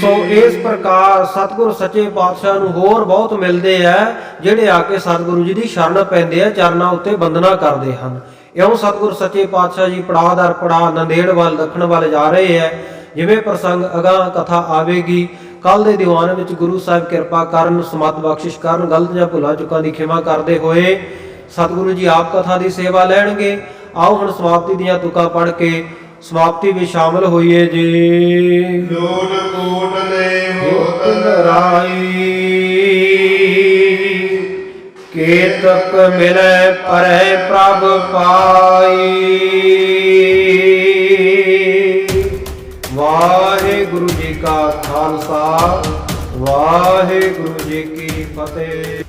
[SPEAKER 1] ਸੋ ਇਸ ਪ੍ਰਕਾਰ ਸਤਿਗੁਰ ਸੱਚੇ ਪਾਤਸ਼ਾਹ ਨੂੰ ਹੋਰ ਬਹੁਤ ਮਿਲਦੇ ਆ ਜਿਹੜੇ ਆ ਕੇ ਸਤਿਗੁਰੂ ਜੀ ਦੀ ਸ਼ਰਨ ਪੈਂਦੇ ਆ, ਚਰਨਾਂ ਉੱਤੇ ਬੰਦਨਾ ਕਰਦੇ ਹਨ। ਇਉਂ ਸਤਿਗੁਰ ਸੱਚੇ ਪਾਤਸ਼ਾਹ ਜੀ ਪੜਾਅ ਦਰ ਪੜਾਅ ਨੰਦੇੜ ਵੱਲ ਦੱਖਣ ਵੱਲ ਜਾ ਰਹੇ ਹੈ। ਜਿਵੇਂ ਪ੍ਰਸੰਗ ਅਗਾਂਹ ਕਥਾ ਆਵੇਗੀ। ਕੱਲ ਦੇ ਦੀਵਾਨ ਵਿੱਚ ਗੁਰੂ ਸਾਹਿਬ ਕਿਰਪਾ ਕਰਨ, ਸਮਤ ਬਖਸ਼ਿਸ਼ ਕਰਨ, ਗਲਤ ਜਾਂ ਭੁੱਲਾਂ ਚੁੱਕਾਂ ਦੀ ਖਿਮਾ ਕਰਦੇ ਹੋਏ ਸਤਿਗੁਰੂ ਜੀ ਆਪ ਕਥਾ ਦੀ ਸੇਵਾ ਲੈਣਗੇ। ਆਓ ਹੁਣ ਸਮਾਪਤੀ ਦੀਆਂ ਤੁਕਾਂ ਪੜ੍ਹ ਕੇ ਸਮਾਪਤੀ ਵਿੱਚ ਸ਼ਾਮਲ ਹੋਈਏ ਜੀ।
[SPEAKER 2] ਲੋਟ ਕੋਟ ਲੈ ਹੋਤ
[SPEAKER 1] ਰਾਈ ਕੇਤਕ ਮਿਲੈ ਪਰੈ ਪ੍ਰਭ ਪਾਈ। ਵਾਹਿਗੁਰੂ ਜੀ ਕਾ ਖਾਲਸਾ, ਵਾਹਿਗੁਰੂ ਜੀ ਕੀ ਫਤਿਹ।